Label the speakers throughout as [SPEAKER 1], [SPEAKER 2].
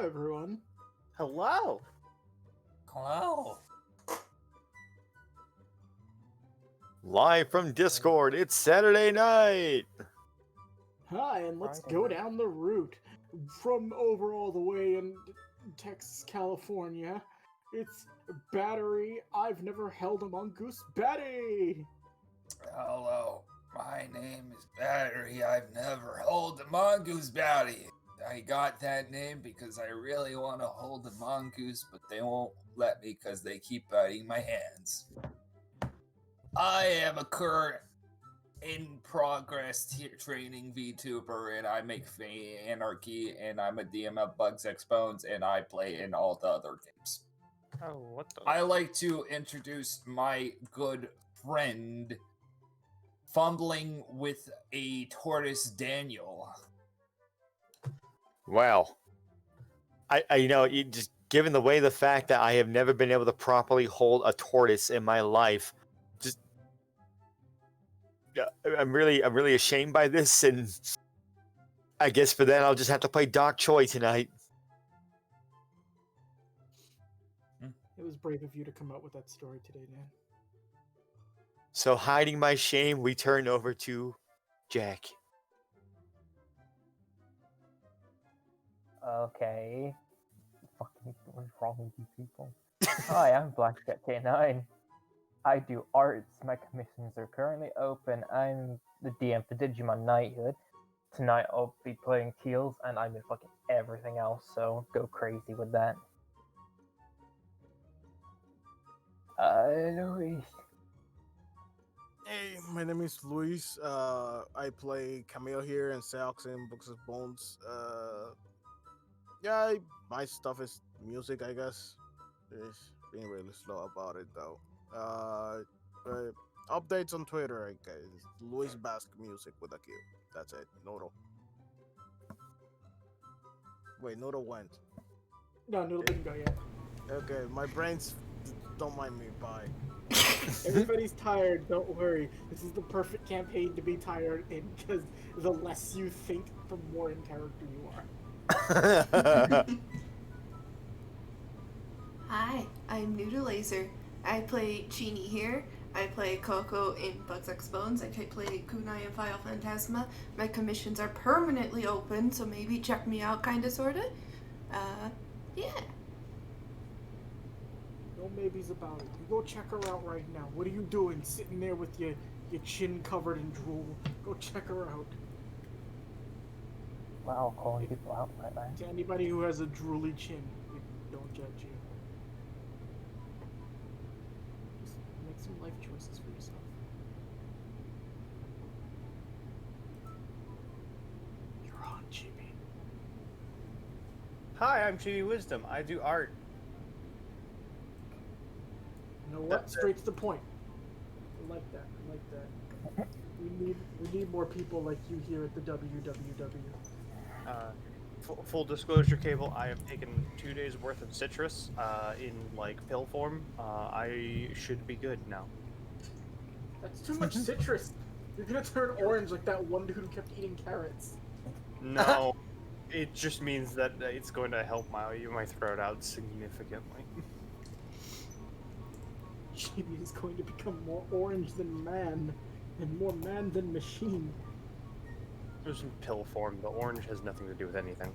[SPEAKER 1] everyone.
[SPEAKER 2] Hello.
[SPEAKER 3] Hello.
[SPEAKER 4] Live from Discord, it's Saturday night!
[SPEAKER 1] Hi, and let's
[SPEAKER 2] Friday
[SPEAKER 1] go
[SPEAKER 2] night.
[SPEAKER 1] down the route from over all the way in Texas, California. It's Battery. I've never held a mongoose. Betty!
[SPEAKER 3] Hello. My name is Battery. I've never held a mongoose bounty. I got that name because I really want to hold a mongoose, but they won't let me because they keep biting my hands. I am a current in progress training VTuber, and I make Anarchy, and I'm a DM of Bugs X Bones, and I play in all the other games.
[SPEAKER 2] Oh, what the?
[SPEAKER 3] I like to introduce my good friend, fumbling with a tortoise, Daniel.
[SPEAKER 4] Wow. You just given the way the fact that I have never been able to properly hold a tortoise in my life, just I'm really ashamed by this, and I guess for that I'll just have to play Dark Choi tonight.
[SPEAKER 1] It was brave of you to come out with that story today, Dan.
[SPEAKER 4] So hiding my shame, we turn over to Jack.
[SPEAKER 2] Okay. Fucking what's wrong with you people? Hi, I'm Blackjack K9. I do arts. My commissions are currently open. I'm the DM for Digimon Knighthood. Tonight I'll be playing Keels, and I'm in fucking everything else, so go crazy with that. Luis.
[SPEAKER 5] Hey, my name is Luis. I play Camille here and Seox in Books of Bones. My stuff is music, I guess. It's being really slow about it though. Updates on Twitter, I guess. Luis Basque Music with a Q. That's it. Noodle. Wait, Noodle went.
[SPEAKER 1] No, Noodle didn't go yet.
[SPEAKER 5] Okay, my brains don't mind me. Bye.
[SPEAKER 1] Everybody's tired, don't worry. This is the perfect campaign to be tired in, because the less you think, the more in character you are.
[SPEAKER 6] Hi, I'm Noodle Laser. I play Chini here. I play Coco in Bugs X Bones. I play Kunai in Final Phantasma. My commissions are permanently open, so maybe check me out, kinda, sorta. Yeah.
[SPEAKER 1] No maybes about it. You go check her out right now. What are you doing, sitting there with your chin covered in drool? Go check her out.
[SPEAKER 2] Wow, calling people out like that.
[SPEAKER 1] To anybody who has a drooly chin, we don't judge you. Just make some life choices for yourself. You're on, Chibi.
[SPEAKER 7] Hi, I'm Chibi Wisdom. I do art.
[SPEAKER 1] You know what? Straight to the point. I like that. I like that. We need more people like you here at the WWW.
[SPEAKER 7] Full disclosure, Cable, I have taken 2 days worth of citrus in like pill form. I should be good now.
[SPEAKER 1] That's too much citrus. You're gonna turn orange like that one dude who kept eating carrots.
[SPEAKER 7] No, it just means that it's going to help my throat out significantly.
[SPEAKER 1] Chibi is going to become more orange than man, and more man than machine.
[SPEAKER 7] It was in pill form. The orange has nothing to do with anything.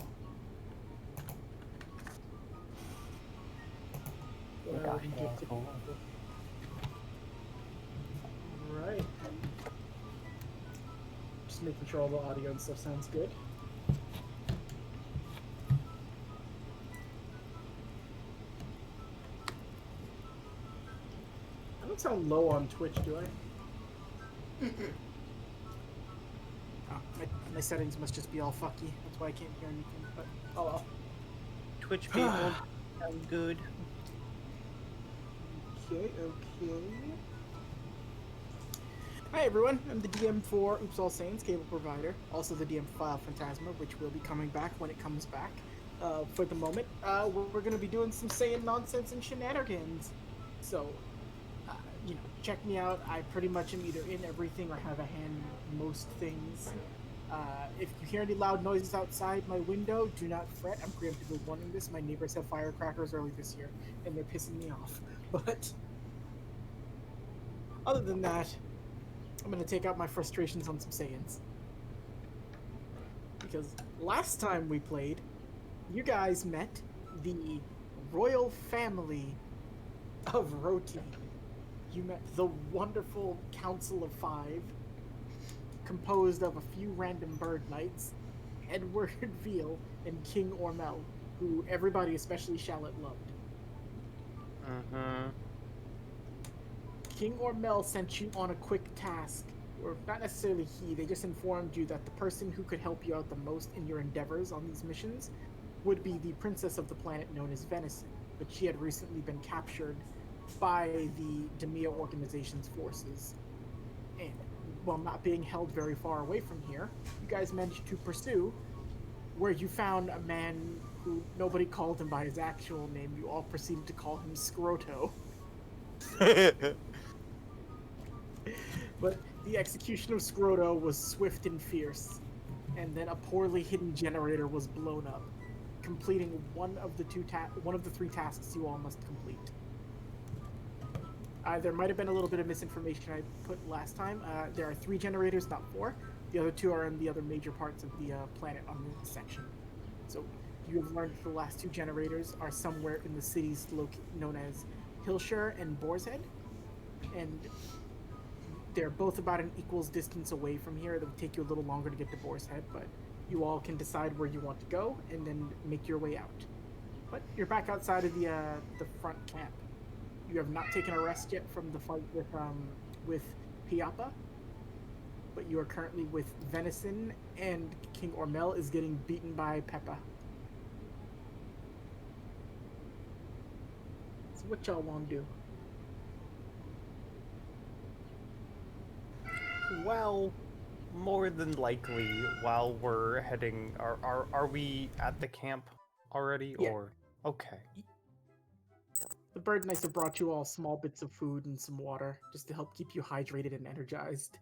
[SPEAKER 1] Well,
[SPEAKER 2] Gosh,
[SPEAKER 1] you
[SPEAKER 2] yeah,
[SPEAKER 1] get to
[SPEAKER 2] cool.
[SPEAKER 1] Right. Just making sure all the audio and stuff sounds good. I don't sound low on Twitch, do I? Oh, my settings must just be all fucky. That's why I can't hear anything, but oh well.
[SPEAKER 7] Twitch people sound good.
[SPEAKER 1] Okay. Hi everyone, I'm the DM for Oops All Saints Cable Provider, also the DM for Final Phantasma, which will be coming back when it comes back. For the moment, we're going to be doing some Saiyan nonsense and shenanigans. So, check me out. I pretty much am either in everything or have a hand in most things. If you hear any loud noises outside my window, do not fret. I'm preemptively warning this. My neighbors have firecrackers early this year, and they're pissing me off. But other than that, I'm going to take out my frustrations on some Saiyans. Because last time we played, you guys met the royal family of Roti. You met the wonderful Council of Five, composed of a few random bird knights, Edward Veal, and King Ormel, who everybody, especially Shallot, loved.
[SPEAKER 7] Mm-hmm.
[SPEAKER 1] King Ormel sent you on a quick task, or not necessarily he, they just informed you that the person who could help you out the most in your endeavors on these missions would be the princess of the planet known as Venison, but she had recently been captured by the Demia organization's forces. And while not being held very far away from here, you guys managed to pursue, where you found a man who nobody called him by his actual name. You all proceeded to call him Scroto. But the execution of Scroto was swift and fierce, and then a poorly hidden generator was blown up, completing one of the three tasks you all must complete. There might have been a little bit of misinformation I put last time. There are 3 generators, not 4. The other 2 are in the other major parts of the planet on this section. So you have learned the last 2 generators are somewhere in the cities known as Hillshire and Boar's Head, and they're both about an equals distance away from here. It would take you a little longer to get to Boar's Head, but you all can decide where you want to go and then make your way out. But you're back outside of the front camp. You have not taken a rest yet from the fight with Piapa, but you are currently with Venison, and King Ormel is getting beaten by Peppa. So what y'all want to do?
[SPEAKER 7] Well, more than likely, while we're heading, are we at the camp already?
[SPEAKER 1] Yeah.
[SPEAKER 7] Or okay.
[SPEAKER 1] The bird knights have brought you all small bits of food and some water, just to help keep you hydrated and energized.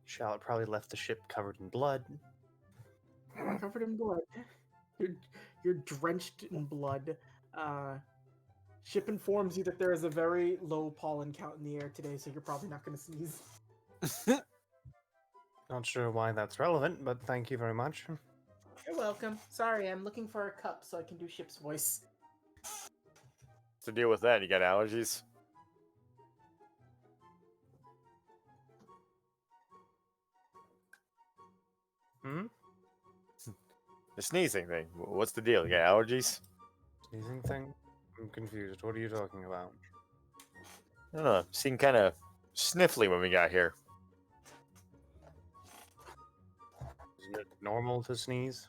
[SPEAKER 7] Charlotte probably left the ship covered in blood.
[SPEAKER 1] Covered in blood. You're drenched in blood. Ship informs you that there is a very low pollen count in the air today, so you're probably not going to sneeze.
[SPEAKER 7] Not sure why that's relevant, but thank you very much.
[SPEAKER 1] You're welcome. Sorry, I'm looking for a cup so I can do Ship's voice.
[SPEAKER 4] To deal with that, you got allergies?
[SPEAKER 7] Hmm?
[SPEAKER 4] The sneezing thing. What's the deal? You got allergies?
[SPEAKER 7] Sneezing thing? I'm confused. What are you talking about?
[SPEAKER 4] I don't know. Seemed kind of sniffly when we got here.
[SPEAKER 7] Isn't it normal to sneeze?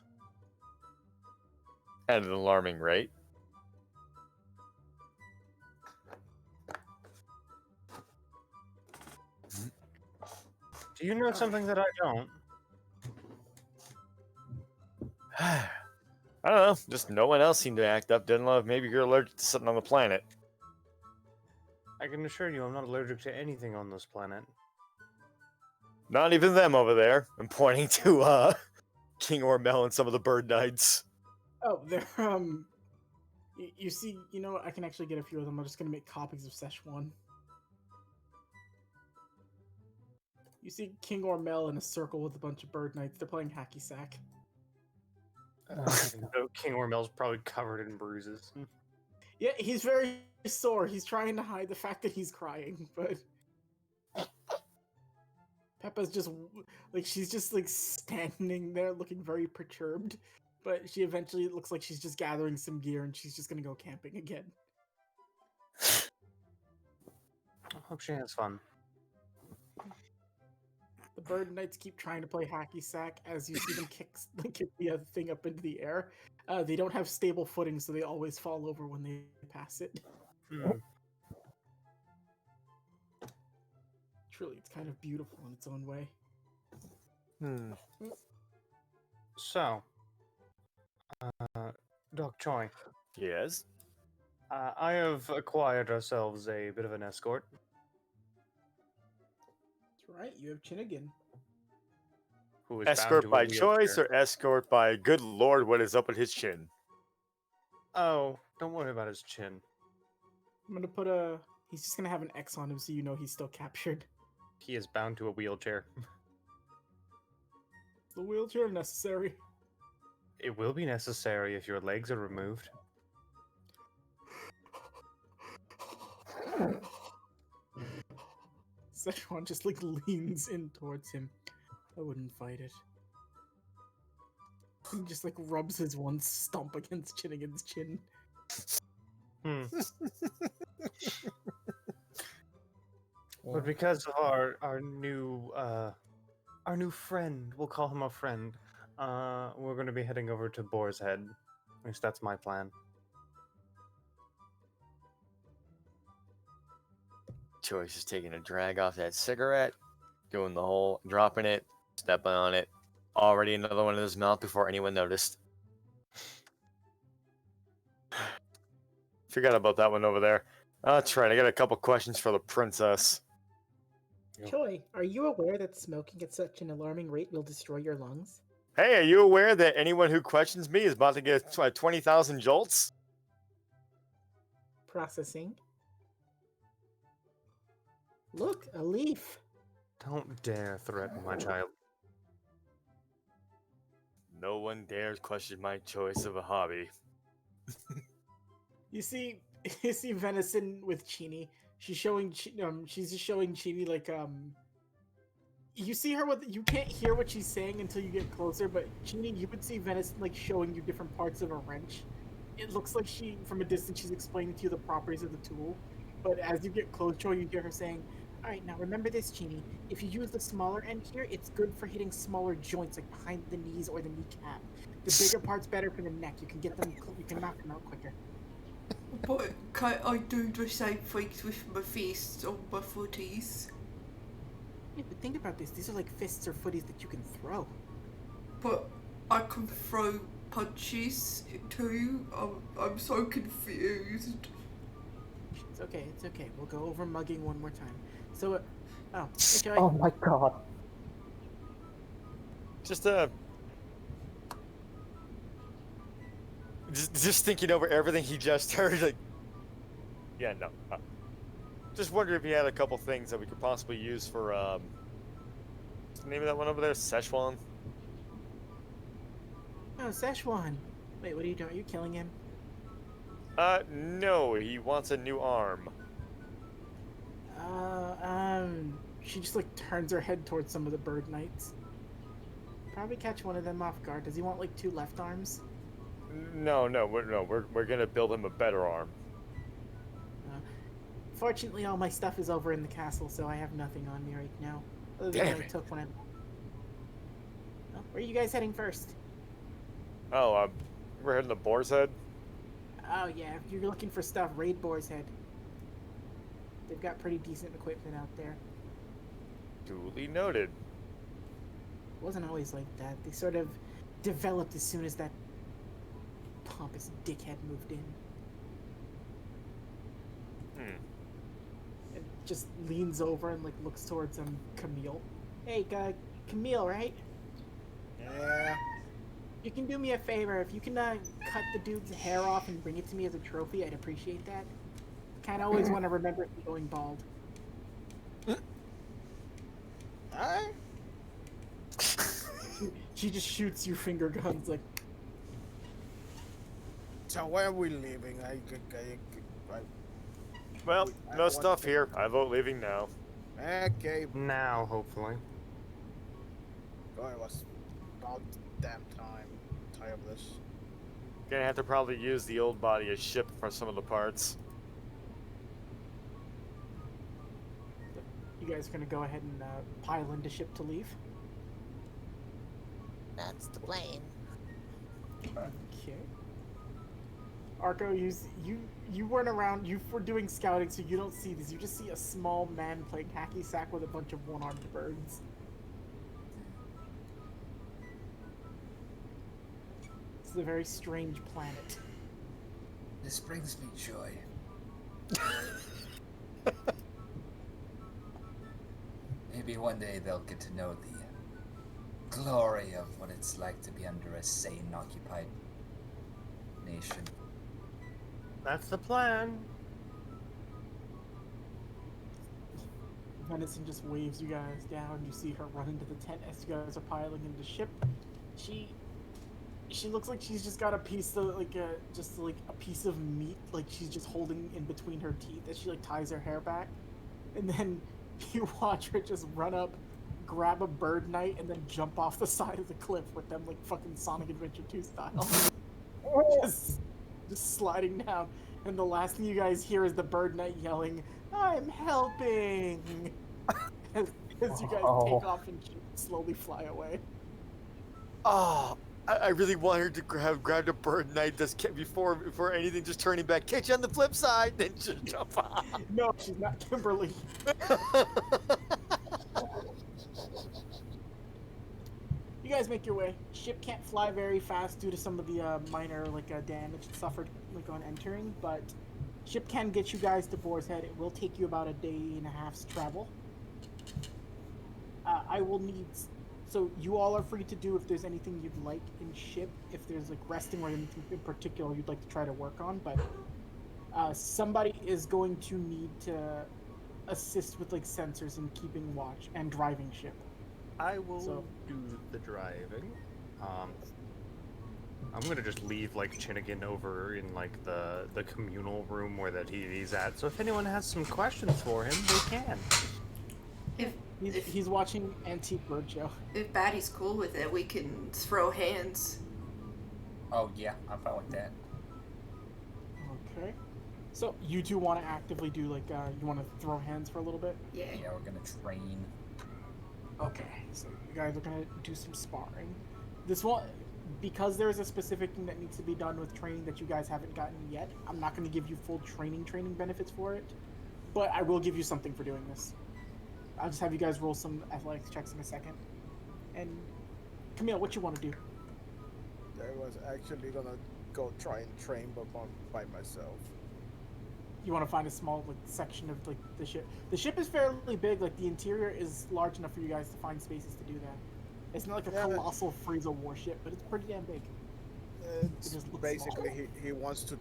[SPEAKER 4] At an alarming rate.
[SPEAKER 7] Do you know something that I don't?
[SPEAKER 4] I don't know. Just no one else seemed to act up. Didn't know if maybe you're allergic to something on the planet.
[SPEAKER 7] I can assure you I'm not allergic to anything on this planet.
[SPEAKER 4] Not even them over there. I'm pointing to King Ormel and some of the bird knights.
[SPEAKER 1] Oh, they're you see, you know what? I can actually get a few of them. I'm just gonna make copies of Szechuan. You see King Ormel in a circle with a bunch of bird knights. They're playing hacky sack.
[SPEAKER 7] King Ormel's probably covered in bruises.
[SPEAKER 1] Yeah, he's very sore. He's trying to hide the fact that he's crying, but Peppa's just like she's just like standing there looking very perturbed. But she eventually looks like she's just gathering some gear and she's just gonna go camping again.
[SPEAKER 7] I hope she has fun.
[SPEAKER 1] The bird knights keep trying to play hacky sack as you see them kick the thing up into the air. They don't have stable footing, so they always fall over when they pass it.
[SPEAKER 7] Hmm.
[SPEAKER 1] Truly, it's kind of beautiful in its own way.
[SPEAKER 7] So, Doc Choi,
[SPEAKER 4] Yes?
[SPEAKER 7] I have acquired ourselves a bit of an escort.
[SPEAKER 1] That's right, you have Chinnigan.
[SPEAKER 7] who is bound
[SPEAKER 4] Escort
[SPEAKER 7] to a
[SPEAKER 4] by choice
[SPEAKER 7] wheelchair.
[SPEAKER 4] or escort by good lord, what is up with his chin?
[SPEAKER 7] Oh, don't worry about his chin.
[SPEAKER 1] I'm gonna put a. He's just gonna have an X on him so you know he's still captured.
[SPEAKER 7] He is bound to a wheelchair.
[SPEAKER 1] Is the wheelchair necessary?
[SPEAKER 7] It will be necessary if your legs are removed.
[SPEAKER 1] Szechuan just like leans in towards him. I wouldn't fight it. He just like rubs his one stump against chin.
[SPEAKER 7] Hmm.
[SPEAKER 2] Yeah.
[SPEAKER 7] But because of our new friend, we'll call him a friend. We're going to be heading over to Boar's Head. At least that's my plan.
[SPEAKER 4] Choice is taking a drag off that cigarette, doing the whole dropping it, stepping on it. Already another one in his mouth before anyone noticed. Forgot about that one over there. That's right, I got a couple questions for the princess.
[SPEAKER 1] Choi, are you aware that smoking at such an alarming rate will destroy your lungs?
[SPEAKER 4] Hey, are you aware that anyone who questions me is about to get 20,000 jolts?
[SPEAKER 1] Processing. Look, a leaf.
[SPEAKER 7] Don't dare threaten my child.
[SPEAKER 4] No one dares question my choice of a hobby.
[SPEAKER 1] You see Venison with Chini. She's just showing Chini like You see her with you can't hear what she's saying until you get closer, but Chini, you would see Venison like showing you different parts of a wrench. It looks like she, from a distance, she's explaining to you the properties of the tool. But as you get closer, you hear her saying, "Alright, now remember this, Chini. If you use the smaller end here, it's good for hitting smaller joints like behind the knees or the kneecap. The bigger part's better for the neck. You can knock them out quicker."
[SPEAKER 6] But can't I do the same things with my fists or my footies?
[SPEAKER 1] Yeah, but think about this. These are like fists or footies that you can throw.
[SPEAKER 6] But I can throw punches too. I'm so confused.
[SPEAKER 1] It's okay. It's okay. We'll go over mugging one more time. So, hey, Joey.
[SPEAKER 2] Oh my god.
[SPEAKER 4] Just thinking over everything he just heard, like, yeah, no. Just wondering if he had a couple things that we could possibly use for, what's the name of that one over there? Szechuan?
[SPEAKER 1] Oh, Szechuan. Wait, what are you doing? Are you killing him?
[SPEAKER 4] No, he wants a new arm.
[SPEAKER 1] She just like turns her head towards some of the bird knights. Probably catch one of them off guard. Does he want like 2 left arms?
[SPEAKER 4] No, we're gonna build him a better arm.
[SPEAKER 1] Fortunately, all my stuff is over in the castle, so I have nothing on me right now. Other than
[SPEAKER 4] Damn
[SPEAKER 1] what I
[SPEAKER 4] it.
[SPEAKER 1] took when I... Oh, where are you guys heading first?
[SPEAKER 4] Oh, we're heading to Boar's Head?
[SPEAKER 1] Oh yeah, if you're looking for stuff, raid Boar's Head. They've got pretty decent equipment out there.
[SPEAKER 4] Duly noted.
[SPEAKER 1] It wasn't always like that. They sort of developed as soon as that pompous dickhead moved in. And just leans over and like looks towards Camille. Hey, Camille, right?
[SPEAKER 5] Yeah.
[SPEAKER 1] You can do me a favor. If you can cut the dude's hair off and bring it to me as a trophy, I'd appreciate that. Kind of always want to remember him going bald.
[SPEAKER 5] Alright.
[SPEAKER 1] She just shoots you finger guns like.
[SPEAKER 5] So where are we leaving?
[SPEAKER 4] Well,
[SPEAKER 5] I
[SPEAKER 4] no
[SPEAKER 5] want
[SPEAKER 4] stuff
[SPEAKER 5] to-
[SPEAKER 4] here. I vote leaving now.
[SPEAKER 5] Okay,
[SPEAKER 7] Now, hopefully.
[SPEAKER 5] God, it was about damn time. I'm tired of this.
[SPEAKER 4] Gonna have to probably use the old body as ship for some of the parts.
[SPEAKER 1] You guys gonna go ahead and pile into ship to leave?
[SPEAKER 8] That's the plan.
[SPEAKER 1] Okay. Arco, you weren't around. You were doing scouting, so you don't see this. You just see a small man playing hacky sack with a bunch of one-armed birds. It's a very strange planet.
[SPEAKER 3] This brings me joy. Maybe one day they'll get to know glory of what it's like to be under a Saiyan-occupied nation.
[SPEAKER 7] That's the plan.
[SPEAKER 1] Venison just waves you guys down. You see her run into the tent as you guys are piling into ship. She looks like she's just got a piece of a piece of meat, like she's just holding in between her teeth as she like ties her hair back. And then you watch her just run up, grab a bird knight, and then jump off the side of the cliff with them like fucking Sonic Adventure 2 style. just sliding down. And the last thing you guys hear is the bird knight yelling, "I'm helping!" as you guys take off and slowly fly away.
[SPEAKER 4] Oh, I really want her to have grabbed a bird knight before anything, just turning back. Catch you on the flip side, then just jump off.
[SPEAKER 1] No, she's not Kimberly. You guys make your way. Ship can't fly very fast due to some of the minor damage it suffered on entering, but ship can get you guys to Boar's Head. It will take you about a day and a half's travel. I will need. So you all are free to do if there's anything you'd like in ship, if there's like resting or anything in particular you'd like to try to work on, but somebody is going to need to assist with like sensors and keeping watch and driving ship.
[SPEAKER 7] I will do the driving. I'm gonna just leave like Chinnigan over in like the communal room where the TV's at, so if anyone has some questions for him, they can.
[SPEAKER 1] He's watching Antique Roadshow.
[SPEAKER 6] If Batty's cool with it, we can throw hands.
[SPEAKER 3] Oh yeah, I'm fine with that.
[SPEAKER 1] Okay. So you two want to actively do you want to throw hands for a little bit?
[SPEAKER 6] Yeah.
[SPEAKER 3] Yeah, we're gonna train.
[SPEAKER 1] Okay. So you guys are gonna do some sparring. This one, because there's a specific thing that needs to be done with training that you guys haven't gotten yet. I'm not gonna give you full training benefits for it, but I will give you something for doing this. I'll just have you guys roll some athletics checks in a second. And Camille, what you want to do?
[SPEAKER 5] I was actually gonna go try and train, but by myself.
[SPEAKER 1] You want to find a small section of the ship. The ship is fairly big. Like the interior is large enough for you guys to find spaces to do that. It's not like a colossal Frieza warship, but it's pretty damn big.
[SPEAKER 5] It's
[SPEAKER 1] It just looks
[SPEAKER 5] basically
[SPEAKER 1] small.
[SPEAKER 5] he wants to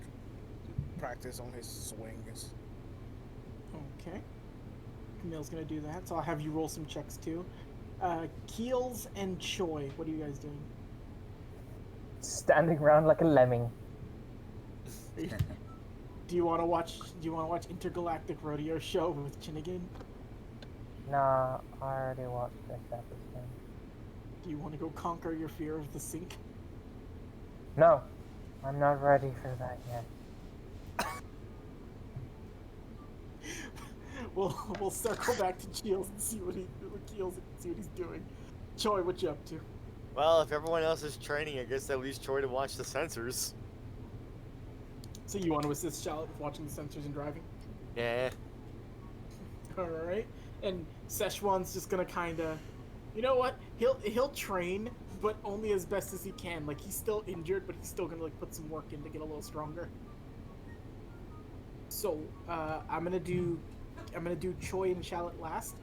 [SPEAKER 5] practice on his swings.
[SPEAKER 1] Okay. Camille's gonna do that, so I'll have you roll some checks too. Keels and Choi, what are you guys doing?
[SPEAKER 2] Standing around like a lemming.
[SPEAKER 1] Do you want to watch Intergalactic Rodeo Show with Chinnigan?
[SPEAKER 2] Nah, I already watched this episode.
[SPEAKER 1] Do you want to go conquer your fear of the sink?
[SPEAKER 2] No, I'm not ready for that yet.
[SPEAKER 1] We'll circle back to Keels and see what he's doing. Choi, what you up to?
[SPEAKER 4] Well, if everyone else is training, I guess that leaves Troy to watch the sensors.
[SPEAKER 1] So you want to assist Charlotte with watching the sensors and driving?
[SPEAKER 4] Yeah.
[SPEAKER 1] Alright. And Szechuan's just gonna kinda, you know what? He'll train, but only as best as he can. Like he's still injured, but he's still gonna put some work in to get a little stronger. So I'm gonna do Choi and Charlotte last.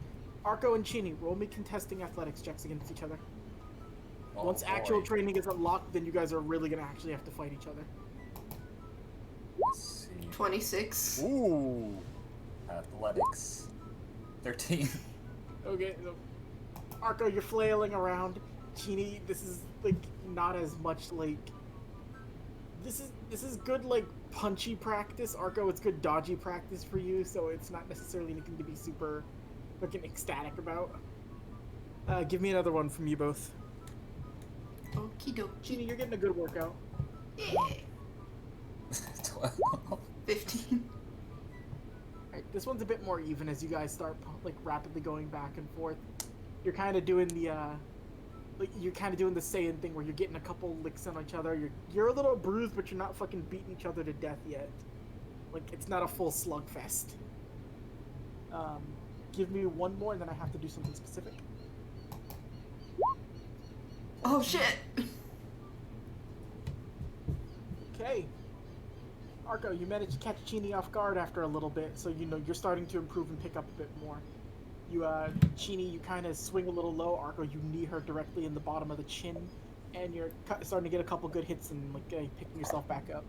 [SPEAKER 1] Arco and Chini, roll me contesting athletics checks against each other.
[SPEAKER 3] Oh,
[SPEAKER 1] Once
[SPEAKER 3] boy.
[SPEAKER 1] actual training is unlocked, then you guys are really gonna actually have to fight each other.
[SPEAKER 3] Let's see.
[SPEAKER 6] 26.
[SPEAKER 4] Ooh.
[SPEAKER 3] Athletics. 13.
[SPEAKER 1] Okay, so Arco, you're flailing around. Chini, this is not as much this is good punchy practice. Arco, it's good dodgy practice for you, so it's not necessarily anything to be super ecstatic about. Give me another one from you both.
[SPEAKER 6] Okie dokie.
[SPEAKER 1] Chini, you're getting a good workout.
[SPEAKER 6] Yeah.
[SPEAKER 3] 12.
[SPEAKER 6] 15.
[SPEAKER 1] Alright, this one's a bit more even as you guys start rapidly going back and forth. You're kind of doing the Saiyan thing where you're getting a couple licks on each other. You're a little bruised, but you're not fucking beating each other to death yet. It's not a full slugfest. Give me one more, and then I have to do something specific.
[SPEAKER 6] Oh shit!
[SPEAKER 1] Okay. Arco, you managed to catch Chini off guard after a little bit, so you're starting to improve and pick up a bit more. You, Chini, you kind of swing a little low. Arco, you knee her directly in the bottom of the chin, and you're starting to get a couple good hits and like picking yourself back up.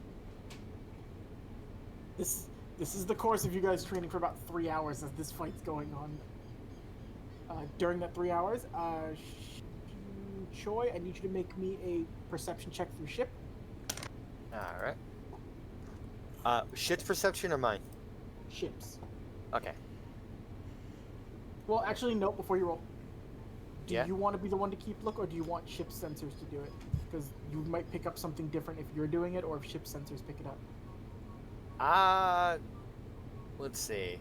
[SPEAKER 1] This is the course of you guys training for about 3 hours as this fight's going on. During that 3 hours, Choi, I need you to make me a perception check through ship.
[SPEAKER 4] All right. Shit's perception or mine?
[SPEAKER 1] Ships.
[SPEAKER 4] Okay.
[SPEAKER 1] Well, actually, no. Before you roll, do
[SPEAKER 4] Yeah?
[SPEAKER 1] you want to be the one to keep look, or do you want ship sensors to do it? Because you might pick up something different if you're doing it, or if ship sensors pick it up.
[SPEAKER 4] Let's see.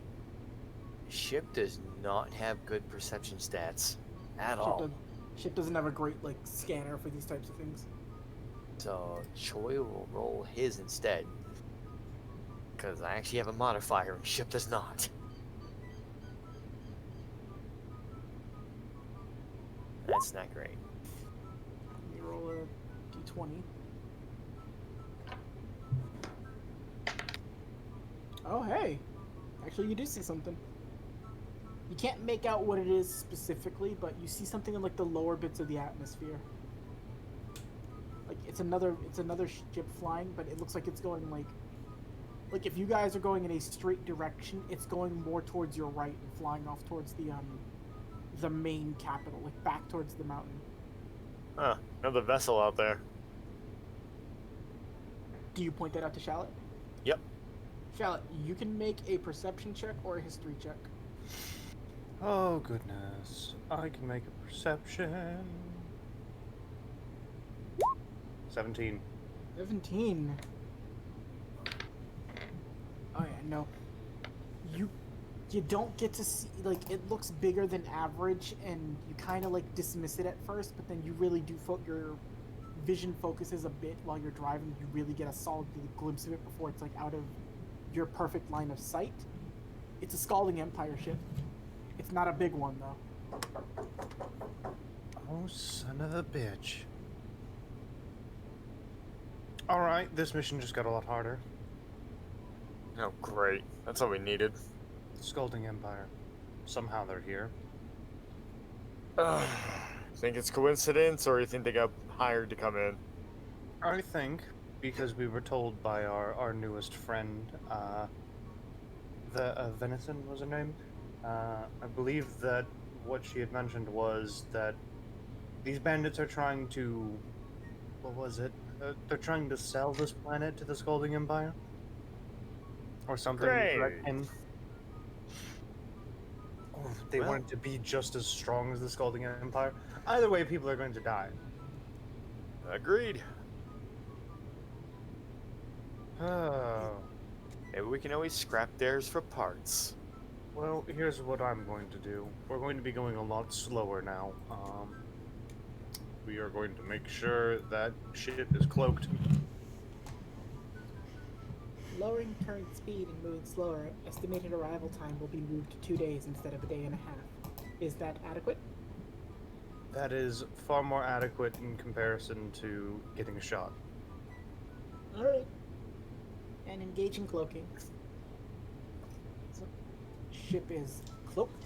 [SPEAKER 4] Ship does not have good perception stats at all.
[SPEAKER 1] Ship doesn't have a great like scanner for these types of things.
[SPEAKER 4] So Choi will roll his instead. Because I actually have a modifier and Ship does not. That's not great.
[SPEAKER 1] Let me roll a d20. Oh, hey. Actually, you do see something. You can't make out what it is specifically, but you see something in like the lower bits of the atmosphere. Like it's another ship flying, but it looks like it's going like if you guys are going in a straight direction, it's going more towards your right and flying off towards the main capital, like back towards the mountain.
[SPEAKER 4] Huh, another vessel out there.
[SPEAKER 1] Do you point that out to Shallot?
[SPEAKER 4] Yep.
[SPEAKER 1] Shallot, you can make a perception check or a history check.
[SPEAKER 7] Oh goodness. I can make a perception. 17.
[SPEAKER 1] 17. Oh yeah, no. You don't get to see, like, it looks bigger than average, and you kind of, like, dismiss it at first, but then you really do, your vision focuses a bit while you're driving. You really get a solid glimpse of it before it's, like, out of your perfect line of sight. It's a Scalding Empire ship. It's not a big one, though.
[SPEAKER 7] Oh, son of a bitch. Alright, this mission just got a lot harder.
[SPEAKER 4] Oh, great. That's all we needed.
[SPEAKER 7] Scalding Empire. Somehow they're here.
[SPEAKER 4] Think it's coincidence, or you think they got hired to come in?
[SPEAKER 7] I think, because we were told by our newest friend, Venison was her name? I believe that what she had mentioned was that these bandits are trying to... What was it? They're trying to sell this planet to the Scalding Empire? Or something.
[SPEAKER 4] Great.
[SPEAKER 7] And they
[SPEAKER 4] Well.
[SPEAKER 7] want it to be just as strong as the Scalding Empire. Either way, people are going to die.
[SPEAKER 4] Agreed.
[SPEAKER 7] Oh.
[SPEAKER 4] Maybe we can always scrap theirs for parts.
[SPEAKER 7] Well, here's what I'm going to do. We're going to be going a lot slower now. We are going to make sure that ship is cloaked.
[SPEAKER 1] Lowering current speed and moving slower, estimated arrival time will be moved to 2 days instead of a day and a half. Is that adequate?
[SPEAKER 7] That is far more adequate in comparison to getting shot.
[SPEAKER 1] Alright. And engaging cloaking. So, ship is cloaked.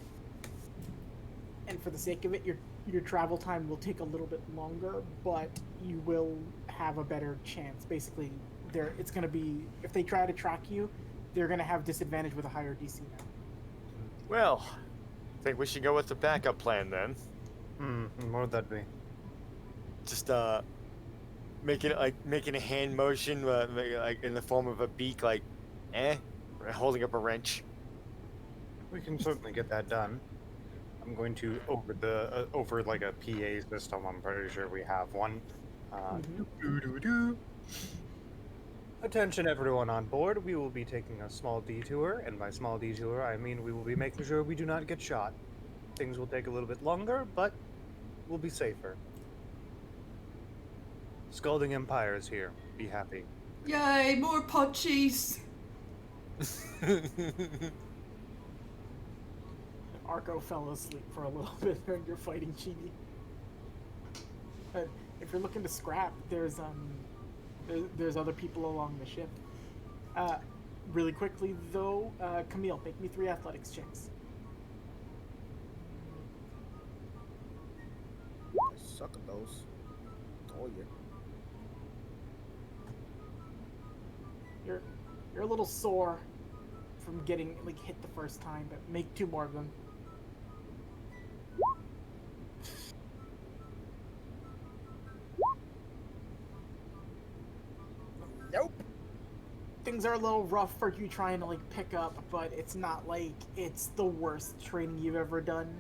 [SPEAKER 1] And for the sake of it, your travel time will take a little bit longer, but you will have a better chance. Basically, it's going to be, if they try to track you, they're going to have disadvantage with a higher DC now.
[SPEAKER 4] Well, think we should go with the backup plan then.
[SPEAKER 7] What would that be?
[SPEAKER 4] Just making a hand motion, like in the form of a beak, like, holding up a wrench.
[SPEAKER 7] We can certainly get that done. I'm going to over like a PA system. I'm pretty sure we have one. Attention everyone on board, we will be taking a small detour, and by small detour I mean we will be making sure we do not get shot. Things will take a little bit longer, but we'll be safer. Scalding Empire is here. Be happy.
[SPEAKER 6] Yay, more pot cheese!
[SPEAKER 1] Arco fell asleep for a little bit during your fighting Chini. But if you're looking to scrap, there's other people along the ship. Really quickly though, Camille, make me 3 athletics checks.
[SPEAKER 5] suck at those. Told you.
[SPEAKER 1] You're a little sore from getting like hit the first time, but make 2 more of them.
[SPEAKER 5] Nope.
[SPEAKER 1] Things are a little rough for you trying to like pick up, but it's not like it's the worst training you've ever done.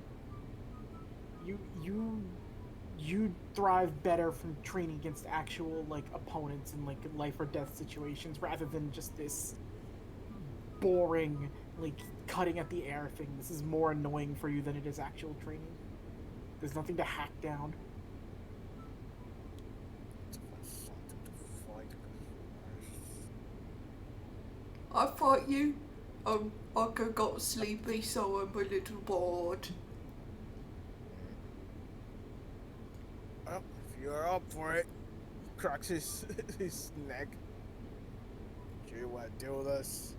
[SPEAKER 1] You thrive better from training against actual like opponents in like life or death situations rather than just this boring like cutting at the air thing. This is more annoying for you than it is actual training. There's nothing to hack down.
[SPEAKER 6] I fight you. I got sleepy, so I'm a little bored.
[SPEAKER 5] Well, if you're up for it, he cracks his his neck. Do you want to deal with us?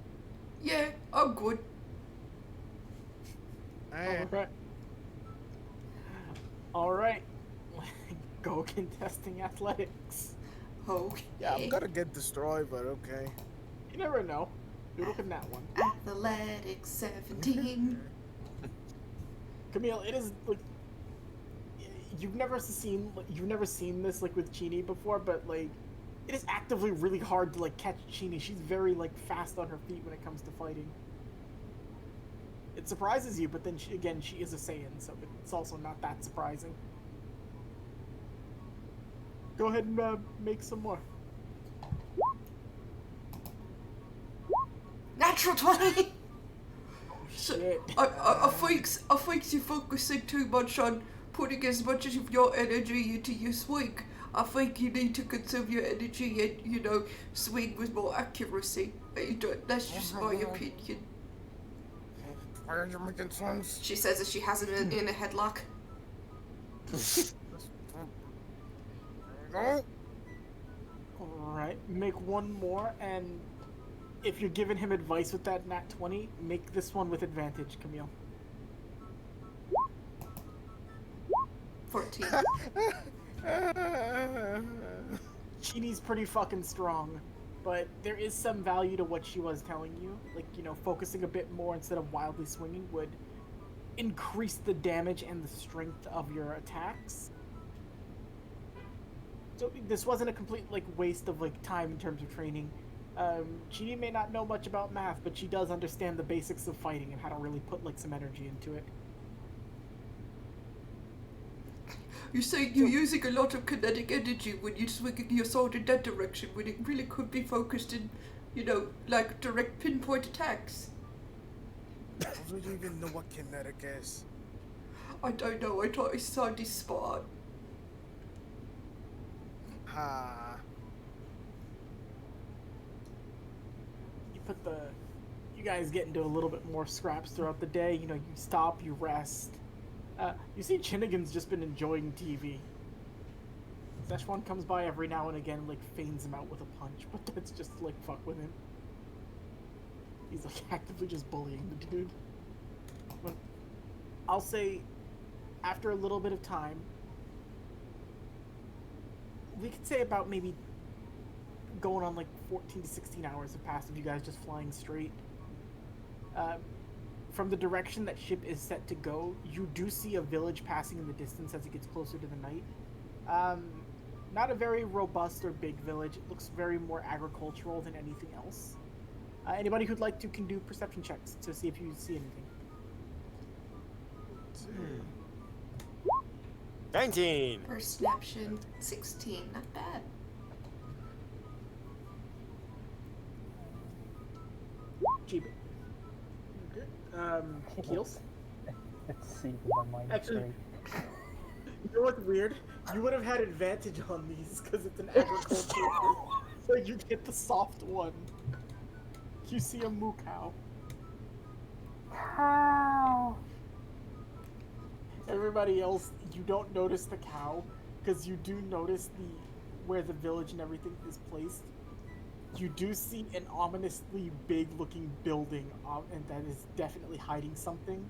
[SPEAKER 6] Yeah, I'm good.
[SPEAKER 5] Eh.
[SPEAKER 1] Alright. Alright. Go contesting athletics.
[SPEAKER 6] Okay.
[SPEAKER 5] Yeah, I'm gonna get destroyed, but okay.
[SPEAKER 1] You never know. You look at that one.
[SPEAKER 6] Athletics 17.
[SPEAKER 1] Camille, it is like you've never seen this like with Chini before, but like it is actively really hard to like catch Chini. She's very like fast on her feet when it comes to fighting. It surprises you, but then she is a Saiyan, so it's also not that surprising. Go ahead and make some more.
[SPEAKER 6] Natural 20!
[SPEAKER 1] Shit.
[SPEAKER 6] I think you're focusing too much on putting as much of your energy into your swing. I think you need to conserve your energy and, you know, swing with more accuracy. That's just my opinion.
[SPEAKER 5] Why are you making sense?
[SPEAKER 6] She says as she has him in a headlock.
[SPEAKER 5] No.
[SPEAKER 1] Alright, make one more, and if you're giving him advice with that nat 20, make this one with advantage, Camille.
[SPEAKER 6] 14.
[SPEAKER 1] Chini's pretty fucking strong, but there is some value to what she was telling you. Like, you know, focusing a bit more instead of wildly swinging would increase the damage and the strength of your attacks. So this wasn't a complete, like, waste of, like, time in terms of training. Chini may not know much about math, but she does understand the basics of fighting and how to really put, like, some energy into it.
[SPEAKER 6] You say you're using a lot of kinetic energy when you're swinging your sword in that direction, when it really could be focused in, you know, like direct pinpoint attacks.
[SPEAKER 5] I don't even know what kinetic is.
[SPEAKER 6] I don't know, I thought it sounded smart.
[SPEAKER 5] Ha.
[SPEAKER 1] You guys get into a little bit more scraps throughout the day. You know, you stop, you rest. You see Chinigan's just been enjoying TV. Szechuan comes by every now and again, like, feigns him out with a punch, but that's just, like, fuck with him. He's, like, actively just bullying the dude. But I'll say, after a little bit of time, we could say about maybe going on, like, 14 to 16 hours have passed of you guys just flying straight. From the direction that ship is set to go, you do see a village passing in the distance as it gets closer to the night. Not a very robust or big village. It looks very more agricultural than anything else. Anybody who'd like to can do perception checks to see if you see anything.
[SPEAKER 4] 19.
[SPEAKER 6] Perception 16, not bad.
[SPEAKER 1] Jeep. Keels?
[SPEAKER 2] Let's see my mind
[SPEAKER 1] Actually-
[SPEAKER 2] straight.
[SPEAKER 1] You know what's weird? You would have had advantage on these because it's an agricultural. So you get the soft one. You see a moo cow.
[SPEAKER 2] Cow.
[SPEAKER 1] Everybody else, you don't notice the cow because you do notice where the village and everything is placed. You do see an ominously big-looking building, and that is definitely hiding something.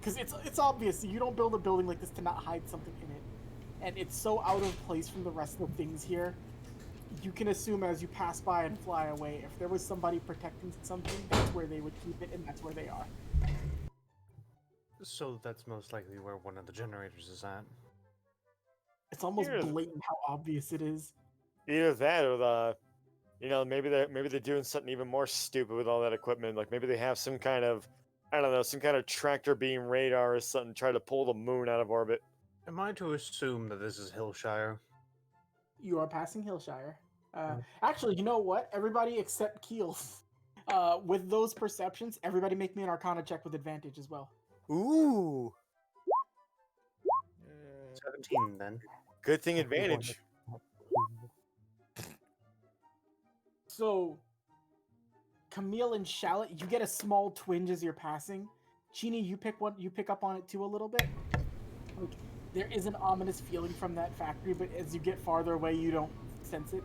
[SPEAKER 1] Because it's obvious, you don't build a building like this to not hide something in it. and it's so out of place from the rest of the things here. You can assume as you pass by and fly away, if there was somebody protecting something, that's where they would keep it, and that's where they are.
[SPEAKER 7] So that's most likely where one of the generators is at.
[SPEAKER 1] It's almost
[SPEAKER 4] Here's-
[SPEAKER 1] blatant how obvious it is.
[SPEAKER 4] Either that or the, maybe they're doing something even more stupid with all that equipment. Like maybe they have some kind of, I don't know, some kind of tractor beam radar or something, try to pull the moon out of orbit.
[SPEAKER 7] Am I to assume that this is Hillshire?
[SPEAKER 1] You are passing Hillshire. Actually, you know what? Everybody except Keels. With those perceptions, everybody make me an Arcana check with advantage as well.
[SPEAKER 4] Ooh,
[SPEAKER 7] 17 then.
[SPEAKER 4] good thing advantage.
[SPEAKER 1] So, Camille and Shallot, you get a small twinge as you're passing. Chini, you pick up on it too a little bit. Like, there is an ominous feeling from that factory, but as you get farther away, you don't sense it.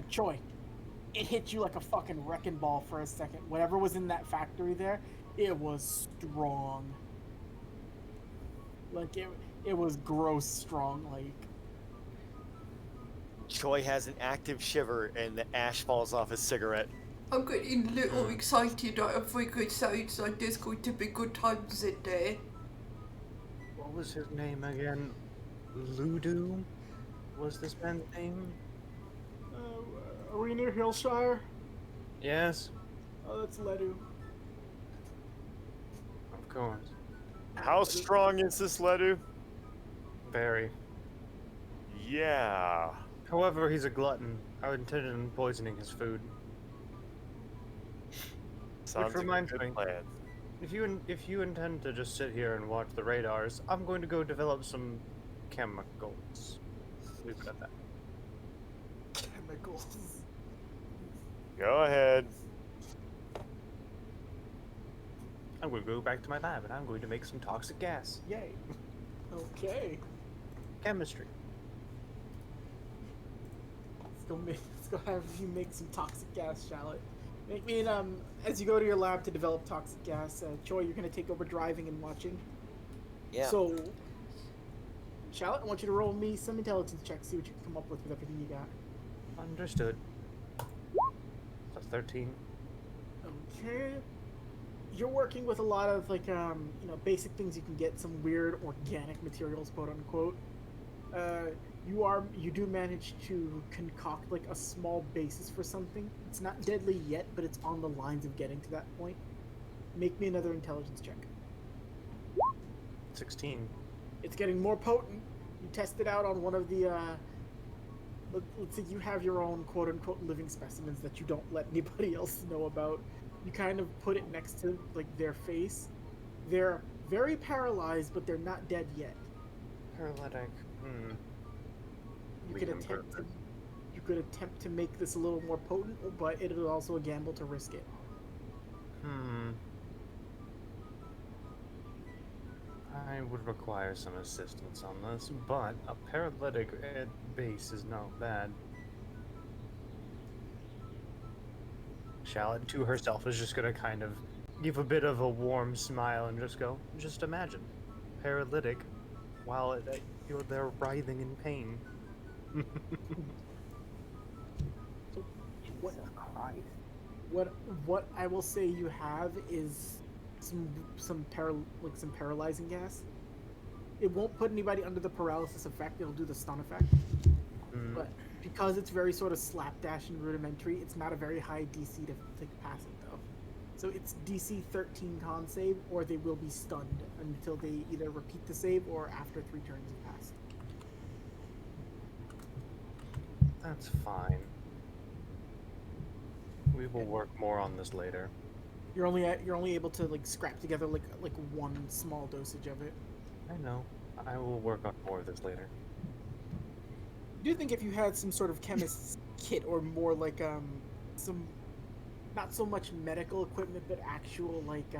[SPEAKER 1] Choi, it hit you like a fucking wrecking ball for a second. Whatever was in that factory there, it was strong. Like, it was gross strong, like...
[SPEAKER 4] Choi has an active shiver and the ash falls off his cigarette.
[SPEAKER 6] I'm getting a little excited. I think it sounds like there's going to be good times in there.
[SPEAKER 7] What was his name again? Ludu? Was this man's name?
[SPEAKER 1] Are we near Hillshire?
[SPEAKER 7] Yes,
[SPEAKER 1] Oh, that's Ledu.
[SPEAKER 7] of course.
[SPEAKER 4] How strong is this Ledu?
[SPEAKER 7] Very.
[SPEAKER 4] Yeah.
[SPEAKER 7] However, he's a glutton. I intended on poisoning his food.
[SPEAKER 4] Sounds like a
[SPEAKER 7] reminds
[SPEAKER 4] good
[SPEAKER 7] me.
[SPEAKER 4] plan.
[SPEAKER 7] If you intend to just sit here and watch the radars, I'm going to go develop some chemicals. Leave it at that.
[SPEAKER 1] Chemicals.
[SPEAKER 4] Go ahead.
[SPEAKER 7] I'm going to go back to my lab and I'm going to make some toxic gas. Yay!
[SPEAKER 1] Okay.
[SPEAKER 7] Chemistry.
[SPEAKER 1] Let's go have you make some toxic gas, Shallot. Make me an, as you go to your lab to develop toxic gas, Choi, you're gonna take over driving and watching.
[SPEAKER 4] Yeah.
[SPEAKER 1] So, Shallot, I want you to roll me some intelligence checks, see what you can come up with everything you got.
[SPEAKER 7] Understood. That's 13.
[SPEAKER 1] Okay. You're working with a lot of basic things you can get, some weird organic materials, quote unquote. You do manage to concoct like a small basis for something. It's not deadly yet, but it's on the lines of getting to that point. Make me another intelligence check.
[SPEAKER 7] 16.
[SPEAKER 1] It's getting more potent. You test it out on one of the let's say you have your own quote unquote living specimens that you don't let anybody else know about. You kind of put it next to like their face. They're very paralyzed, but they're not dead yet.
[SPEAKER 7] Paralytic.
[SPEAKER 1] You could attempt to make this a little more potent, but it is also a gamble to risk it.
[SPEAKER 7] I would require some assistance on this, but a paralytic at base is not bad. Shallot to herself is just gonna kind of give a bit of a warm smile and just go, just imagine, paralytic, while they're writhing in pain.
[SPEAKER 1] What I will say you have is some paralyzing gas. It won't put anybody under the paralysis effect. It'll do the stun effect. But because it's very sort of slapdash and rudimentary, it's not a very high DC to pass it though. So it's DC 13 con save, or they will be stunned until they either repeat the save or after 3 turns have passed.
[SPEAKER 7] That's fine. We will work more on this later.
[SPEAKER 1] You're only able to like scrap together like one small dosage of it.
[SPEAKER 7] I know. I will work on more of this later.
[SPEAKER 1] I do think if you had some sort of chemist's kit or more like some not so much medical equipment but actual like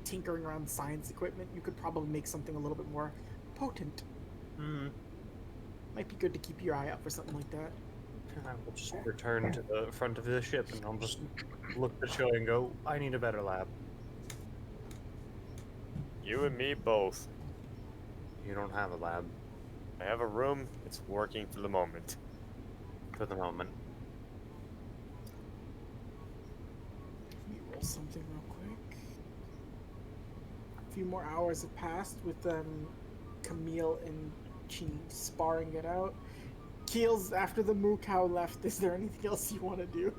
[SPEAKER 1] tinkering around science equipment, you could probably make something a little bit more potent. Might be good to keep your eye out for something like that.
[SPEAKER 7] I will just return to the front of the ship and I'll just look at Choi and go, I need a better lab.
[SPEAKER 4] You and me both.
[SPEAKER 7] You don't have a lab.
[SPEAKER 4] I I have a room. It's working for the moment.
[SPEAKER 7] For the moment.
[SPEAKER 1] Let me roll something real quick. A few more hours have passed with Camille and Chini sparring it out. Keels, after the moo cow left, is there anything else you want to do?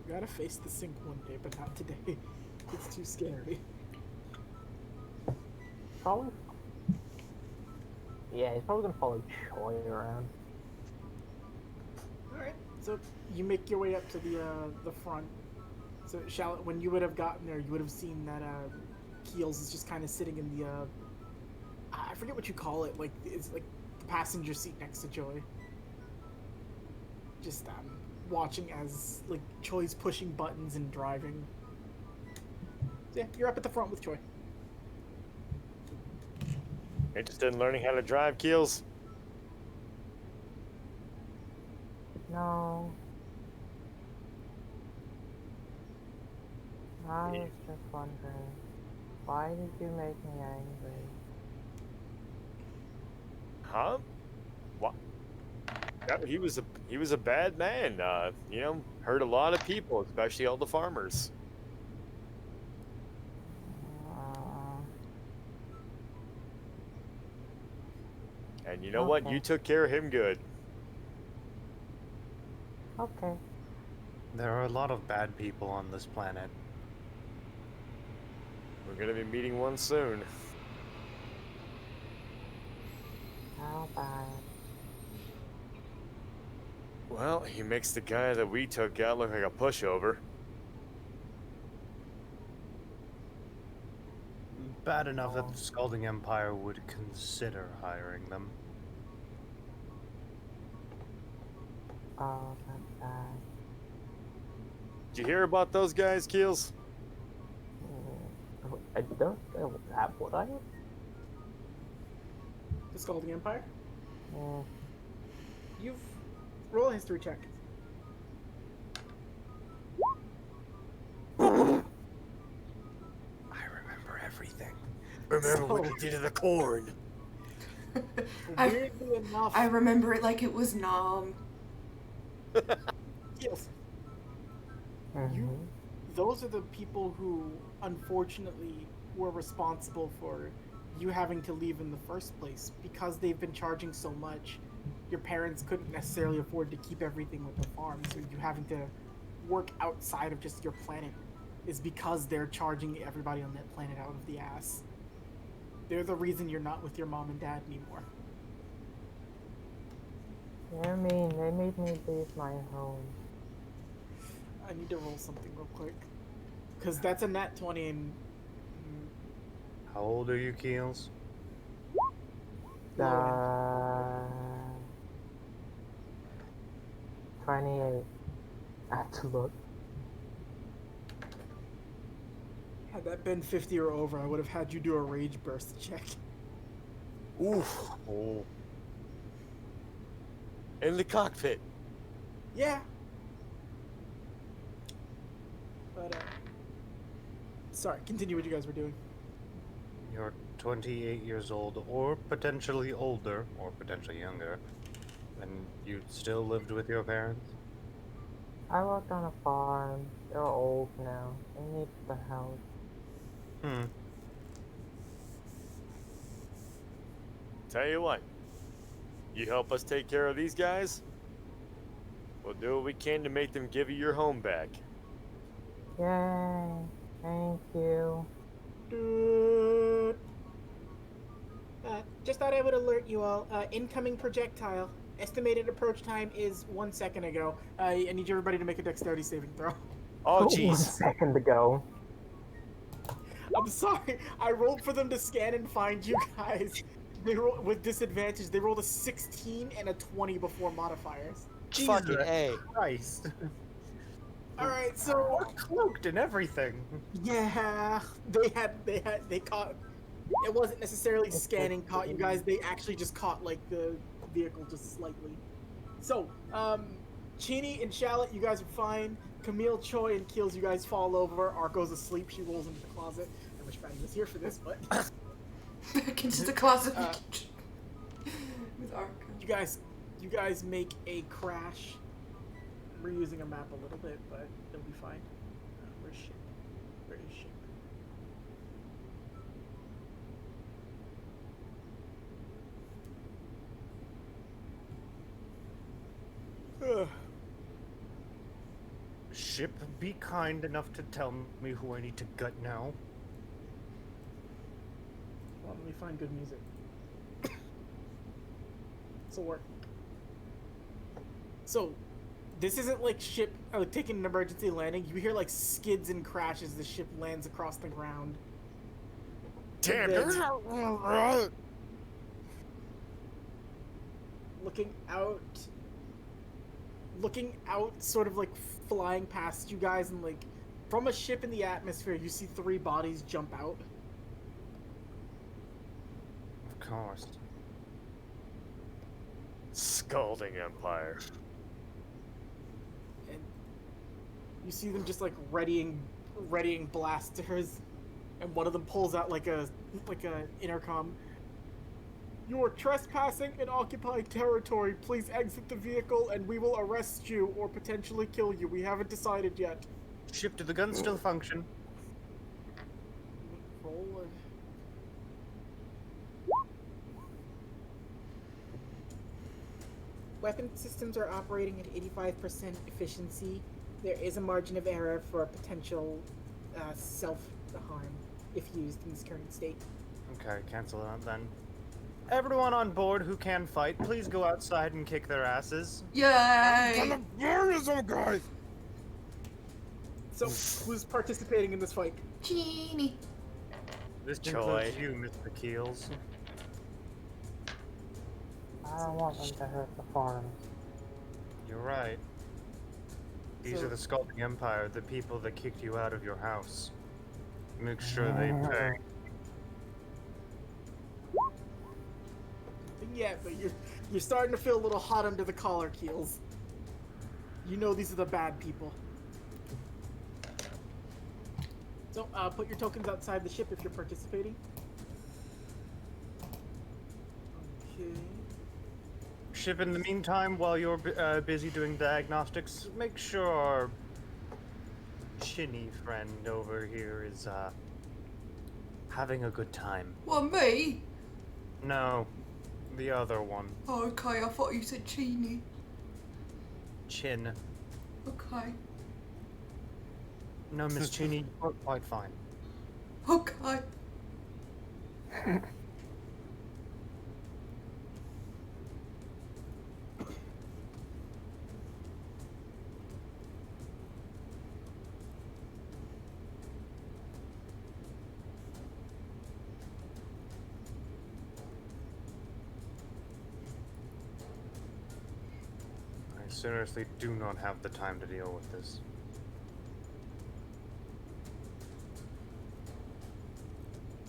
[SPEAKER 1] You gotta face the sink one day, but not today. It's too scary.
[SPEAKER 2] Probably. Yeah, he's probably gonna follow Choi around.
[SPEAKER 1] Alright, so you make your way up to the front. So, Shallot, when you would have gotten there, you would have seen that Keels is just kind of sitting in the, I forget what you call it, like, it's like the passenger seat next to Joy. Just, watching as, like, Choi's pushing buttons and driving. So, yeah, you're up at the front with Choi.
[SPEAKER 4] Interested in learning how to drive, Keels?
[SPEAKER 2] No. I was just wondering, why did you make me angry?
[SPEAKER 4] Huh? What? Yeah, he was a bad man. You know, hurt a lot of people, especially all the farmers. And you know what?
[SPEAKER 2] Okay.
[SPEAKER 4] You took care of him good.
[SPEAKER 2] Okay.
[SPEAKER 7] There are a lot of bad people on this planet.
[SPEAKER 4] We're gonna be meeting one soon.
[SPEAKER 2] How bad?
[SPEAKER 4] Well, he makes the guy that we took out look like a pushover.
[SPEAKER 7] Bad enough that the Scalding Empire would consider hiring them.
[SPEAKER 2] Oh, that's bad.
[SPEAKER 4] Did you hear about those guys, Keels?
[SPEAKER 2] I don't know that, would I?
[SPEAKER 1] The Scalding Empire.
[SPEAKER 2] Mm.
[SPEAKER 1] You've... Roll a history check.
[SPEAKER 5] I remember everything.
[SPEAKER 4] Remember what you did to the corn?
[SPEAKER 1] Weirdly enough...
[SPEAKER 6] I remember it like it was Nom.
[SPEAKER 1] Yes.
[SPEAKER 2] Mhm.
[SPEAKER 1] Those are the people who, unfortunately, were responsible for you having to leave in the first place. Because they've been charging so much, your parents couldn't necessarily afford to keep everything with the farm, so you having to work outside of just your planet is because they're charging everybody on that planet out of the ass. They're the reason you're not with your mom and dad anymore.
[SPEAKER 2] They're mean. They made me leave my home.
[SPEAKER 1] I need to roll something real quick. Because that's a nat 20 and...
[SPEAKER 7] How old are you, Keels?
[SPEAKER 2] Uh, 28. I have to look.
[SPEAKER 1] Had that been 50 or over, I would have had you do a rage burst check.
[SPEAKER 4] Oof. Oh. In the cockpit.
[SPEAKER 1] Yeah. But, sorry, continue what you guys were doing.
[SPEAKER 7] You're 28 years old, or potentially older, or potentially younger, and you still lived with your parents?
[SPEAKER 2] I worked on a farm. They're old now. They need the help.
[SPEAKER 4] Tell you what. You help us take care of these guys, we'll do what we can to make them give you your home back.
[SPEAKER 2] Yay. Thank you.
[SPEAKER 1] Just thought I would alert you all. Incoming projectile. Estimated approach time is 1 second ago. I need everybody to make a dexterity saving throw.
[SPEAKER 4] Oh,
[SPEAKER 2] 1
[SPEAKER 4] jeez.
[SPEAKER 2] second ago.
[SPEAKER 1] I'm sorry. I rolled for them to scan and find you guys. They rolled with disadvantage. They rolled a 16 and a 20 before modifiers.
[SPEAKER 4] Fucking A.
[SPEAKER 7] Christ.
[SPEAKER 1] All right, so
[SPEAKER 7] We're cloaked and everything.
[SPEAKER 1] yeah, they caught. It wasn't necessarily scanning caught you guys. They actually just caught like the vehicle just slightly. So, Chini and Shallot, you guys are fine. Camille, Choi, and Keels, you guys fall over. Arco's asleep. She rolls into the closet. I wish Maddie was here for this, but
[SPEAKER 6] Back into the closet with Arco.
[SPEAKER 1] you guys make a crash. We're using a map a little bit, but it'll be fine. Where's ship? Where is ship?
[SPEAKER 7] Ship, be kind enough to tell me who I need to gut now.
[SPEAKER 1] Well, let me find good music. This'll work. So, this isn't like ship taking an emergency landing. You hear like skids and crashes. The ship lands across the ground.
[SPEAKER 4] Damn,
[SPEAKER 1] And then-
[SPEAKER 4] you're
[SPEAKER 1] looking out, sort of like flying past you guys, and like from a ship in the atmosphere, you see 3 bodies jump out.
[SPEAKER 7] Of course.
[SPEAKER 4] Scalding Empire.
[SPEAKER 1] And you see them just like readying blasters, and one of them pulls out like a intercom. You're trespassing in occupied territory. Please exit the vehicle and we will arrest you or potentially kill you. We haven't decided yet.
[SPEAKER 7] Ship, do the guns still function?
[SPEAKER 1] Roll Weapon systems are operating at 85% efficiency. There is a margin of error for potential self-harm if used in this current state.
[SPEAKER 7] Okay, cancel that then. Everyone on board who can fight, please go outside and kick their asses.
[SPEAKER 6] Yay!
[SPEAKER 5] Murder some guys!
[SPEAKER 1] So, who's participating in this fight?
[SPEAKER 6] Genie.
[SPEAKER 7] This
[SPEAKER 4] Joy.
[SPEAKER 7] includes you, Mr. Keels.
[SPEAKER 2] I don't want them to hurt the farms.
[SPEAKER 7] You're right. These
[SPEAKER 1] So-
[SPEAKER 7] are the Scalding Empire, the people that kicked you out of your house. Make sure they pay.
[SPEAKER 1] Yeah, but you're starting to feel a little hot under the collar, Keels. You know these are the bad people. So, put your tokens outside the ship if you're participating. Okay.
[SPEAKER 7] Ship, in the meantime, while you're busy doing diagnostics, make sure our chinny friend over here is having a good time.
[SPEAKER 6] What, me?
[SPEAKER 7] No, the other one.
[SPEAKER 6] Oh, okay, I thought you said Genie.
[SPEAKER 7] Chin.
[SPEAKER 6] Okay.
[SPEAKER 7] No, Miss Chinny, you're quite fine.
[SPEAKER 6] Okay.
[SPEAKER 7] I seriously do not have the time to deal with this.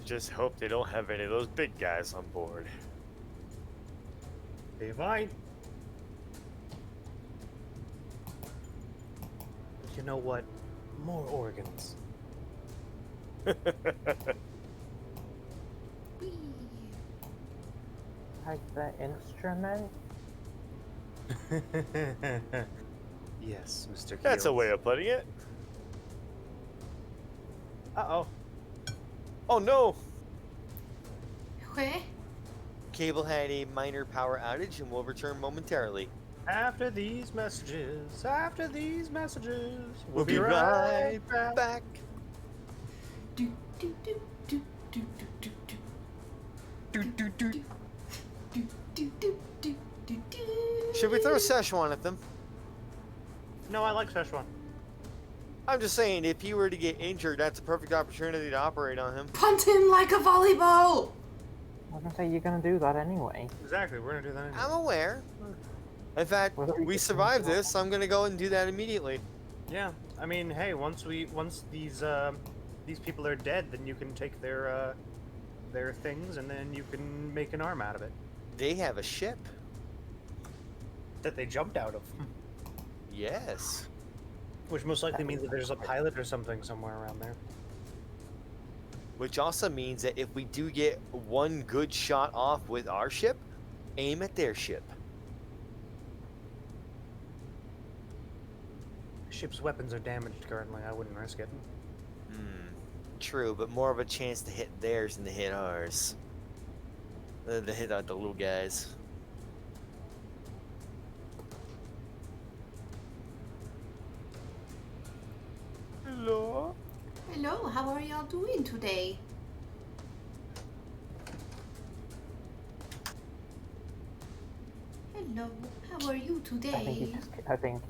[SPEAKER 4] Just hope they don't have any of those big guys on board.
[SPEAKER 7] They might. You know what? More organs.
[SPEAKER 6] Whee.
[SPEAKER 2] Like the instrument?
[SPEAKER 7] Yes, Mr. Keels.
[SPEAKER 4] That's a way of putting it.
[SPEAKER 7] Uh-oh.
[SPEAKER 4] Oh no!
[SPEAKER 6] Where?
[SPEAKER 8] Cable had a minor power outage and will return momentarily.
[SPEAKER 7] After these messages, we'll
[SPEAKER 8] be right back.
[SPEAKER 6] Do do do do do do do do do do do do do do do do.
[SPEAKER 8] Should we throw Szechuan at them?
[SPEAKER 7] No, I like Szechuan.
[SPEAKER 8] I'm just saying, if he were to get injured, that's a perfect opportunity to operate on him.
[SPEAKER 6] Punt him like a volleyball.
[SPEAKER 2] I was gonna say you're gonna do that anyway.
[SPEAKER 7] Exactly, we're gonna do that anyway.
[SPEAKER 8] I'm aware. In fact, we survived this, so I'm gonna go and do that immediately.
[SPEAKER 7] Yeah, I mean, hey, once these people are dead, then you can take their things and then you can make an arm out of it
[SPEAKER 8] They have a ship.
[SPEAKER 7] that they jumped out of.
[SPEAKER 8] Yes.
[SPEAKER 7] Which most likely means that there's a pilot or something somewhere around there.
[SPEAKER 8] Which also means that if we do get one good shot off with our ship, aim at their ship.
[SPEAKER 7] Ship's weapons are damaged currently. I wouldn't risk it.
[SPEAKER 8] True, but more of a chance to hit theirs than to hit ours. To hit the little guys. Hello?
[SPEAKER 6] Hello, how are y'all doing today? Hello, how are you today?
[SPEAKER 2] I think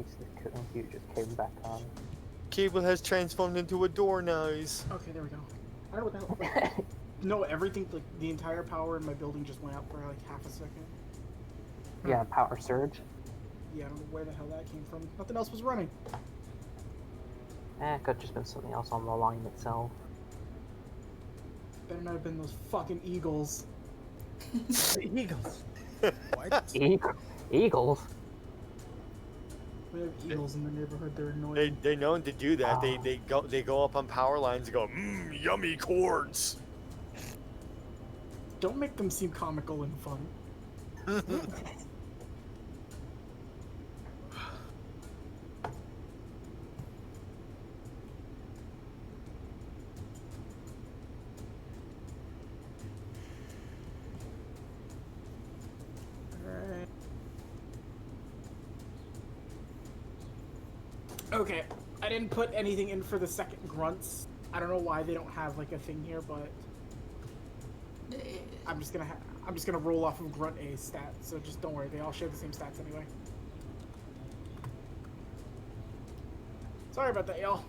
[SPEAKER 2] you just came back on.
[SPEAKER 8] Cable has transformed into a door nose.
[SPEAKER 1] Okay, there we go. I don't know what the hell. No, everything, like, the entire power in my building just went out for, like, half a second.
[SPEAKER 2] Yeah, power surge.
[SPEAKER 1] Yeah, I don't know where the hell that came from. Nothing else was running.
[SPEAKER 2] It could have just been something else on the line itself.
[SPEAKER 1] Better not have been those fucking eagles.
[SPEAKER 5] Eagles. What?
[SPEAKER 2] Eagles?
[SPEAKER 1] We have eagles in the neighborhood, they're annoying.
[SPEAKER 8] They're known to do that.
[SPEAKER 2] Oh.
[SPEAKER 8] They go up on power lines and go, yummy cords.
[SPEAKER 1] Don't make them seem comical and fun. Alright. Okay, I didn't put anything in for the second grunts. I don't know why they don't have like a thing here, but I'm just gonna roll off of grunt A stat. So just don't worry, they all share the same stats anyway. Sorry about that, y'all.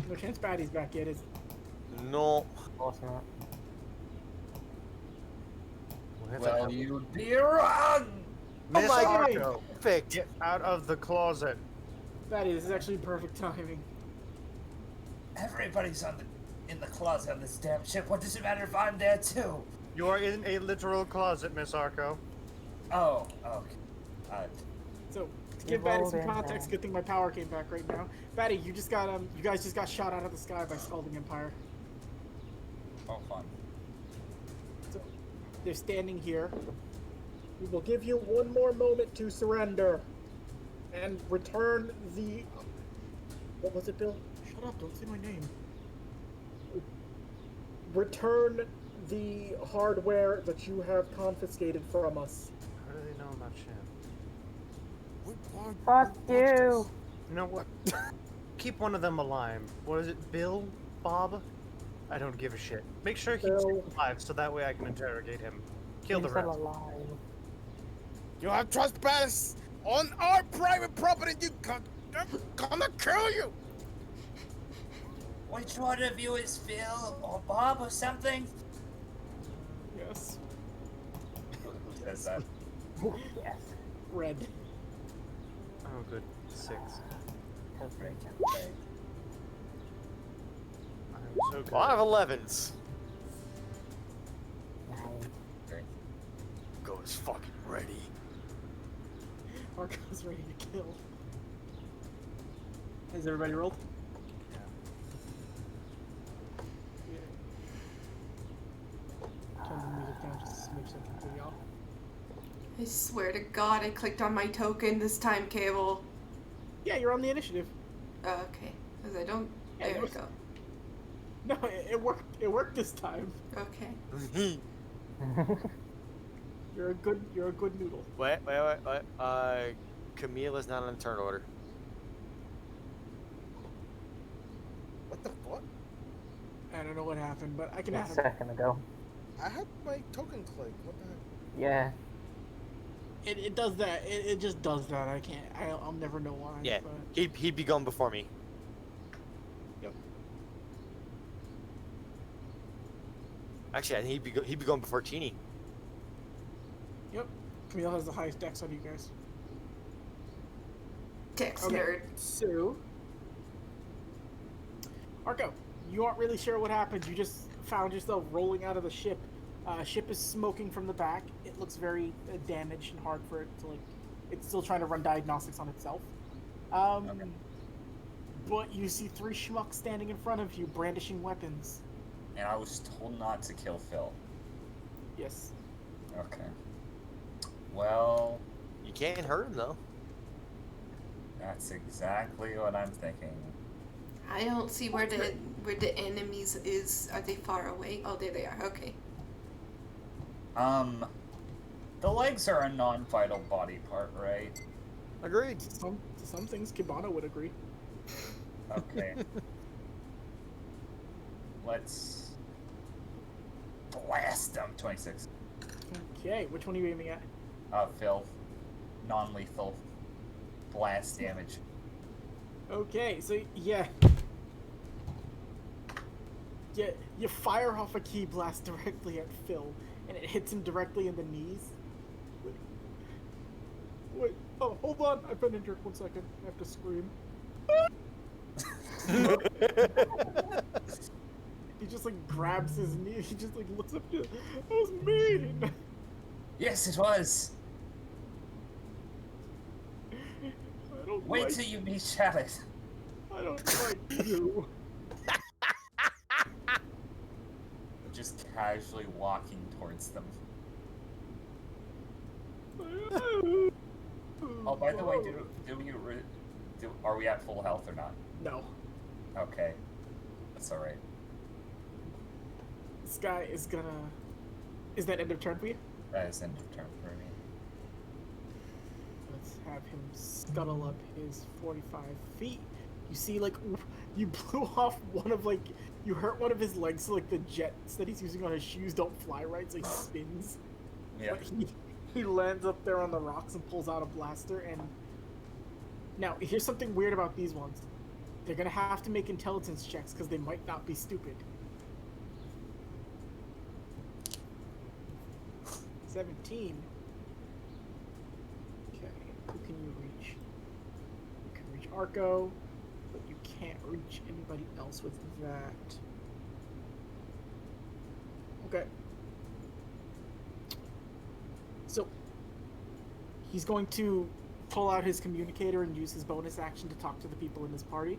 [SPEAKER 1] No chance Batty's back yet, is it?
[SPEAKER 8] No.
[SPEAKER 2] Close enough.
[SPEAKER 3] Well, you'd be wrong!
[SPEAKER 7] Miss
[SPEAKER 1] my God.
[SPEAKER 7] Arco,
[SPEAKER 8] Perfect.
[SPEAKER 7] get out of the closet.
[SPEAKER 1] Batty, this is actually perfect timing.
[SPEAKER 3] Everybody's in the closet on this damn ship. What does it matter if I'm there too?
[SPEAKER 7] You are in a literal closet, Miss Arco.
[SPEAKER 3] Oh, okay.
[SPEAKER 1] So to give Batty some context, good thing my power came back right now. Batty, you guys just got shot out of the sky by Scalding Empire.
[SPEAKER 3] Oh, fun.
[SPEAKER 1] So they're standing here. We will give you one more moment to surrender and return the. What was it, Bill? Shut up! Don't say my name. Return the hardware that you have confiscated from us.
[SPEAKER 7] How do they know about shit?
[SPEAKER 2] Fuck you!
[SPEAKER 7] You know what? Keep one of them alive. What is it, Bill? Bob? I don't give a shit. Make sure he's
[SPEAKER 1] Bill.
[SPEAKER 7] alive so that way I can interrogate him. Kill the
[SPEAKER 2] He's
[SPEAKER 7] rest.
[SPEAKER 2] alive.
[SPEAKER 5] You have trespassed on our private property. I'm gonna kill you.
[SPEAKER 3] Which one of you is Phil or Bob or something?
[SPEAKER 1] Yes.
[SPEAKER 3] Who says that?
[SPEAKER 2] Yes.
[SPEAKER 1] Red.
[SPEAKER 7] Oh, good. 6.
[SPEAKER 2] That's right.
[SPEAKER 7] I'm so good.
[SPEAKER 8] A lot of 11s.
[SPEAKER 2] 9.
[SPEAKER 8] Goes fucking ready.
[SPEAKER 1] Arco's ready to kill. Has everybody rolled? Yeah. Turn the music down just a smidge so I can hear y'all.
[SPEAKER 6] I swear to God, I clicked on my token this time, Cable.
[SPEAKER 1] Yeah, you're on the initiative.
[SPEAKER 6] Okay, because I don't.
[SPEAKER 1] Yeah,
[SPEAKER 6] There we
[SPEAKER 1] yours.
[SPEAKER 6] go.
[SPEAKER 1] No, it worked. It worked this time.
[SPEAKER 6] Okay.
[SPEAKER 1] You're a good noodle.
[SPEAKER 8] Wait. Camille is not on turn order.
[SPEAKER 5] What the fuck?
[SPEAKER 1] I don't know what happened, but I can
[SPEAKER 2] A
[SPEAKER 1] add him.
[SPEAKER 2] second ago.
[SPEAKER 5] I had my token click. What the heck?
[SPEAKER 2] Yeah.
[SPEAKER 1] It does that. It just does that. I can't. I'll never know why.
[SPEAKER 8] Yeah,
[SPEAKER 1] But
[SPEAKER 8] he'd be gone before me.
[SPEAKER 1] Yep.
[SPEAKER 8] Actually, I think he'd be gone before Chini.
[SPEAKER 1] Yep. Camille has the highest dex on you guys.
[SPEAKER 6] Text
[SPEAKER 1] Okay.
[SPEAKER 6] nerd.
[SPEAKER 1] So, Arco, you aren't really sure what happened. You just found yourself rolling out of the ship. Ship is smoking from the back. It looks very damaged and hard for it to like. It's still trying to run diagnostics on itself.
[SPEAKER 3] Okay.
[SPEAKER 1] But you see 3 schmucks standing in front of you, brandishing weapons.
[SPEAKER 3] And I was told not to kill Phil.
[SPEAKER 1] Yes.
[SPEAKER 3] Okay. Well,
[SPEAKER 8] You can't hurt him though.
[SPEAKER 3] that's exactly what I'm thinking.
[SPEAKER 6] I don't see where the enemies is. Are they far away? Oh, there they are. Okay.
[SPEAKER 3] The legs are a non-vital body part, right?
[SPEAKER 8] Agreed.
[SPEAKER 1] To some things, Kibana would agree.
[SPEAKER 3] Okay. Let's blast them. 26.
[SPEAKER 1] Okay, which one are you aiming at?
[SPEAKER 3] Phil. Non-lethal. Blast damage.
[SPEAKER 1] Okay, so yeah. Yeah, you fire off a key blast directly at Phil, and it hits him directly in the knees. Wait, oh, hold on, I've been injured. 1 second, I have to scream. He just like grabs his knee. He just like looks up to you. That was mean.
[SPEAKER 3] Yes, it was.
[SPEAKER 1] I don't
[SPEAKER 3] Wait
[SPEAKER 1] like.
[SPEAKER 3] till you meet Shattered.
[SPEAKER 1] I don't like you.
[SPEAKER 3] Just casually walking towards them. Oh, by the way, are we at full health or not?
[SPEAKER 1] No,
[SPEAKER 3] Okay, that's all right.
[SPEAKER 1] this guy is gonna. Is that end of turn for you?
[SPEAKER 3] That is end of turn for me.
[SPEAKER 1] Let's have him scuttle up his 45 feet. You see, like, you blew off one of, like, you hurt one of his legs, so, like, the jets that he's using on his shoes don't fly right, so he spins.
[SPEAKER 3] Yeah.
[SPEAKER 1] But he lands up there on the rocks and pulls out a blaster, and... Now, here's something weird about these ones. They're gonna have to make intelligence checks, because they might not be stupid. 17. Okay, who can you reach? You can reach Arco, but you can't reach anybody else with that. Okay. So, he's going to pull out his communicator and use his bonus action to talk to the people in his party.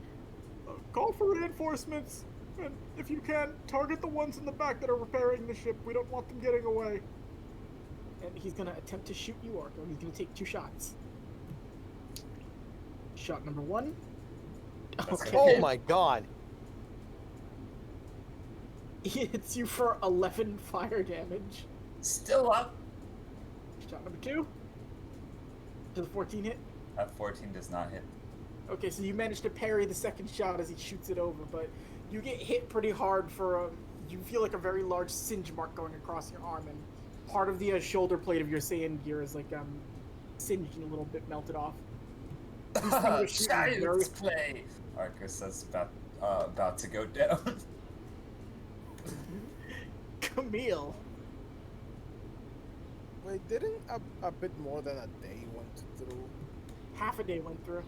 [SPEAKER 1] Call for reinforcements, and if you can, target the ones in the back that are repairing the ship. We don't want them getting away. And he's gonna attempt to shoot you, Arco. He's gonna take 2 shots. Shot number 1. Okay.
[SPEAKER 8] Oh my god.
[SPEAKER 1] He hits you for 11 fire damage.
[SPEAKER 3] Still up.
[SPEAKER 1] Shot number 2. Does the 14 hit?
[SPEAKER 3] 14 does not hit.
[SPEAKER 1] Okay, so you managed to parry the second shot as he shoots it over, but you get hit pretty hard for you feel like a very large singe mark going across your arm, and part of the shoulder plate of your Saiyan gear is like singed and a little bit melted off. These things are shooting
[SPEAKER 3] Child's play. Arcus says about to go down.
[SPEAKER 1] Camille.
[SPEAKER 5] Wait, didn't a bit more than a day went through?
[SPEAKER 1] Half a day went through.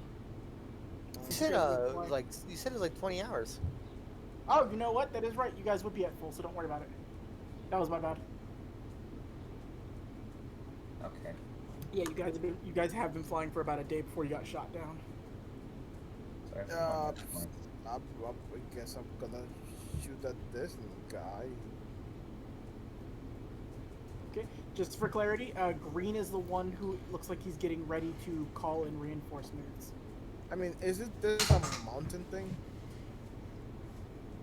[SPEAKER 8] You said you said it was like 20 hours.
[SPEAKER 1] Oh, you know what? That is right. You guys would be at full, so don't worry about it. That was my bad.
[SPEAKER 3] Okay.
[SPEAKER 1] Yeah, you guys have been flying for about a day before you got shot down.
[SPEAKER 3] Sorry for my bad point.
[SPEAKER 5] I guess I'm gonna shoot at this guy.
[SPEAKER 1] Okay, just for clarity, Green is the one who looks like he's getting ready to call in reinforcements.
[SPEAKER 5] I mean, is this a mountain thing?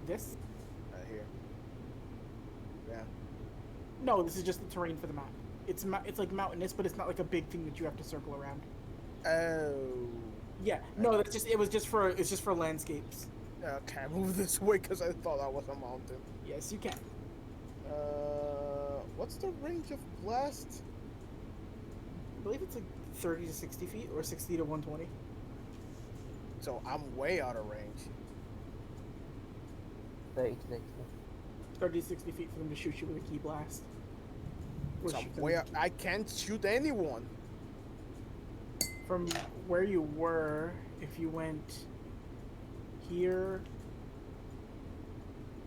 [SPEAKER 1] This?
[SPEAKER 5] Right here. Yeah.
[SPEAKER 1] No, this is just the terrain for the map. It's like mountainous, but it's not like a big thing that you have to circle around.
[SPEAKER 5] Oh.
[SPEAKER 1] Yeah, no, it's just for landscapes.
[SPEAKER 5] Okay, move this way because I thought that was a mountain.
[SPEAKER 1] Yes, you can.
[SPEAKER 5] What's the range of blast?
[SPEAKER 1] I believe it's like 30 to 60 feet, or 60 to 120.
[SPEAKER 5] So I'm way out of range.
[SPEAKER 2] 30 to 60.
[SPEAKER 1] 30 to 60 feet for them to shoot you with a key blast. Or
[SPEAKER 5] So
[SPEAKER 1] shoot
[SPEAKER 5] I'm
[SPEAKER 1] them-
[SPEAKER 5] way out, I can't shoot anyone.
[SPEAKER 1] From where you were, if you went here,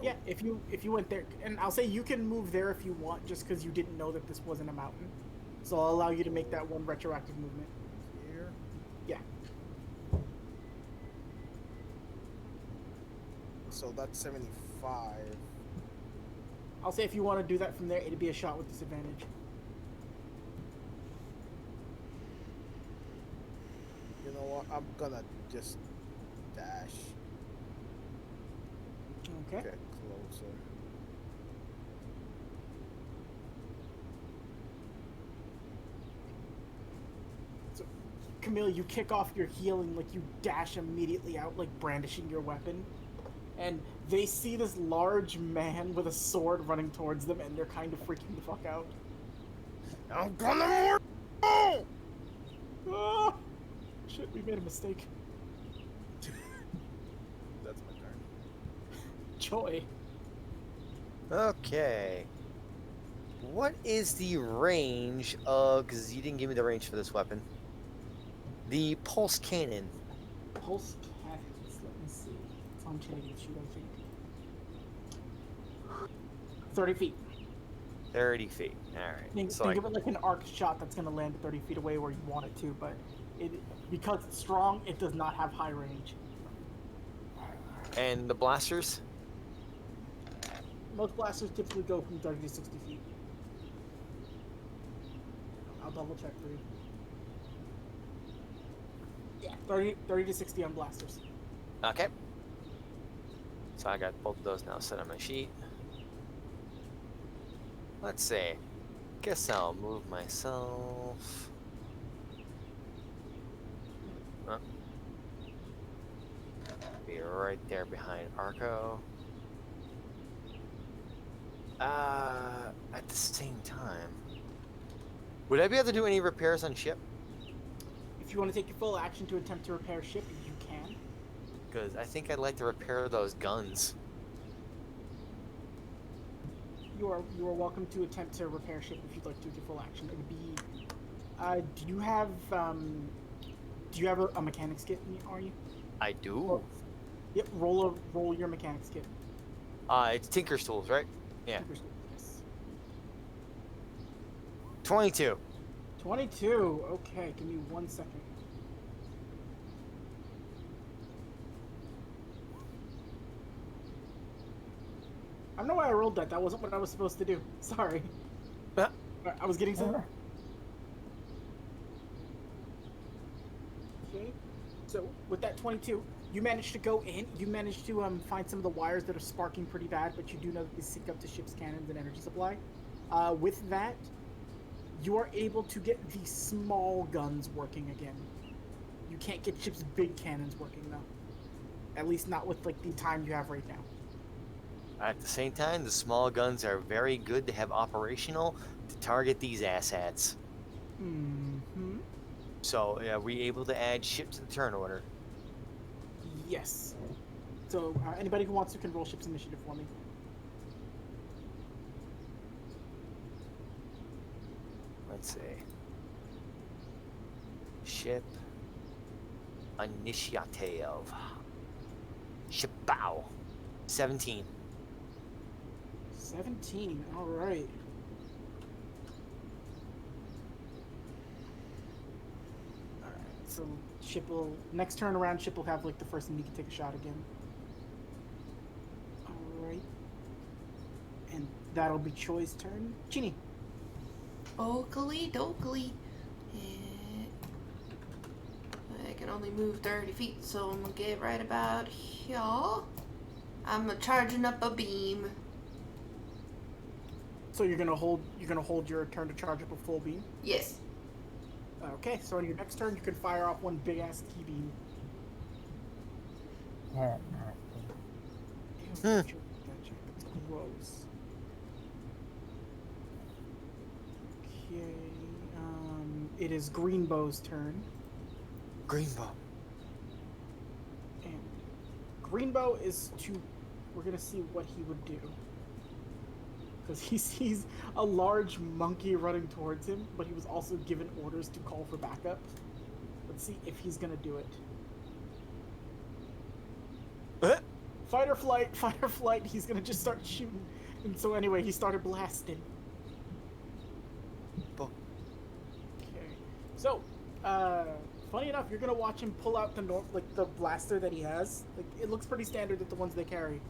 [SPEAKER 1] Yeah, if you went there, and I'll say you can move there if you want, just because you didn't know that this wasn't a mountain. So I'll allow you to make that one retroactive movement.
[SPEAKER 5] Here.
[SPEAKER 1] Yeah.
[SPEAKER 5] So that's 75.
[SPEAKER 1] I'll say if you want to do that from there, it'd be a shot with disadvantage.
[SPEAKER 5] You know what? I'm gonna just dash.
[SPEAKER 1] Okay.
[SPEAKER 5] Get closer.
[SPEAKER 1] So, Camille, you kick off your healing, like you dash immediately out, like brandishing your weapon. And they see this large man with a sword running towards them, and they're kind of freaking the fuck out.
[SPEAKER 5] I'm gonna more.
[SPEAKER 1] Ah! Shit, we made a mistake.
[SPEAKER 5] That's my turn.
[SPEAKER 1] Joy.
[SPEAKER 8] Okay. What is the range of? Because you didn't give me the range for this weapon. The pulse cannon.
[SPEAKER 1] Pulse cannons, let me see. It's on Channing's sheet, I think. 30 feet.
[SPEAKER 8] 30 feet. All right.
[SPEAKER 1] Think
[SPEAKER 8] So
[SPEAKER 1] of it like an arc shot that's going to land 30 feet away where you want it to, but because it's strong, it does not have high range.
[SPEAKER 8] and the blasters.
[SPEAKER 1] Most blasters typically go from 30 to 60 feet. I'll double check for you. Yeah, 30 to 60 on blasters.
[SPEAKER 8] Okay. So I got both of those now set on my sheet. Let's see. Guess I'll move myself. Huh. Be right there behind Arco. At the same time, would I be able to do any repairs on ship?
[SPEAKER 1] If you want to take your full action to attempt to repair ship, you can.
[SPEAKER 8] Because I think I'd like to repair those guns.
[SPEAKER 1] You are welcome to attempt to repair ship if you'd like to do your full action. It would be. Do you have a mechanics kit? Are you?
[SPEAKER 8] I do.
[SPEAKER 1] Yep. Roll your mechanics kit.
[SPEAKER 8] It's Tinker's Tools, right? Yeah.
[SPEAKER 1] Yes.
[SPEAKER 8] 22.
[SPEAKER 1] 22. Okay, give me 1 second. I don't know why I rolled that. That wasn't what I was supposed to do. Sorry.
[SPEAKER 8] Uh.
[SPEAKER 1] I was getting some. Okay. So with that 22, you managed to go in. You managed to find some of the wires that are sparking pretty bad, but you do know that they sync up to ship's cannons and energy supply. With that, you are able to get the small guns working again. You can't get ship's big cannons working though. At least not with like the time you have right now.
[SPEAKER 8] At the same time, the small guns are very good to have operational to target these asshats.
[SPEAKER 1] Mm-hmm.
[SPEAKER 8] So, are we able to add ship to the turn order?
[SPEAKER 1] Yes. So anybody who wants to can roll ship's initiative for me.
[SPEAKER 8] Let's see. Ship initiative. Shipbow. 17.
[SPEAKER 1] 17. All right. All right. So ship will next turn around. Ship will have like the first and you can take a shot again. All right. And that'll be Choi's turn. Chini.
[SPEAKER 6] Oakley dokley. I can only move 30 feet, so I'm gonna get right about here. I'm charging up a beam.
[SPEAKER 1] So you're gonna hold your turn to charge up a full beam.
[SPEAKER 6] Yes.
[SPEAKER 1] Okay. So on your next turn, you can fire off one big ass T beam.
[SPEAKER 2] Yeah.
[SPEAKER 1] That's gross. Okay. It is Greenbow's turn.
[SPEAKER 8] Greenbow.
[SPEAKER 1] And Greenbow is to. We're gonna see what he would do. Because he sees a large monkey running towards him, but he was also given orders to call for backup. Let's see if he's gonna do it. Fight or flight, fight or flight. He's gonna just start shooting. And so anyway, he started blasting.
[SPEAKER 8] Bo-
[SPEAKER 1] Okay. So, funny enough, you're gonna watch him pull out the blaster that he has. Like, it looks pretty standard with the ones they carry,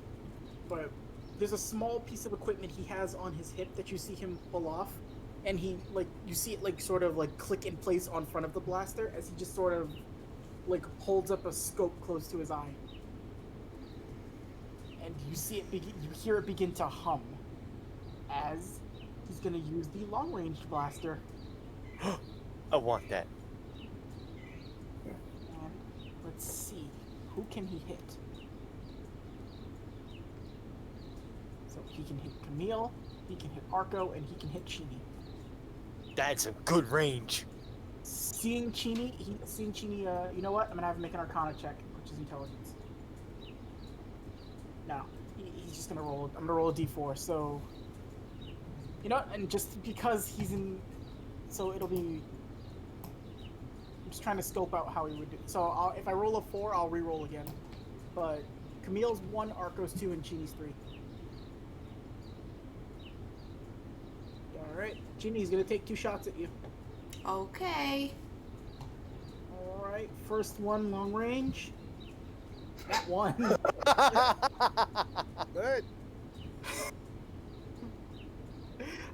[SPEAKER 1] but there's a small piece of equipment he has on his hip that you see him pull off, and you see it sort of click in place on front of the blaster as he just sort of holds up a scope close to his eye. And you see it you hear it begin to hum as he's gonna use the long-range blaster.
[SPEAKER 8] I want that.
[SPEAKER 1] And let's see, who can he hit? So he can hit Camille, he can hit Arco, and he can hit Chini.
[SPEAKER 8] That's a good range.
[SPEAKER 1] Seeing Chini, you know what? I'm gonna have him make an Arcana check, which is intelligence. No, he's just gonna roll. I'm gonna roll a d4. So, you know what? And just because he's in, so it'll be. I'm just trying to scope out how he would do. So if I roll a 4, I'll re-roll again. But Camille's 1, Arco's 2, and Chini's 3. All right, Chini's gonna take 2 shots at you.
[SPEAKER 6] Okay.
[SPEAKER 1] All right, first one long range. That one.
[SPEAKER 5] Good.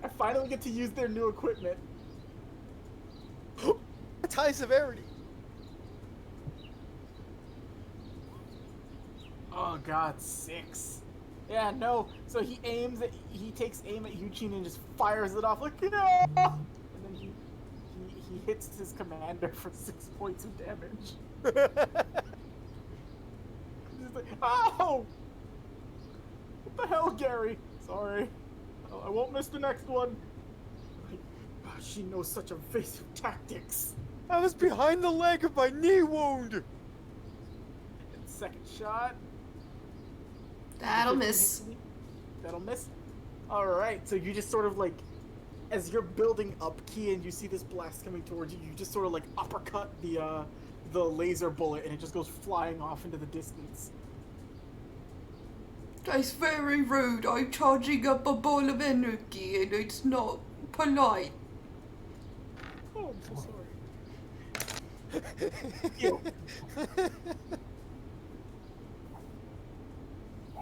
[SPEAKER 1] I finally get to use their new equipment.
[SPEAKER 8] That's high severity.
[SPEAKER 1] Oh god, 6. Yeah, no. So he takes aim at Eugene and just fires it off like, no! And then he hits his commander for 6 points of damage. He's like, oh! What the hell, Gary? Sorry. I won't miss the next one. Like, oh, she knows such evasive tactics.
[SPEAKER 4] I was behind the leg of my knee wound.
[SPEAKER 1] And second shot.
[SPEAKER 6] That'll miss.
[SPEAKER 1] That'll miss. Alright, so you just sort of as you're building up, Kian, you see this blast coming towards you. You just sort of uppercut the laser bullet, and it just goes flying off into the distance.
[SPEAKER 6] That's very rude. I'm charging up a ball of energy and it's not polite.
[SPEAKER 1] Oh, I'm so sorry. Ew.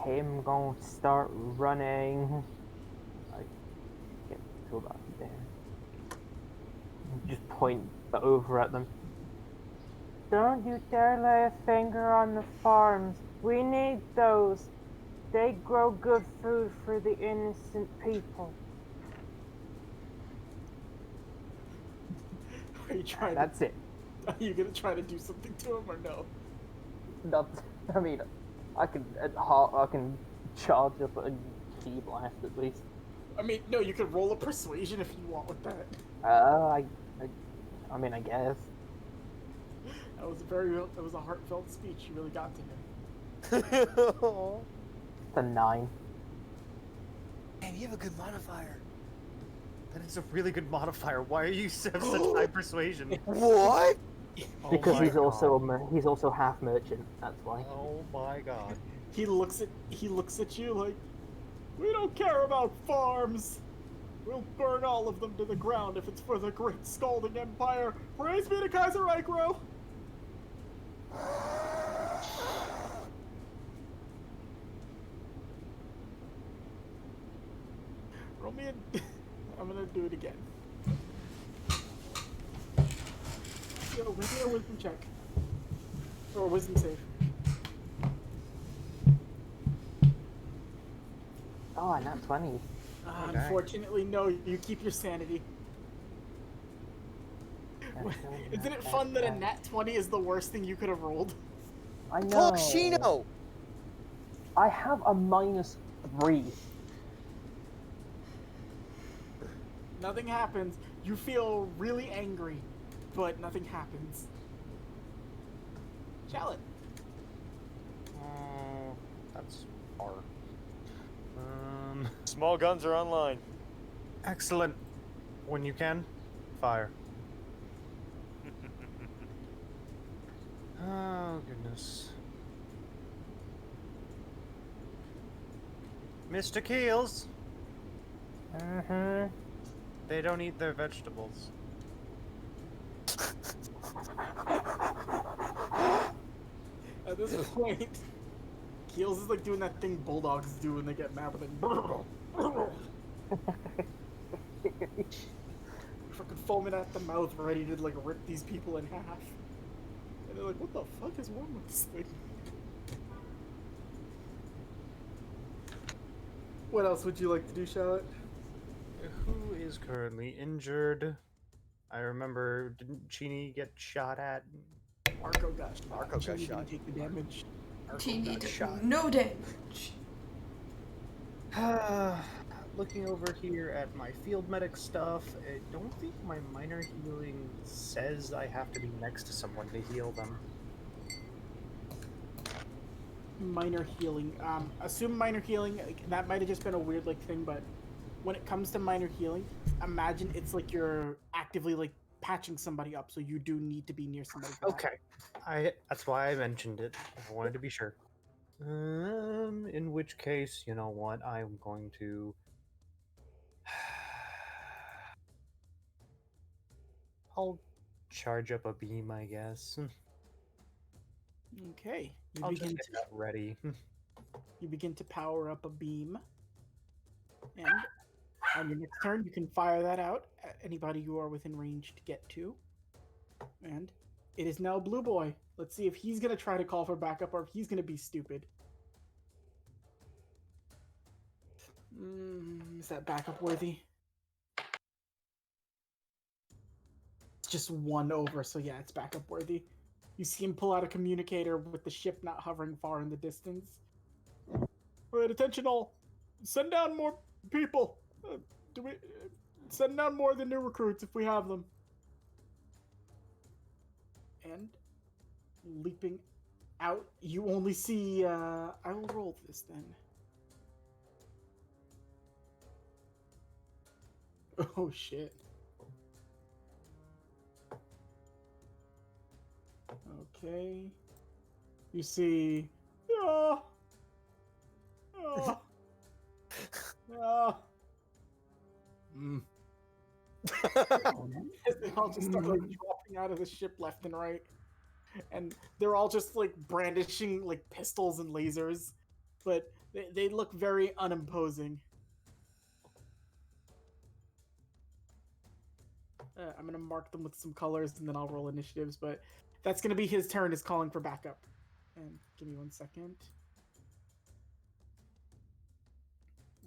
[SPEAKER 2] Him gonna start running. I get to that there. Just point over at them. Don't you dare lay a finger on the farms. We need those. They grow good food for the innocent people.
[SPEAKER 1] Are you trying
[SPEAKER 2] That's it.
[SPEAKER 1] Are you gonna try to do something to him or no?
[SPEAKER 2] Not, I mean, I can charge up a key blast at least.
[SPEAKER 1] I mean, no, you could roll a persuasion if you want with that.
[SPEAKER 2] I mean, I guess.
[SPEAKER 1] That was a heartfelt speech. You really got to him.
[SPEAKER 2] It's a 9.
[SPEAKER 8] Man, you have a good modifier.
[SPEAKER 7] That is a really good modifier. Why are you have such high persuasion?
[SPEAKER 8] What?
[SPEAKER 7] Oh
[SPEAKER 2] Because
[SPEAKER 7] my
[SPEAKER 2] he's
[SPEAKER 7] God.
[SPEAKER 2] he's also half merchant. That's why.
[SPEAKER 7] Oh my god.
[SPEAKER 1] He looks at you like, we don't care about farms. We'll burn all of them to the ground if it's for the great scalding empire. Praise be to Kaiser Reichro. Roll me I'm gonna do it again. Yo, give me a wisdom check. Or a wisdom save.
[SPEAKER 2] Oh, and that's 20.
[SPEAKER 7] Okay.
[SPEAKER 1] Unfortunately, no, you keep your sanity. Isn't it fun that a nat 20 is the worst thing you could have rolled?
[SPEAKER 2] I know.
[SPEAKER 8] Talk
[SPEAKER 2] I have a -3.
[SPEAKER 1] Nothing happens. You feel really angry, but nothing happens. Shallot.
[SPEAKER 7] That's hard.
[SPEAKER 4] Small guns are online.
[SPEAKER 7] Excellent. When you can, fire. Oh, goodness. Mr. Keels,
[SPEAKER 2] Mm-hmm.
[SPEAKER 7] they don't eat their vegetables.
[SPEAKER 1] At this point, Keels is like doing that thing bulldogs do when they get mad, with like fucking foaming at the mouth, ready to like rip these people in half. And they're like, "What the fuck is wrong with this thing?" What else would you like to do, Charlotte?
[SPEAKER 7] Who is currently injured? I remember, didn't Chini get shot at?
[SPEAKER 1] Marco got shot.
[SPEAKER 8] Marco got
[SPEAKER 1] Chinny
[SPEAKER 8] shot.
[SPEAKER 1] didn't take the damage.
[SPEAKER 6] Teeny
[SPEAKER 7] got
[SPEAKER 6] took
[SPEAKER 7] shot.
[SPEAKER 6] no damage.
[SPEAKER 7] Looking over here at my field medic stuff, I don't think my minor healing says I have to be next to someone to heal them.
[SPEAKER 1] Minor healing. Assume minor healing. Like, that might have just been a weird like thing, but when it comes to minor healing, imagine it's like you're actively like patching somebody up, so you do need to be near somebody. For that.
[SPEAKER 7] Okay, that's why I mentioned it. I wanted to be sure. In which case, you know what? I'm going to. I'll charge up a beam, I guess.
[SPEAKER 1] Okay. You
[SPEAKER 7] I'll just
[SPEAKER 1] begin
[SPEAKER 7] get
[SPEAKER 1] to
[SPEAKER 7] that ready.
[SPEAKER 1] you begin to power up a beam, and on your next turn, you can fire that out at anybody you are within range to get to. And it is now Blue Boy. Let's see if he's gonna try to call for backup or if he's gonna be stupid. Is that backup worthy? It's just 1 over, so yeah, it's backup worthy. You see him pull out a communicator with the ship not hovering far in the distance. Alright, attention all. Send down more people. Send down more of the new recruits if we have them. And leaping out, you only see, I will roll this then. Oh shit. Okay. You see, ah, ah, ah. They all just start like dropping out of the ship left and right, and they're all just like brandishing like pistols and lasers, but they look very unimposing. I'm gonna mark them with some colors and then I'll roll initiatives, but that's gonna be his turn, is calling for backup. And give me 1 second.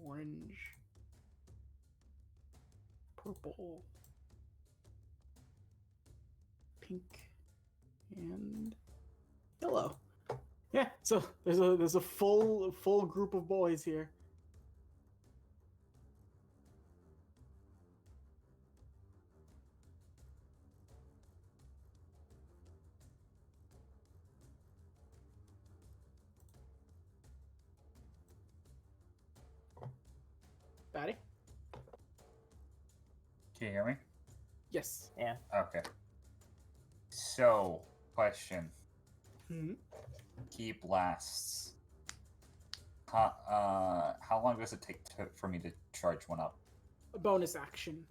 [SPEAKER 1] Orange, purple, pink, and yellow. Yeah, so there's a full group of boys here. Batty?
[SPEAKER 3] Can you hear me?
[SPEAKER 1] Yes.
[SPEAKER 2] Yeah.
[SPEAKER 3] Okay. So, question.
[SPEAKER 1] Hmm.
[SPEAKER 3] Key blasts. How long does it take for me to charge one up?
[SPEAKER 1] A bonus action.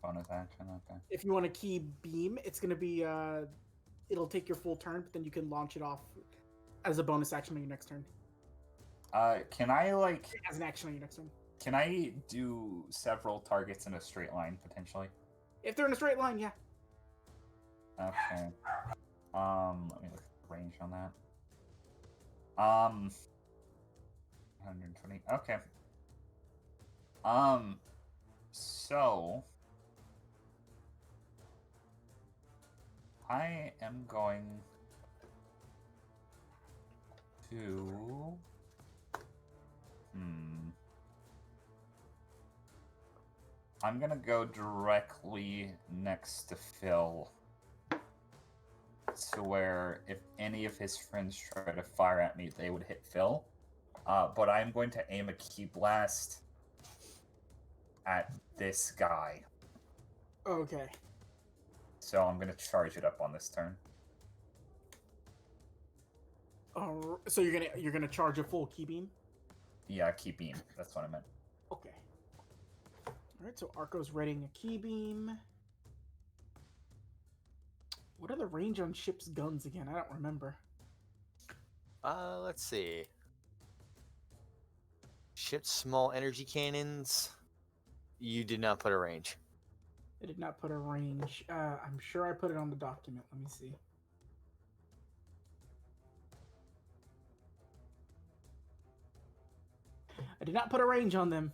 [SPEAKER 3] Bonus action, okay.
[SPEAKER 1] If you want a key beam, it's gonna be it'll take your full turn, but then you can launch it off as a bonus action on your next turn.
[SPEAKER 3] Can I
[SPEAKER 1] As an action on your next turn.
[SPEAKER 3] Can I do several targets in a straight line potentially?
[SPEAKER 1] If they're in a straight line, yeah.
[SPEAKER 3] Okay. Let me look at the range on that. 120. Okay. So I am going to I'm gonna go directly next to Phil, to where if any of his friends try to fire at me, they would hit Phil. But I'm going to aim a key blast at this guy.
[SPEAKER 1] Okay.
[SPEAKER 3] So I'm gonna charge it up on this turn.
[SPEAKER 1] So you're gonna charge a full key beam?
[SPEAKER 3] the key beam. That's what I meant.
[SPEAKER 1] Okay. Alright, so Arco's readying a key beam. What are the range on ship's guns again? I don't remember.
[SPEAKER 8] Let's see. Ship's small energy cannons. You did not put a range.
[SPEAKER 1] I did not put a range. I'm sure I put it on the document. Let me see. I did not put a range on them.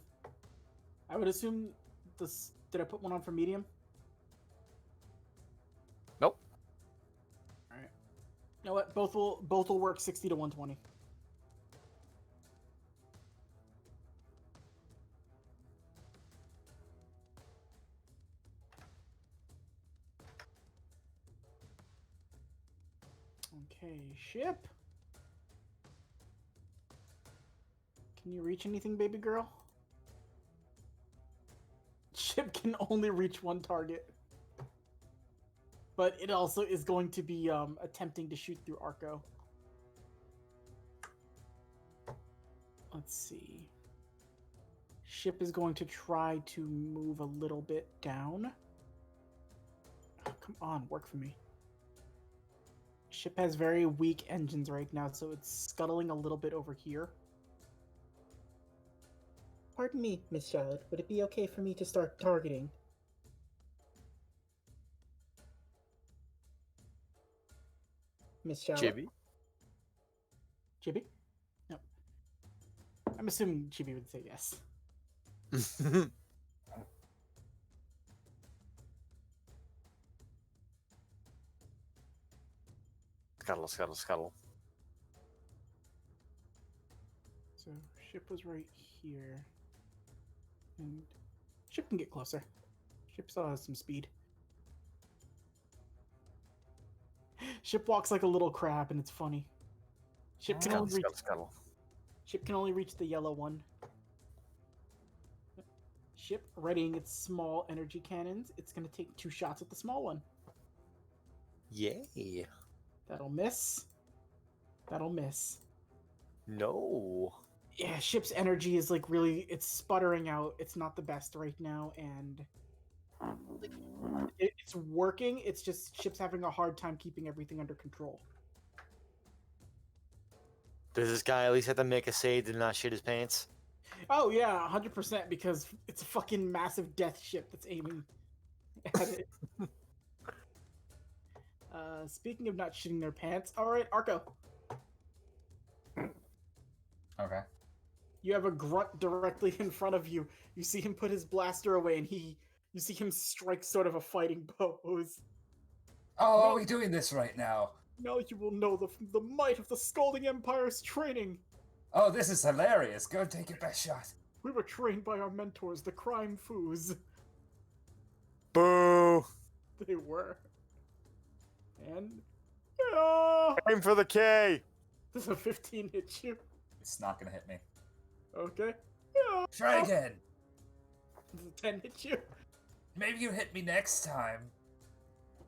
[SPEAKER 1] I would assume this. Did I put one on for medium?
[SPEAKER 8] Nope.
[SPEAKER 1] All right. You know what? Both will work 60 to 120. Okay, ship. Can you reach anything, baby girl? Ship can only reach one target. But it also is going to be attempting to shoot through Arco. Let's see. Ship is going to try to move a little bit down. Oh, come on, work for me. Ship has very weak engines right now, so it's scuttling a little bit over here. Pardon me, Miss Charlotte. Would it be okay for me to start targeting? Miss Charlotte?
[SPEAKER 8] Chibi?
[SPEAKER 1] Chibi? No. I'm assuming Chibi would say yes.
[SPEAKER 8] Scuttle, scuttle, scuttle.
[SPEAKER 1] So, ship was right here. And ship can get closer. Ship still has some speed. Ship walks like a little crab, and it's funny. Ship can
[SPEAKER 8] Scuttle,
[SPEAKER 1] only reach.
[SPEAKER 8] scuttle, scuttle.
[SPEAKER 1] Ship can only reach the yellow one. Ship readying its small energy cannons. It's going to take 2 shots at the small one.
[SPEAKER 8] Yay.
[SPEAKER 1] That'll miss. That'll miss.
[SPEAKER 8] No.
[SPEAKER 1] Yeah, ship's energy is like really, it's sputtering out. It's not the best right now, and like, it's working. It's just ship's having a hard time keeping everything under control.
[SPEAKER 8] Does this guy at least have to make a save to not shit his pants?
[SPEAKER 1] Oh yeah, 100%, because it's a fucking massive death ship that's aiming at it. Speaking of not shitting their pants, all right, Arco.
[SPEAKER 3] Okay.
[SPEAKER 1] You have a grunt directly in front of you. You see him put his blaster away, and you see him strike sort of a fighting pose.
[SPEAKER 3] Oh,
[SPEAKER 1] No.
[SPEAKER 3] are we doing this right now?
[SPEAKER 1] Now you will know the might of the Scalding Empire's training.
[SPEAKER 3] Oh, this is hilarious. Go take your best shot.
[SPEAKER 1] We were trained by our mentors, the Crime Foos.
[SPEAKER 4] Boo!
[SPEAKER 1] They were. And...
[SPEAKER 4] Aim for the K!
[SPEAKER 1] Does a 15 hit you?
[SPEAKER 3] It's not gonna hit me.
[SPEAKER 1] Okay.
[SPEAKER 3] Try again.
[SPEAKER 1] Does a 10 hit you?
[SPEAKER 3] Maybe you hit me next time.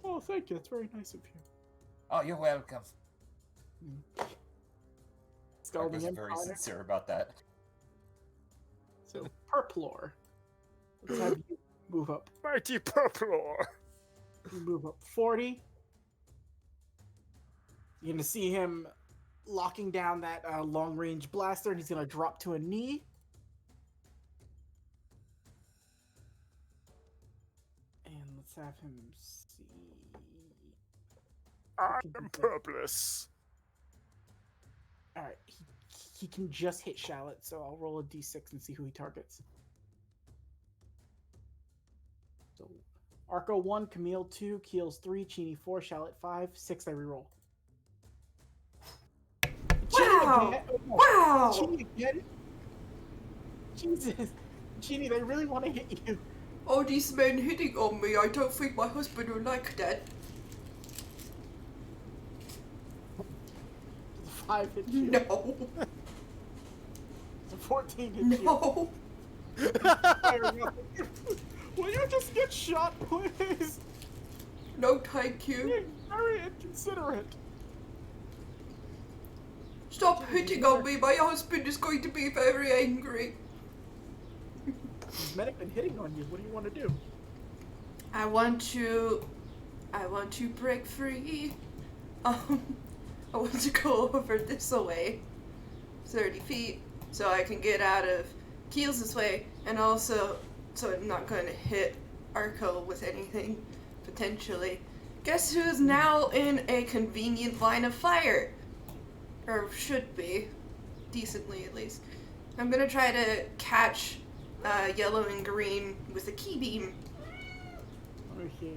[SPEAKER 1] Oh, thank you. That's very nice of you.
[SPEAKER 3] Oh, you're welcome.
[SPEAKER 1] Scalding
[SPEAKER 3] Marco's
[SPEAKER 1] Empire.
[SPEAKER 3] very sincere about that.
[SPEAKER 1] So, Purplor. Let's have you move up.
[SPEAKER 4] Mighty Purplor!
[SPEAKER 1] You move up 40. You're going to see him locking down that long-range blaster, and he's going to drop to a knee. And let's have him see...
[SPEAKER 4] I'm purpless.
[SPEAKER 1] Alright, he can just hit Shallot, so I'll roll a d6 and see who he targets. So, Arco 1, Camille 2, Keels 3, Chini 4, Shallot 5, 6 I reroll.
[SPEAKER 6] Wow! Wow!
[SPEAKER 1] Chini again? Jesus. Chini, they really want to hit you.
[SPEAKER 6] All these men hitting on me, I don't think my husband will like that.
[SPEAKER 1] The 5 hit you.
[SPEAKER 6] No.
[SPEAKER 1] The 14 hit you.
[SPEAKER 6] No.
[SPEAKER 1] Firing up. Will you just get shot, please?
[SPEAKER 6] No, thank you.
[SPEAKER 1] Being very inconsiderate.
[SPEAKER 6] Stop hitting on me. My husband is going to be very angry.
[SPEAKER 1] These men have been hitting on you. What do you want to do?
[SPEAKER 6] I want to break free. I want to go over this way, 30 feet, so I can get out of Keels this way, and also so I'm not going to hit Arco with anything, potentially. Guess who's now in a convenient line of fire? Or should be. Decently, at least. I'm gonna try to catch yellow and green with a key beam.
[SPEAKER 1] Okay.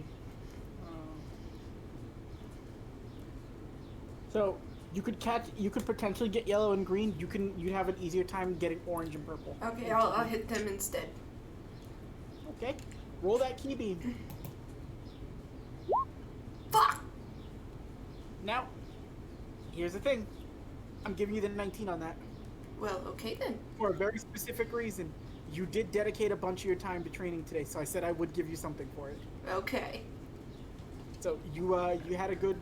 [SPEAKER 1] So you could potentially get yellow and green. You'd have an easier time getting orange and purple.
[SPEAKER 6] Okay, I'll hit them instead.
[SPEAKER 1] Okay. Roll that key beam.
[SPEAKER 6] Fuck!
[SPEAKER 1] Now, here's the thing. I'm giving you the 19 on that.
[SPEAKER 6] Well, okay then.
[SPEAKER 1] For a very specific reason. You did dedicate a bunch of your time to training today, so I said I would give you something for it.
[SPEAKER 6] Okay.
[SPEAKER 1] So you had a good,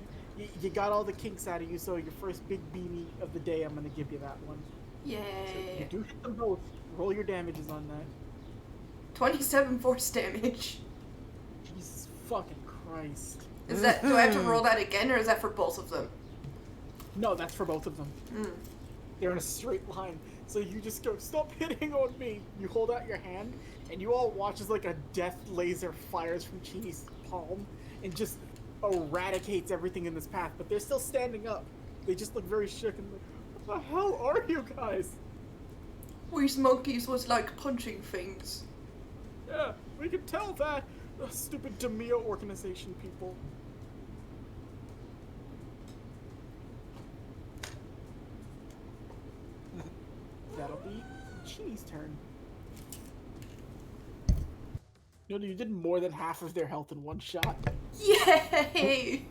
[SPEAKER 1] you got all the kinks out of you. So your first big beanie of the day, I'm gonna give you that one. So you
[SPEAKER 6] Yay.
[SPEAKER 1] do hit them both. Roll your damages on that.
[SPEAKER 6] 27 force damage.
[SPEAKER 1] Jesus fucking Christ.
[SPEAKER 6] Is that, do I have to roll that again, or is that for both of them?
[SPEAKER 1] No, that's for both of them.
[SPEAKER 6] Mm.
[SPEAKER 1] They're in a straight line. So you just go, stop hitting on me. You hold out your hand, and you all watch as like a death laser fires from Chini's palm and just eradicates everything in this path. But they're still standing up. They just look very shook and like, what the hell are you guys?
[SPEAKER 6] We monkeys was like punching things.
[SPEAKER 1] Yeah, we can tell that. Stupid Demia organization people. That'll be Chini's turn. No, you did more than half of their health in one shot.
[SPEAKER 6] Yay!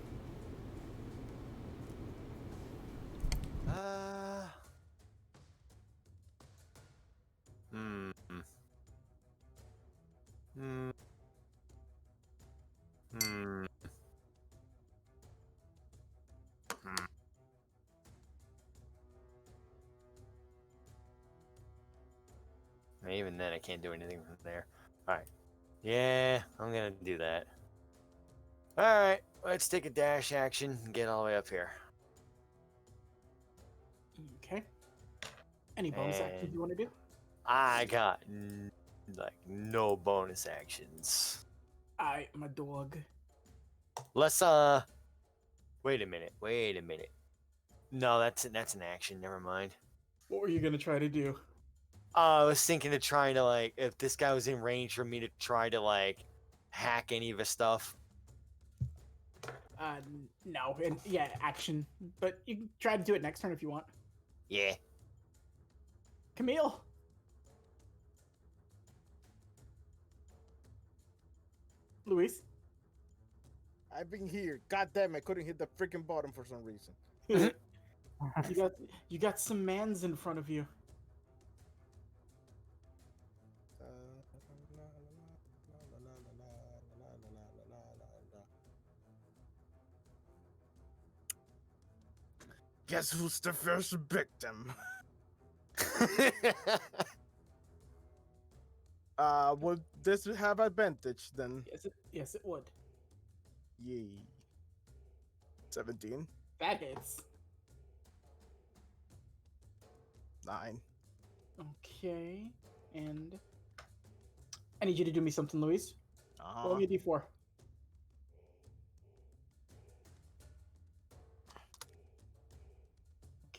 [SPEAKER 8] Hmm. Hmm. Hmm. Even then, I can't do anything from there. Alright. Yeah, I'm gonna do that. Alright, let's take a dash action and get all the way up here.
[SPEAKER 1] Okay. Any bonus actions you want to do?
[SPEAKER 8] I got, like, no bonus actions.
[SPEAKER 1] I am a dog.
[SPEAKER 8] Let's, wait a minute. No, that's an action, never mind.
[SPEAKER 1] What were you gonna try to do?
[SPEAKER 8] I was thinking of trying to, like, if this guy was in range for me to try to, like, hack any of his stuff.
[SPEAKER 1] No, and yeah, action. But you can try to do it next turn if you want.
[SPEAKER 8] Yeah.
[SPEAKER 1] Camille! Luis?
[SPEAKER 5] I've been here. God damn, I couldn't hit the freaking bottom for some reason.
[SPEAKER 1] you got some mans in front of you.
[SPEAKER 5] Guess who's the first victim? Would this have advantage then?
[SPEAKER 1] Yes, it would.
[SPEAKER 5] Yay. 17.
[SPEAKER 1] That hits.
[SPEAKER 5] 9.
[SPEAKER 1] Okay, and I need you to do me something, Luis. Roll me a d4.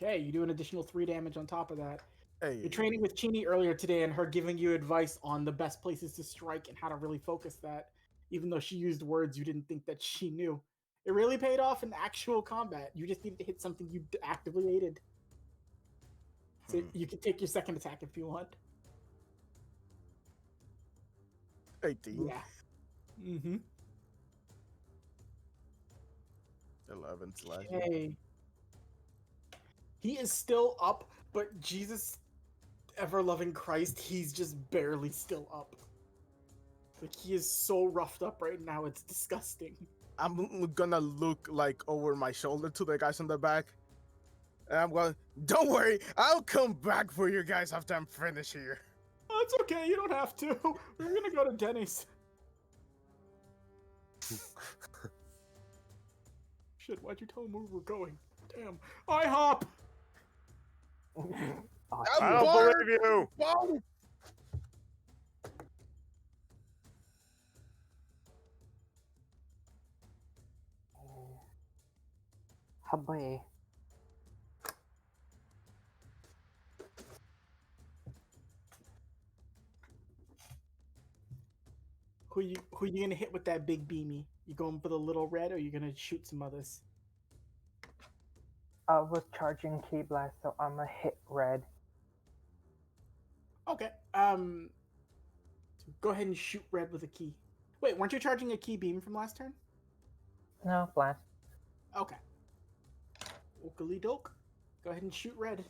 [SPEAKER 1] Okay, you do an additional 3 damage on top of that.
[SPEAKER 5] Hey.
[SPEAKER 1] You're training with Chini earlier today and her giving you advice on the best places to strike and how to really focus that, even though she used words you didn't think that she knew. It really paid off in actual combat. You just needed to hit something you actively aided. So you can take your second attack if you want.
[SPEAKER 5] 18.
[SPEAKER 1] Yeah. Mm-hmm.
[SPEAKER 5] 11 slash.
[SPEAKER 1] Okay. He is still up, but Jesus, ever-loving Christ, he's just barely still up. Like, he is so roughed up right now, it's disgusting.
[SPEAKER 5] I'm gonna look like over my shoulder to the guys on the back And I'm going, don't worry, I'll come back for you guys after I'm finished here.
[SPEAKER 1] Oh, it's okay. You don't have to. We're gonna go to Denny's. Shit, why'd you tell him where we're going? Damn. IHOP!
[SPEAKER 4] I don't believe you.
[SPEAKER 5] Whoa!
[SPEAKER 2] Habay.
[SPEAKER 1] Who you gonna hit with that big beamy? You going for the little red, or you gonna shoot some others?
[SPEAKER 2] I was charging Key Blast, so I'm a hit red.
[SPEAKER 1] Okay. So go ahead and shoot red with a key. Wait, weren't you charging a key beam from last turn?
[SPEAKER 2] No, blast.
[SPEAKER 1] Okay. Oakley doke. Go ahead and shoot red.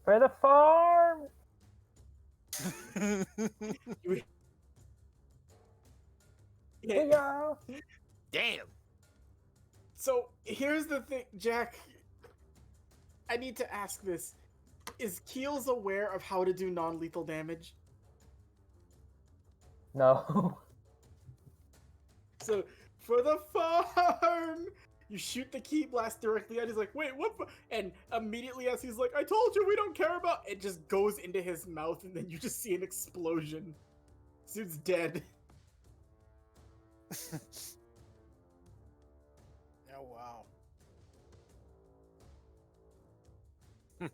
[SPEAKER 2] For the farm!
[SPEAKER 1] Yeah.
[SPEAKER 8] Damn.
[SPEAKER 1] So here's the thing, Jack. I need to ask this. Is Keels aware of how to do non-lethal damage?
[SPEAKER 2] No.
[SPEAKER 1] So, for the farm, you shoot the key blast directly at. He's like, "Wait, what?" And immediately, as he's like, "I told you we don't care about," it just goes into his mouth, and then you just see an explosion. Dude's dead.
[SPEAKER 5] Oh, wow.
[SPEAKER 2] I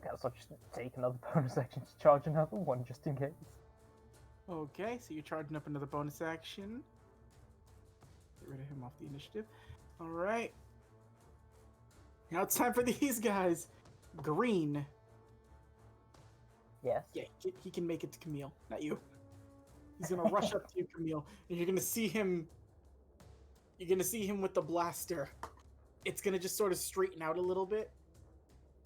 [SPEAKER 2] guess I'll just take another bonus action to charge another one just in case.
[SPEAKER 1] Okay, so you're charging up another bonus action. Get rid of him off the initiative. All right. Now it's time for these guys. Green.
[SPEAKER 2] Yes.
[SPEAKER 1] Yeah, he can make it to Camille, not you. He's gonna rush up to you, Camille, and you're gonna see him. You're gonna see him with the blaster. It's gonna just sort of straighten out a little bit,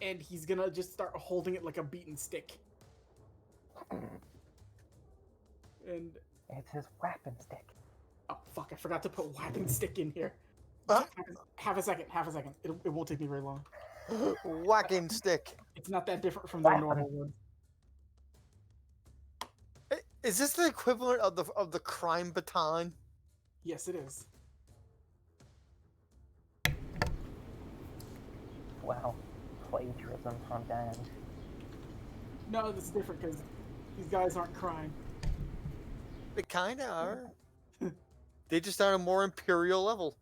[SPEAKER 1] and he's gonna just start holding it like a beaten stick. And
[SPEAKER 2] It's his weapon stick.
[SPEAKER 1] oh fuck, I forgot to put weapon stick in here.
[SPEAKER 8] Huh?
[SPEAKER 1] Half a second. It won't take me very long.
[SPEAKER 8] Whacking stick.
[SPEAKER 1] It's not that different from their
[SPEAKER 2] Weapon.
[SPEAKER 1] normal one.
[SPEAKER 8] Is this the equivalent of the crime baton?
[SPEAKER 1] Yes, it is.
[SPEAKER 2] Wow. Plagiarism from Dan.
[SPEAKER 1] No, this is different because these guys aren't crime.
[SPEAKER 8] They kinda are. They just are on a more imperial level.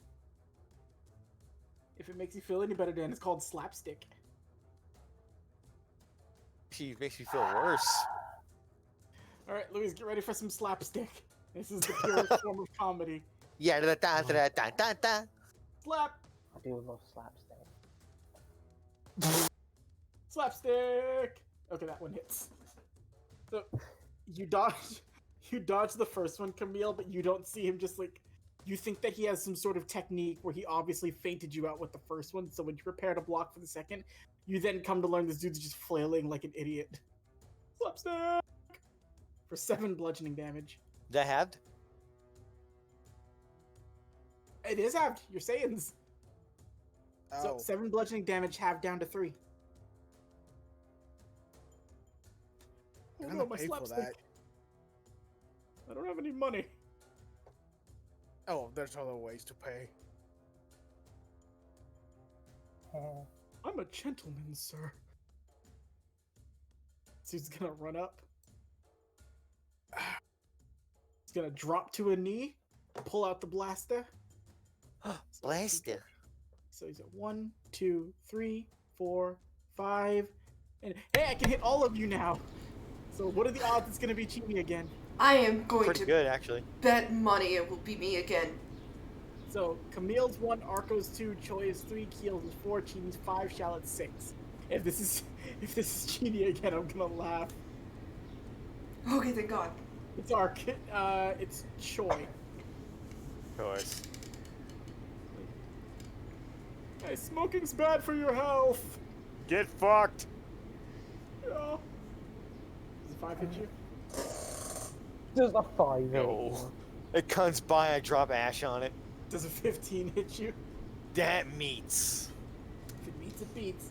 [SPEAKER 1] If it makes you feel any better, Dan, it's called slapstick.
[SPEAKER 8] She makes me feel worse.
[SPEAKER 1] All right, Louise, get ready for some slapstick. This is the purest form of comedy.
[SPEAKER 8] Yeah, da da da da da da.
[SPEAKER 1] Slap,
[SPEAKER 2] I do love slapstick.
[SPEAKER 1] slapstick. Okay, that one hits. So you dodge the first one, Camille, but you don't see him. Just like you think that he has some sort of technique where he obviously fainted you out with the first one. So when you prepare to block for the second, you then come to learn this dude's just flailing like an idiot. Slapstick for 7 bludgeoning damage.
[SPEAKER 8] That halved?
[SPEAKER 1] It is halved. You're Saiyans. So
[SPEAKER 5] Oh.
[SPEAKER 1] 7 bludgeoning damage halved down to 3. Oh
[SPEAKER 5] I'm
[SPEAKER 1] no,
[SPEAKER 5] gonna
[SPEAKER 1] my
[SPEAKER 5] pay for
[SPEAKER 1] slapstick.
[SPEAKER 5] that.
[SPEAKER 1] I don't have any money.
[SPEAKER 5] Oh, there's other ways to pay.
[SPEAKER 1] I'm a gentleman, sir. So he's gonna run up. He's gonna drop to a knee, pull out the blaster.
[SPEAKER 8] Blaster.
[SPEAKER 1] So he's at 1, 2, 3, 4, 5, and hey, I can hit all of you now. So what are the odds it's gonna be Chini again?
[SPEAKER 6] I am going
[SPEAKER 8] Pretty
[SPEAKER 6] to
[SPEAKER 8] good, actually.
[SPEAKER 6] bet money it will be me again.
[SPEAKER 1] So Camille's 1, Arco's 2, Choi is 3, Keel's is 4, Chini's 5, Shallot's 6. If this is Chini again, I'm gonna laugh.
[SPEAKER 6] Okay, thank God.
[SPEAKER 1] It's it's Choi.
[SPEAKER 8] Of course.
[SPEAKER 1] Hey, smoking's bad for your health.
[SPEAKER 4] Get fucked.
[SPEAKER 1] Yeah. Does a 5 hit you?
[SPEAKER 2] Does a 5 hit
[SPEAKER 4] No.
[SPEAKER 2] you?
[SPEAKER 4] It comes by, I drop ash on it.
[SPEAKER 1] Does a 15 hit you?
[SPEAKER 4] That meets.
[SPEAKER 1] If it meets, it beats.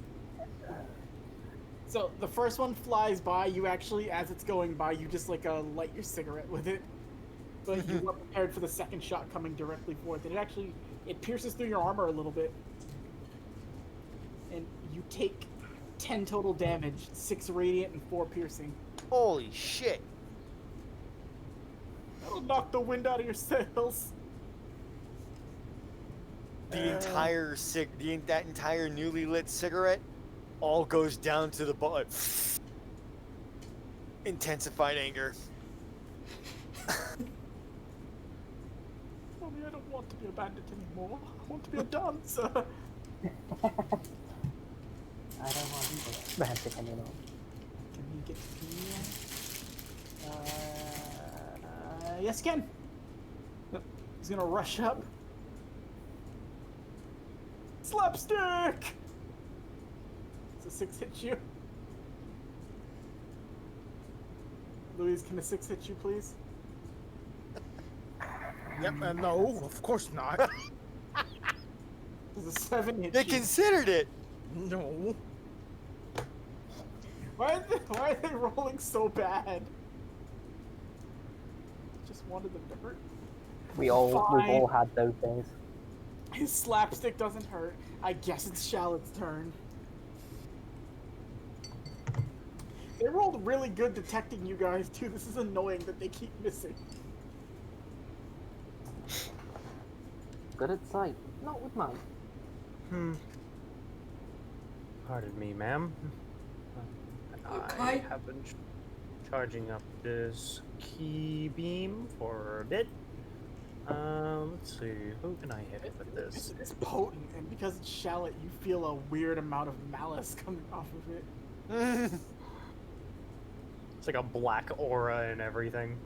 [SPEAKER 1] So the first one flies by. You actually, as it's going by, you just like light your cigarette with it. But you were prepared for the second shot coming directly forth. And it pierces through your armor a little bit. And you take 10 total damage, 6 radiant and 4 piercing.
[SPEAKER 4] Holy shit.
[SPEAKER 1] That'll knock the wind out of your sails.
[SPEAKER 4] The that entire newly lit cigarette all goes down to the butt. Intensified anger.
[SPEAKER 1] Mommy, I don't want to be a bandit anymore. I want to be a dancer.
[SPEAKER 2] I don't want to be a bandit anymore.
[SPEAKER 1] Can he get here? Yes, he can. Yep. He's gonna rush up. Slapstick! Does a 6 hit you? Louise, can a 6 hit you, please?
[SPEAKER 5] Yep, no, of course not.
[SPEAKER 1] Does a 7 hit
[SPEAKER 4] They
[SPEAKER 1] you?
[SPEAKER 4] considered it.
[SPEAKER 5] No.
[SPEAKER 1] Why are they rolling so bad? Just wanted them to hurt.
[SPEAKER 2] We've all
[SPEAKER 1] Fine.
[SPEAKER 2] had those days.
[SPEAKER 1] His slapstick doesn't hurt. I guess it's Shallot's turn. They rolled really good detecting you guys too. This is annoying that they keep missing.
[SPEAKER 2] Good at sight, not with mine.
[SPEAKER 7] Pardon me, ma'am. I
[SPEAKER 6] Okay.
[SPEAKER 7] have been charging up this key beam for a bit. Let's see, who can I hit with this?
[SPEAKER 1] It's potent, and because it's Shallot, you feel a weird amount of malice coming off of it.
[SPEAKER 7] It's like a black aura and everything.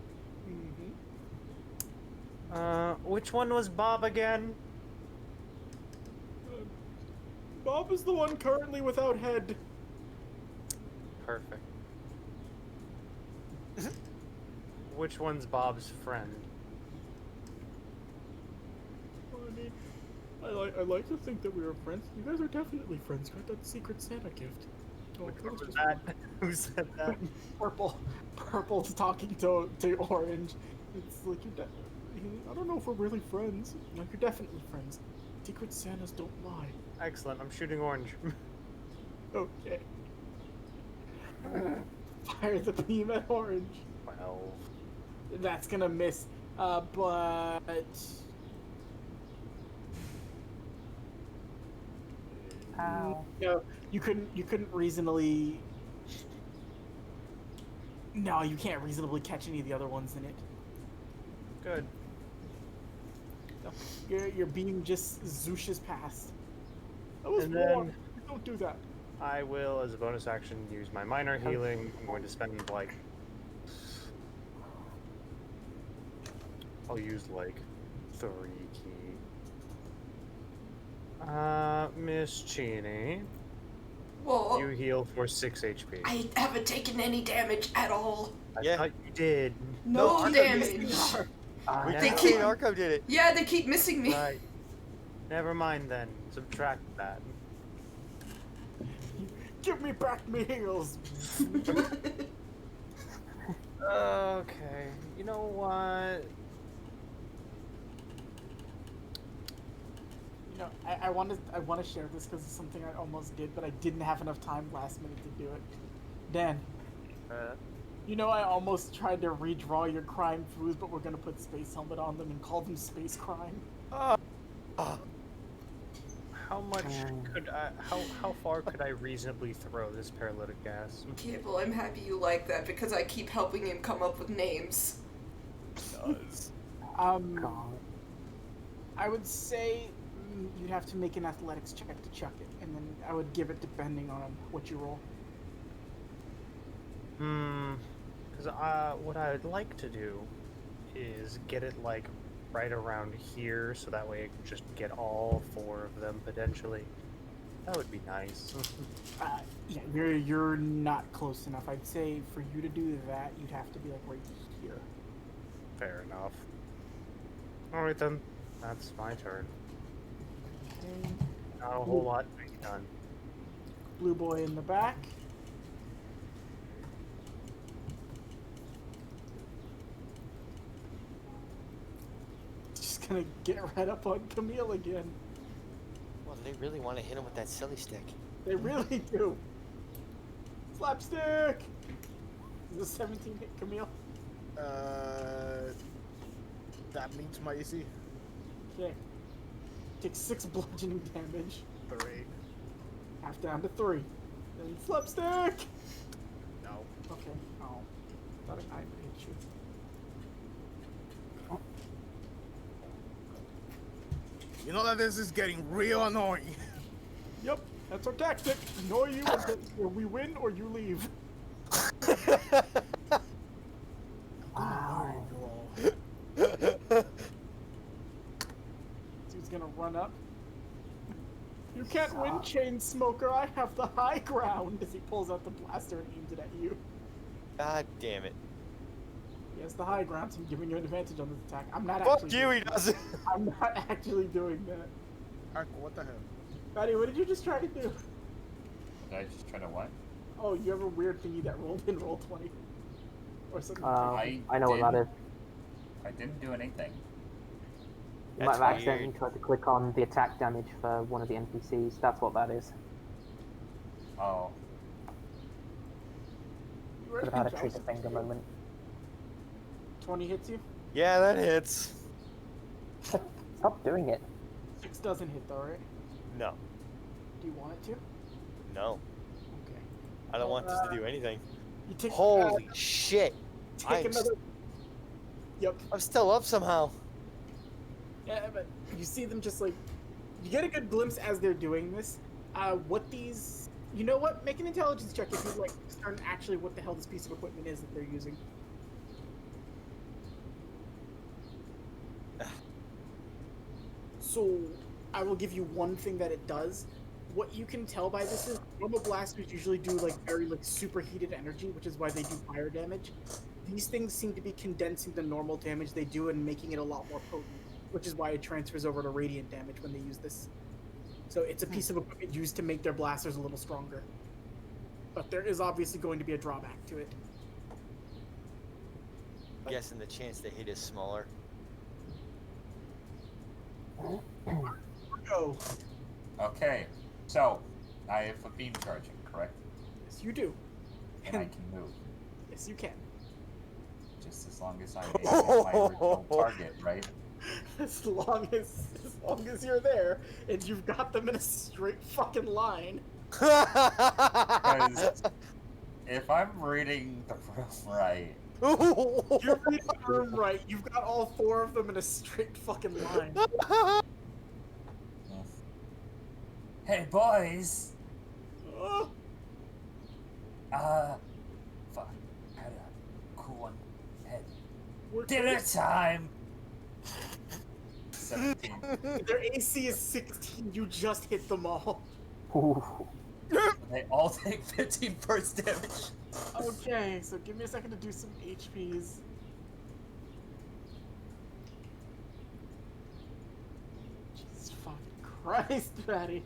[SPEAKER 7] Which one was Bob again?
[SPEAKER 1] Bob is the one currently without head.
[SPEAKER 7] Perfect. Which one's Bob's friend?
[SPEAKER 1] I mean, I like to think that we were friends. You guys are definitely friends. Got that secret Santa gift. Oh,
[SPEAKER 7] Which
[SPEAKER 1] that
[SPEAKER 7] one
[SPEAKER 1] was
[SPEAKER 7] was
[SPEAKER 1] just
[SPEAKER 7] that? Who said that?
[SPEAKER 1] Purple's talking to Orange. It's like I don't know if we're really friends. Like you're definitely friends. Secret Santas don't lie.
[SPEAKER 7] Excellent, I'm shooting orange.
[SPEAKER 1] Okay. Fire the beam at Orange.
[SPEAKER 7] 12.
[SPEAKER 1] That's gonna miss. But
[SPEAKER 2] Ow.
[SPEAKER 1] no, you couldn't reasonably. No, you can't reasonably catch any of the other ones in it.
[SPEAKER 7] Good.
[SPEAKER 1] No, your beam just zooshes past. That was
[SPEAKER 7] And
[SPEAKER 1] warm.
[SPEAKER 7] then-
[SPEAKER 1] Don't do that.
[SPEAKER 7] I will, as a bonus action, use my minor healing. I'm going to spend, like... I'll use, like, 3 key. Miss Cheney,
[SPEAKER 6] Whoa.
[SPEAKER 7] you heal for 6 HP.
[SPEAKER 6] I haven't taken any damage at all.
[SPEAKER 7] I
[SPEAKER 4] Yeah.
[SPEAKER 7] thought you did.
[SPEAKER 6] No
[SPEAKER 4] Arkham
[SPEAKER 6] damage.
[SPEAKER 4] We
[SPEAKER 7] Now-
[SPEAKER 4] keep
[SPEAKER 6] keep-
[SPEAKER 4] saying Arkham did it.
[SPEAKER 6] Yeah, they keep missing me.
[SPEAKER 7] Right. Never mind then. Subtract that.
[SPEAKER 1] Give me back me heals.
[SPEAKER 7] Okay. You know what?
[SPEAKER 1] You know, I want to share this because it's something I almost did, but I didn't have enough time last minute to do it. Dan, you know I almost tried to redraw your crime foods, but we're gonna put Space Helmet on them and call them Space Crime.
[SPEAKER 7] How much could I? How far could I reasonably throw this paralytic gas?
[SPEAKER 6] Yeah, well, I'm happy you like that because I keep helping him come up with names.
[SPEAKER 4] Does.
[SPEAKER 2] God.
[SPEAKER 1] I would say you'd have to make an athletics check to chuck it, and then I would give it depending on what you roll.
[SPEAKER 7] Because what I would like to do is get it like right around here, so that way I can just get all 4 of them potentially. That would be nice.
[SPEAKER 1] Yeah, you're not close enough. I'd say for you to do that, you'd have to be like right here.
[SPEAKER 7] Fair enough. Alright then, that's my turn.
[SPEAKER 1] Okay.
[SPEAKER 7] Not a whole lot to be done.
[SPEAKER 1] Blue boy in the back. Just gonna get right up on Camille again.
[SPEAKER 8] Well, they really want to hit him with that silly stick.
[SPEAKER 1] They really do. Slapstick! Is a 17 hit Camille?
[SPEAKER 5] That meets my AC.
[SPEAKER 1] Okay. Take 6 bludgeoning damage.
[SPEAKER 5] 3.
[SPEAKER 1] Half down to 3. Then slapstick!
[SPEAKER 5] No.
[SPEAKER 1] Okay. Oh. Thought I would hit you.
[SPEAKER 5] You know that this is getting real annoying.
[SPEAKER 1] Yep, that's our tactic. Annoy you until we win or you leave.
[SPEAKER 7] Wow.
[SPEAKER 1] Dude's gonna run up. You can't win, Chain Smoker. I have the high ground. As he pulls out the blaster and aims it at you.
[SPEAKER 8] God damn it.
[SPEAKER 1] He has the high ground, so I'm giving you an advantage on this attack. I'm not
[SPEAKER 4] Fuck
[SPEAKER 1] actually.
[SPEAKER 4] you, he doesn't.
[SPEAKER 1] I'm not actually doing that.
[SPEAKER 5] Ark, what the hell?
[SPEAKER 1] Patty, what did you just try to do?
[SPEAKER 3] Did I just try to what?
[SPEAKER 1] Oh, you have a weird thingy that rolled in roll 20. Or something.
[SPEAKER 9] I know what that is.
[SPEAKER 3] I didn't do anything.
[SPEAKER 9] You
[SPEAKER 8] That's
[SPEAKER 9] might have accidentally
[SPEAKER 8] weird.
[SPEAKER 9] tried to click on the attack damage for one of the NPCs. That's what that is.
[SPEAKER 3] Oh.
[SPEAKER 1] You were
[SPEAKER 9] Could have had a
[SPEAKER 1] jealous.
[SPEAKER 9] trigger finger moment.
[SPEAKER 1] 20 hits you.
[SPEAKER 4] Yeah, that hits.
[SPEAKER 9] Stop doing it.
[SPEAKER 1] 6 doesn't hit though, right?
[SPEAKER 4] No.
[SPEAKER 1] Do you want it to?
[SPEAKER 4] No.
[SPEAKER 1] Okay.
[SPEAKER 4] I don't want this to do anything.
[SPEAKER 1] You take.
[SPEAKER 4] Holy shit.
[SPEAKER 1] Take
[SPEAKER 4] I'm
[SPEAKER 1] another. Yep.
[SPEAKER 4] I'm still up somehow.
[SPEAKER 1] Yeah, but you see them just like. You get a good glimpse as they're doing this. What these. You know what? Make an intelligence check if you like discern actually what the hell this piece of equipment is that they're using. So, I will give you one thing that it does. What you can tell by this is normal blasters usually do like very like superheated energy, which is why they do fire damage. These things seem to be condensing the normal damage they do and making it a lot more potent, which is why it transfers over to radiant damage when they use this. So it's a piece of equipment used to make their blasters a little stronger. But there is obviously going to be a drawback to it.
[SPEAKER 8] I'm guessing the chance they hit is smaller.
[SPEAKER 1] Go.
[SPEAKER 3] Okay. So, I have a beam charging, correct?
[SPEAKER 1] Yes, you do.
[SPEAKER 3] And I can move.
[SPEAKER 1] Yes, you can.
[SPEAKER 3] Just as long as I make it my original target, right?
[SPEAKER 1] As long as you're there and you've got them in a straight fucking line.
[SPEAKER 3] Because if I'm reading the room right,
[SPEAKER 1] You're reading the room right. You've got all 4 of them in a straight fucking line.
[SPEAKER 3] hey boys,
[SPEAKER 1] Oh,
[SPEAKER 3] fuck, I had a cool one. Head.
[SPEAKER 1] we're
[SPEAKER 3] Dinner time. 17.
[SPEAKER 1] Their AC is 16. You just hit them all.
[SPEAKER 9] Ooh.
[SPEAKER 3] They all take 15 burst damage.
[SPEAKER 1] Okay, so give me a second to do some HPs. Jesus fucking Christ, Fatty.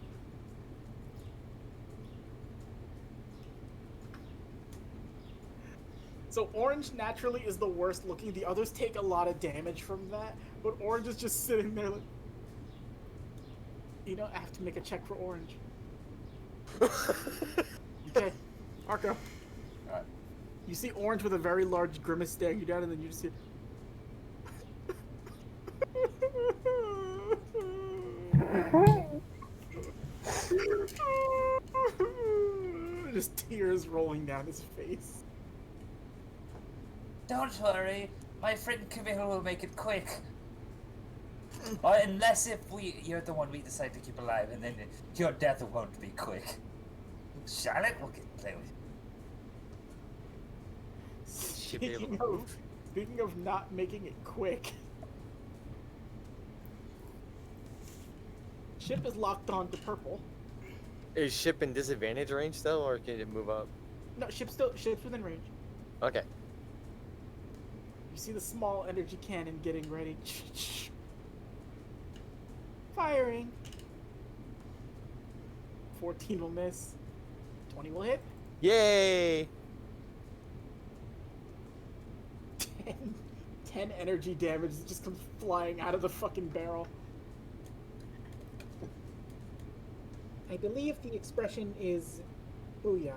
[SPEAKER 1] So Orange naturally is the worst looking. The others take a lot of damage from that, but Orange is just sitting there like, you know, I have to make a check for Orange. Okay, Arco.
[SPEAKER 3] Alright.
[SPEAKER 1] You see Orange with a very large grimace staring you down, and then you just see. Just tears rolling down his face.
[SPEAKER 3] Don't worry, my friend Camille will make it quick. Or unless if you're the one we decide to keep alive, and then your death won't be quick. Charlotte will play with you.
[SPEAKER 8] Should be able to move.
[SPEAKER 1] Speaking of not making it quick, ship is locked on to purple.
[SPEAKER 4] Is ship in disadvantage range though, or can it move up?
[SPEAKER 1] No, ship's within range.
[SPEAKER 4] Okay.
[SPEAKER 1] You see the small energy cannon getting ready. Firing. 14 will miss. 20 will hit.
[SPEAKER 8] Yay!
[SPEAKER 1] 10 energy damage just comes flying out of the fucking barrel. I believe the expression is booyah.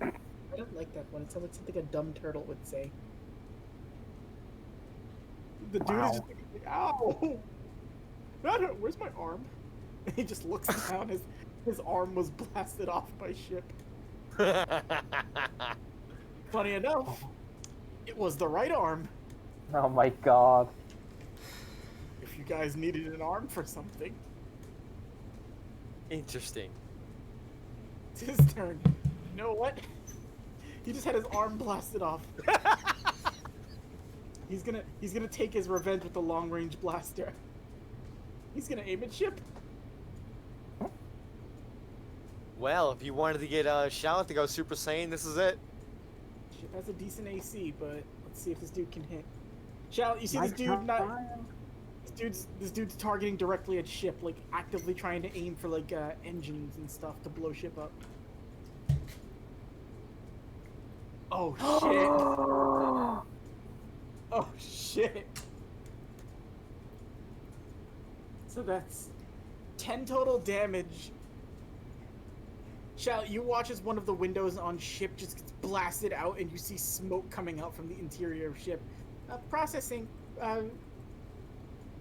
[SPEAKER 1] I don't like that one. It sounds like something a dumb turtle would say. The dude is just like, ow! That hurt. Where's my arm? And he just looks down. His arm was blasted off by ship. Funny enough, it was the right arm.
[SPEAKER 9] Oh my god.
[SPEAKER 1] If you guys needed an arm for something,
[SPEAKER 8] Interesting.
[SPEAKER 1] it's his turn. You know what? He just had his arm blasted off. He's gonna take his revenge with the long range blaster. He's gonna aim at ship.
[SPEAKER 8] Well, if you wanted to get Charlotte to go Super Saiyan, this is it.
[SPEAKER 1] Ship has a decent AC, but let's see if this dude can hit. Charlotte, you see this dude not? This dude's targeting directly at ship, like actively trying to aim for like engines and stuff to blow ship up. Oh shit! Oh shit! So that's 10 total damage. Charlotte, you watch as one of the windows on ship just gets blasted out, and you see smoke coming out from the interior of ship. Processing.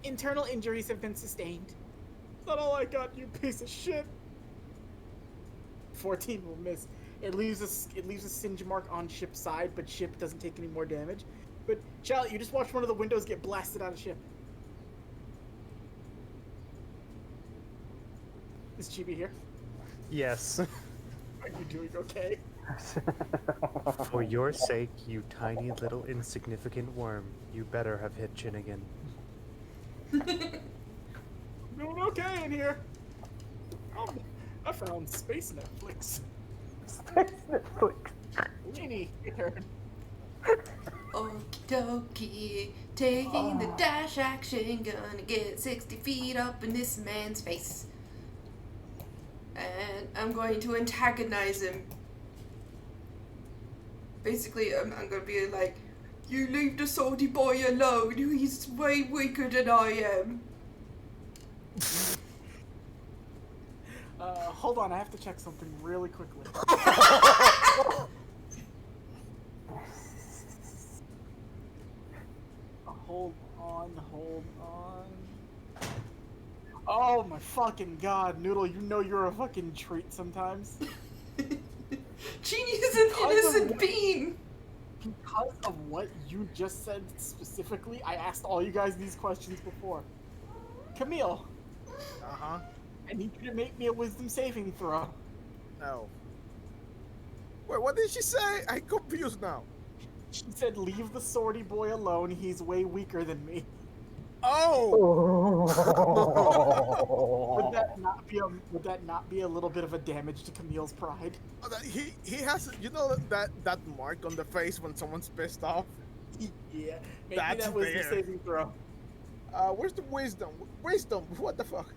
[SPEAKER 1] Internal injuries have been sustained. That's not all I got, you piece of shit. 14 will miss. It leaves a singe mark on ship's side, but ship doesn't take any more damage. But Charlotte, you just watch one of the windows get blasted out of ship. Is Chibi here?
[SPEAKER 7] Yes.
[SPEAKER 1] Are you doing okay?
[SPEAKER 7] For your sake, you tiny little insignificant worm, you better have hit Chinnigan.
[SPEAKER 1] Doing okay in here. Oh, I found Space Netflix.
[SPEAKER 9] Space Netflix.
[SPEAKER 1] Weenie, your turn.
[SPEAKER 6] Okie dokie, taking the dash action, gonna get 60 feet up in this man's face. And I'm going to antagonize him. Basically, I'm gonna be like, you leave the salty boy alone, he's way weaker than I am.
[SPEAKER 1] Hold on, I have to check something really quickly. Hold on. Oh my fucking god, Noodle, you know you're a fucking treat sometimes.
[SPEAKER 6] Genie is an innocent being!
[SPEAKER 1] Because of what you just said specifically, I asked all you guys these questions before. Camille,
[SPEAKER 5] Uh-huh.
[SPEAKER 1] I need you to make me a wisdom saving throw.
[SPEAKER 5] No. Wait, what did she say? I'm confused now.
[SPEAKER 1] She said, leave the swordy boy alone, he's way weaker than me.
[SPEAKER 5] Oh!
[SPEAKER 1] Would that not be a little bit of a damage to Camille's pride?
[SPEAKER 5] He has, you know, that mark on the face when someone's pissed off?
[SPEAKER 1] Yeah, make
[SPEAKER 5] That's
[SPEAKER 1] me that wisdom
[SPEAKER 5] weird.
[SPEAKER 1] saving throw.
[SPEAKER 5] Where's the wisdom? Wisdom, what the fuck?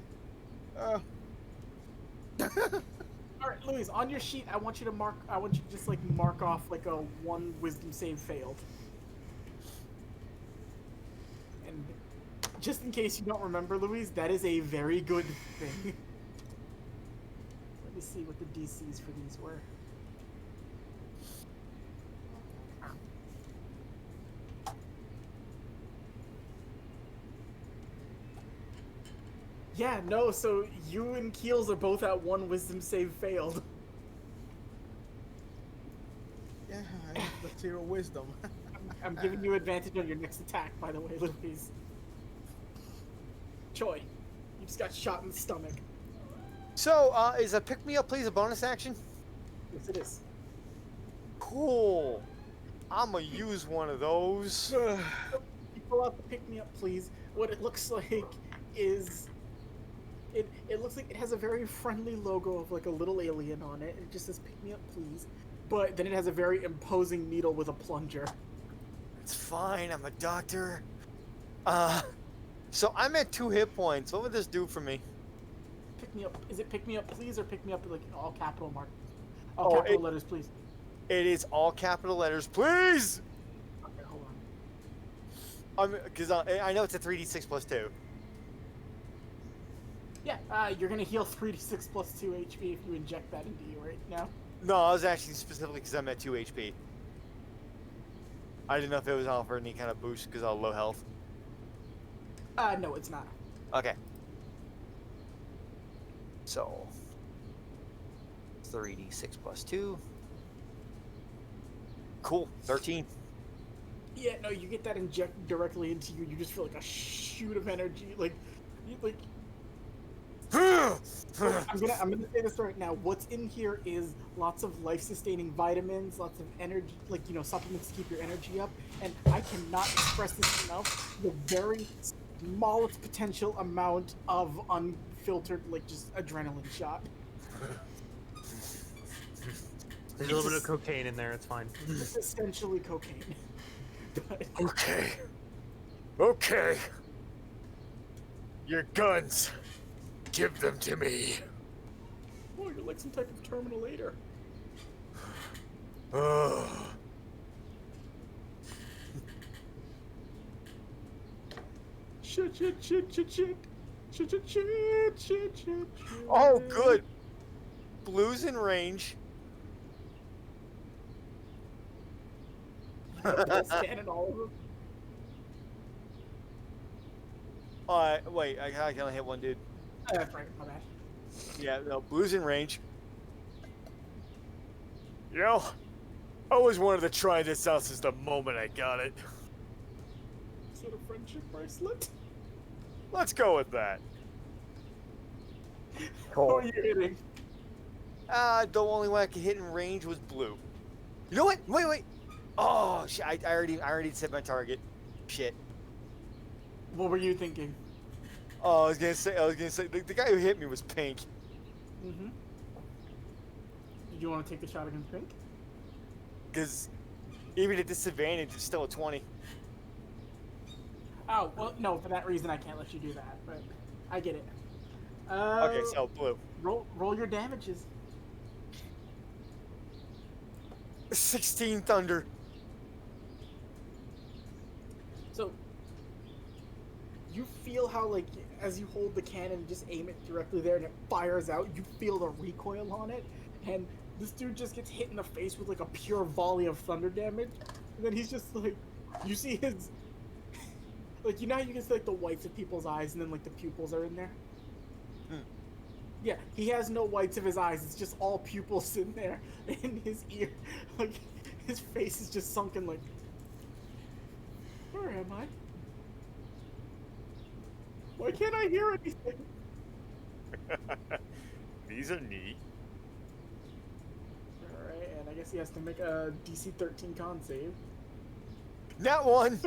[SPEAKER 1] Alright, Louise, on your sheet, I want you to just like mark off like a 1 wisdom save failed. And just in case you don't remember, Louise, that is a very good thing. Let me see what the DCs for these were. Yeah, no, so you and Keels are both at 1 wisdom save failed.
[SPEAKER 5] Yeah, I have the 0 wisdom.
[SPEAKER 1] I'm giving you advantage on your next attack, by the way, Louise. Choi, you just got shot in the stomach.
[SPEAKER 8] So, is a pick me up please a bonus action?
[SPEAKER 1] Yes, it is.
[SPEAKER 8] Cool. I'm gonna use one of those.
[SPEAKER 1] You pull out the pick me up, please. What it looks like is it looks like it has a very friendly logo of like a little alien on it. It just says pick me up, please. But then it has a very imposing needle with a plunger.
[SPEAKER 4] It's fine. I'm a doctor. So I'm at 2 hit points. What would this do for me?
[SPEAKER 1] Pick me up. Is it pick me up, please, or pick me up like in all capital mark?
[SPEAKER 4] Oh,
[SPEAKER 1] All capital letters, please.
[SPEAKER 4] It is all capital letters, please.
[SPEAKER 1] Okay, hold on.
[SPEAKER 4] Because I know it's a 3d6 plus 2.
[SPEAKER 1] Yeah, you're gonna heal 3d6 plus 2 HP if you inject that into you right now.
[SPEAKER 4] No, I was actually specifically because I'm at 2 HP. I didn't know if it was on for any kind of boost because I'm low health.
[SPEAKER 1] No, it's not.
[SPEAKER 4] Okay. So 3d6 plus 2. Cool. 13.
[SPEAKER 1] Yeah, no, you get that injected directly into you. You just feel like a shoot of energy, like. I'm gonna say this right now. What's in here is lots of life-sustaining vitamins, lots of energy, like, you know, supplements to keep your energy up. And I cannot express this enough. The very smallest potential amount of unfiltered, like, just adrenaline shot.
[SPEAKER 7] There's a little bit of cocaine in there. It's fine.
[SPEAKER 1] It's essentially cocaine. But
[SPEAKER 4] Okay. Okay. Your guns. Give them to me.
[SPEAKER 1] oh, you're like some type of Terminator. Shit.
[SPEAKER 4] Oh, good. Blue's in range.
[SPEAKER 1] Cannon all over.
[SPEAKER 4] Wait, I can only hit one dude.
[SPEAKER 1] That's right, my bad.
[SPEAKER 4] Yeah, no, Blue's in range. You know, I always wanted to try this out since the moment I got it.
[SPEAKER 1] Is it a friendship bracelet?
[SPEAKER 4] Let's go with that.
[SPEAKER 1] Who are you hitting?
[SPEAKER 4] The only one I could hit in range was Blue. You know what? Wait. Oh, shit, I already said my target. Shit.
[SPEAKER 1] What were you thinking?
[SPEAKER 4] Oh, I was gonna say, the guy who hit me was Pink.
[SPEAKER 1] Mm-hmm. Did you want to take the shot against Pink?
[SPEAKER 4] Because even at disadvantage, it's still a 20.
[SPEAKER 1] Oh, well, no, for that reason I can't let you do that, but I get it.
[SPEAKER 4] Okay, so Blue.
[SPEAKER 1] Roll your damages.
[SPEAKER 4] 16 thunder.
[SPEAKER 1] So, you feel how, like, as you hold the cannon and just aim it directly there and it fires out, you feel the recoil on it, and this dude just gets hit in the face with, like, a pure volley of thunder damage, and then he's just, like, you see his, like, you know how you can see, like, the whites of people's eyes and then, like, the pupils are in there? Yeah, he has no whites of his eyes, it's just all pupils in there, and his ear, like, his face is just sunken, like, where am I? Why can't I hear anything?
[SPEAKER 4] These are neat.
[SPEAKER 1] Alright, and I guess he has to make a DC 13 con save.
[SPEAKER 4] That one!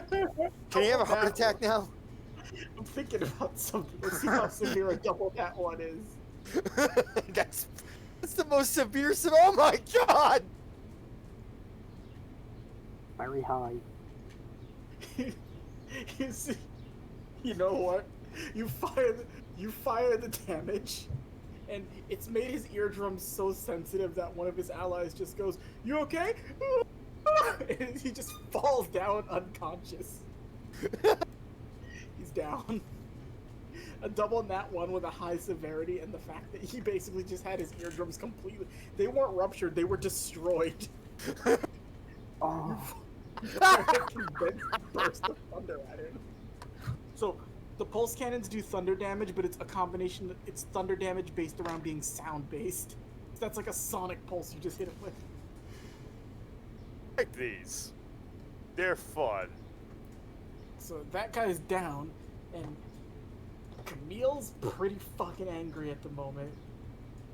[SPEAKER 4] Can he have a heart
[SPEAKER 1] That
[SPEAKER 4] attack
[SPEAKER 1] one.
[SPEAKER 4] now?
[SPEAKER 1] I'm thinking about something. Let's see how severe a double that one is.
[SPEAKER 4] That's the most severe. Oh my god!
[SPEAKER 9] Very high.
[SPEAKER 1] You see, you know what? You fire the damage, and it's made his eardrums so sensitive that one of his allies just goes, "You okay?" And he just falls down unconscious. He's down. A double nat one with a high severity, and the fact that he basically just had his eardrums completely, they weren't ruptured, they were destroyed.
[SPEAKER 9] Oh,
[SPEAKER 1] Burst of thunder at him. So the pulse cannons do thunder damage, but it's a combination. It's thunder damage based around being sound based. So that's like a sonic pulse you just hit it with.
[SPEAKER 4] Like these. They're fun.
[SPEAKER 1] So that guy's down, and Camille's pretty fucking angry at the moment.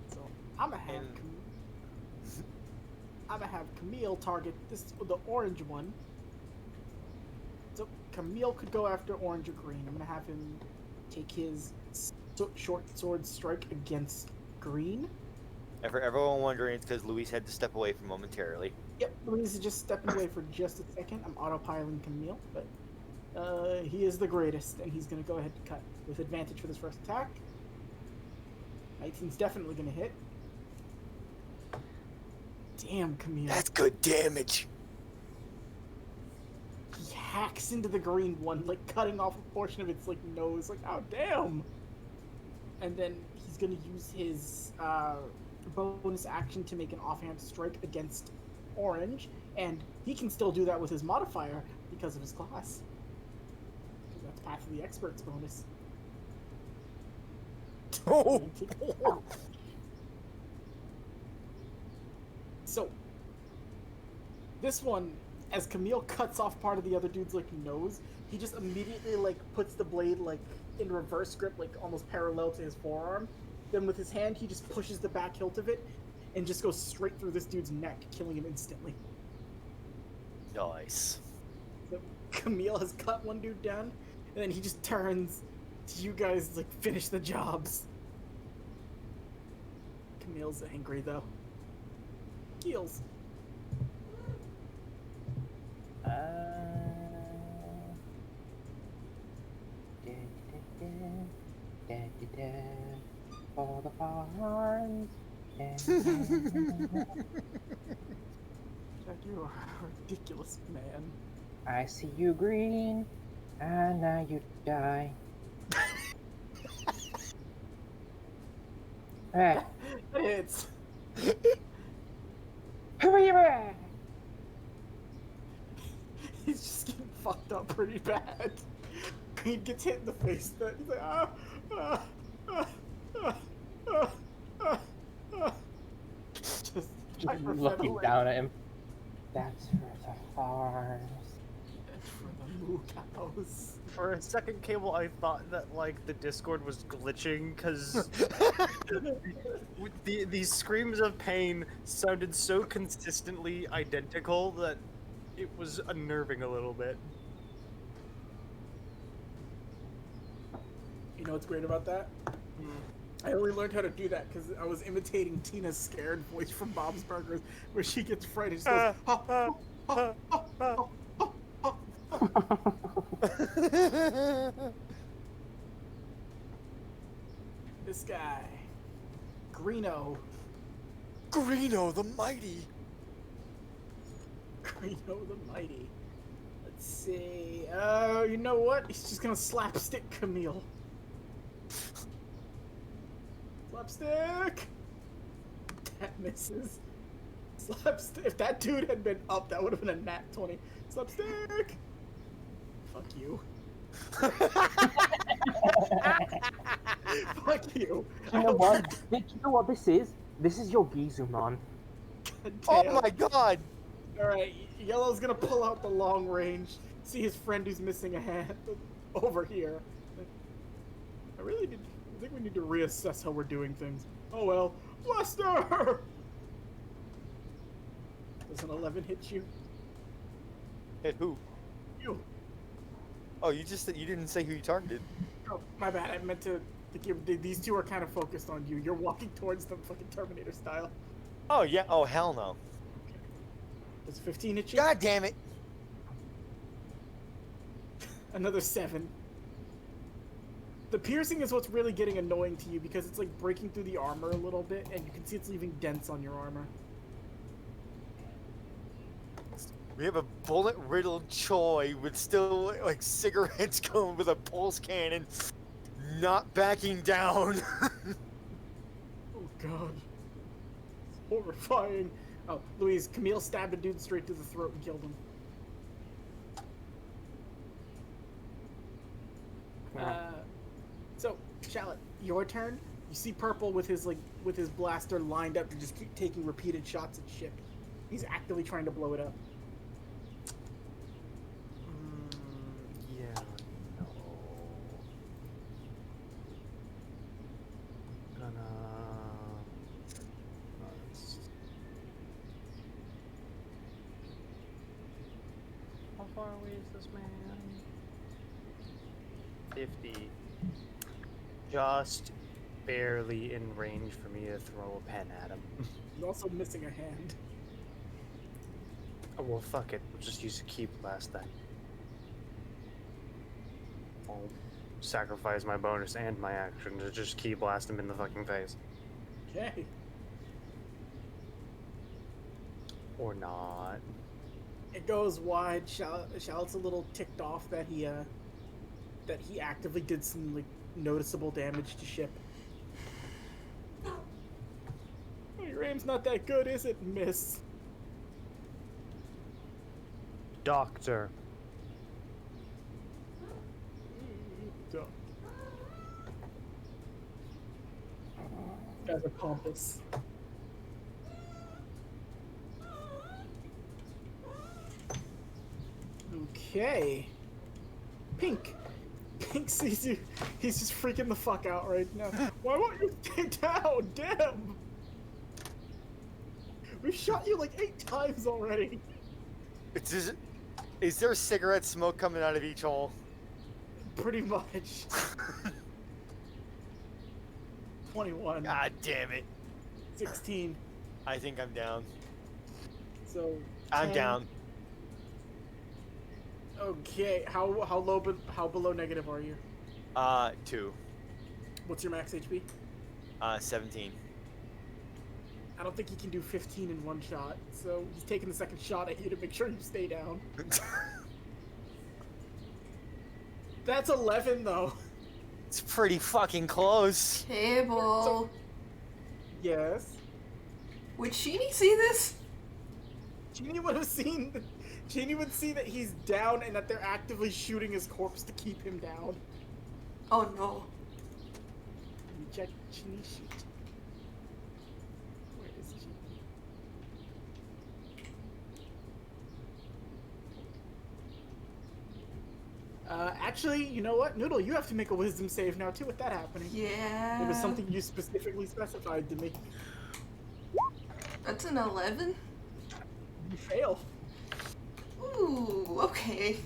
[SPEAKER 1] So I'm gonna have Camille target the orange one. So Camille could go after orange or green. I'm gonna have him take his short sword strike against green.
[SPEAKER 4] And for everyone wondering, it's because Luis had to step away for momentarily.
[SPEAKER 1] Yep, Louise is just stepping away for just a second. I'm autopiloting Camille, but he is the greatest, and he's going to go ahead and cut with advantage for this first attack. 19's definitely going to hit. Damn, Camille.
[SPEAKER 8] That's good damage.
[SPEAKER 1] He hacks into the green one, like cutting off a portion of its like nose. Like, oh damn! And then he's gonna use his bonus action to make an offhand strike against Orange, and he can still do that with his modifier because of his class. That's Path of the Expert's bonus.
[SPEAKER 4] Oh!
[SPEAKER 1] So, this one, as Camille cuts off part of the other dude's like nose, he just immediately like puts the blade like in reverse grip, like almost parallel to his forearm. Then with his hand, he just pushes the back hilt of it and just goes straight through this dude's neck, killing him instantly.
[SPEAKER 8] Nice.
[SPEAKER 1] So Camille has cut one dude down, and then he just turns to you guys like finish the jobs. Camille's angry though. Heals.
[SPEAKER 9] For the farms.
[SPEAKER 1] Jack, you are a ridiculous man.
[SPEAKER 9] I see you green, and now you die. Alright.
[SPEAKER 1] It's
[SPEAKER 9] Hooray!
[SPEAKER 1] he's just getting fucked up pretty bad. He gets hit in the face. He's like, ah, ah, ah, ah, ah, ah, ah. Just
[SPEAKER 9] Looking
[SPEAKER 1] hyperventilating.
[SPEAKER 9] down at him. That's for the farms.
[SPEAKER 1] For the moo cows.
[SPEAKER 7] For a second, Cable, I thought that like the Discord was glitching because these screams of pain sounded so consistently identical that it was unnerving a little bit.
[SPEAKER 1] You know what's great about that? I only learned how to do that because I was imitating Tina's scared voice from Bob's Burgers, where she gets frightened. She goes, ha, ha, ha, ha, ha, ha, ha. This guy, Greeno.
[SPEAKER 4] Greeno the Mighty!
[SPEAKER 1] Greeno the Mighty. Let's see. You know what? He's just gonna slapstick Camille. Slapstick! That misses. Slapstick. If that dude had been up, that would have been a nat 20. Slapstick! Fuck you. Fuck you.
[SPEAKER 9] You know what? Bitch, you know what this is? This is your Gizumon.
[SPEAKER 4] Oh my god!
[SPEAKER 1] Alright, Yellow's gonna pull out the long range, see his friend who's missing a hand over here. I think we need to reassess how we're doing things. Oh well. Lester! Does an 11 hit you?
[SPEAKER 4] Hit who?
[SPEAKER 1] You.
[SPEAKER 4] Oh, you didn't say who you targeted.
[SPEAKER 1] Oh, my bad. I meant to give. These two are kind of focused on you. You're walking towards them fucking Terminator style.
[SPEAKER 4] Oh yeah, oh hell no.
[SPEAKER 1] Does 15 hit you?
[SPEAKER 4] God damn it!
[SPEAKER 1] Another 7. The piercing is what's really getting annoying to you because it's like breaking through the armor a little bit, and you can see it's leaving dents on your armor.
[SPEAKER 4] We have a bullet-riddled Choi with still, like, cigarettes going with a pulse cannon, not backing down.
[SPEAKER 1] Oh god. It's horrifying. Oh, Louise, Camille stabbed a dude straight to the throat and killed him. So, Shallot, your turn. You see Purple with his blaster lined up to just keep taking repeated shots at ship. He's actively trying to blow it up.
[SPEAKER 7] Yeah, no. How far away is this man? 50. Just barely in range for me to throw a pen at him.
[SPEAKER 1] He's also missing a hand.
[SPEAKER 7] Oh, well, fuck it. We'll just use a key blast then. I'll sacrifice my bonus and my action to just key blast him in the fucking face.
[SPEAKER 1] Okay.
[SPEAKER 7] Or not.
[SPEAKER 1] It goes wide. Shallot's a little ticked off that he actively did some like noticeable damage to ship. Oh, your aim's not that good, is it, miss?
[SPEAKER 7] Doctor.
[SPEAKER 1] As a compass. Okay. Pink. Pink sees you. He's just freaking the fuck out right now. Why won't you stay down? Damn! We've shot you like 8 times already.
[SPEAKER 4] It's just, is there cigarette smoke coming out of each hole?
[SPEAKER 1] Pretty much. 21.
[SPEAKER 4] God damn it.
[SPEAKER 1] 16.
[SPEAKER 4] I think I'm down.
[SPEAKER 1] So.
[SPEAKER 4] I'm
[SPEAKER 1] 10.
[SPEAKER 4] down.
[SPEAKER 1] Okay. How low? How below negative are you?
[SPEAKER 4] 2.
[SPEAKER 1] What's your max HP?
[SPEAKER 4] 17.
[SPEAKER 1] I don't think he can do 15 in one shot, so he's taking the second shot at you to make sure you stay down. That's 11 though.
[SPEAKER 4] It's pretty fucking close.
[SPEAKER 6] Cable.
[SPEAKER 1] Yes.
[SPEAKER 6] Would Sheeny see this?
[SPEAKER 1] Genie would have seen. Genie would see that he's down and that they're actively shooting his corpse to keep him down.
[SPEAKER 6] Oh no.
[SPEAKER 1] You check Genie shoot. Where is Genie? Actually, you know what? Noodle, you have to make a wisdom save now too with that happening.
[SPEAKER 6] Yeah.
[SPEAKER 1] It was something you specifically specified to me.
[SPEAKER 6] That's an 11?
[SPEAKER 1] You fail.
[SPEAKER 6] Ooh, okay.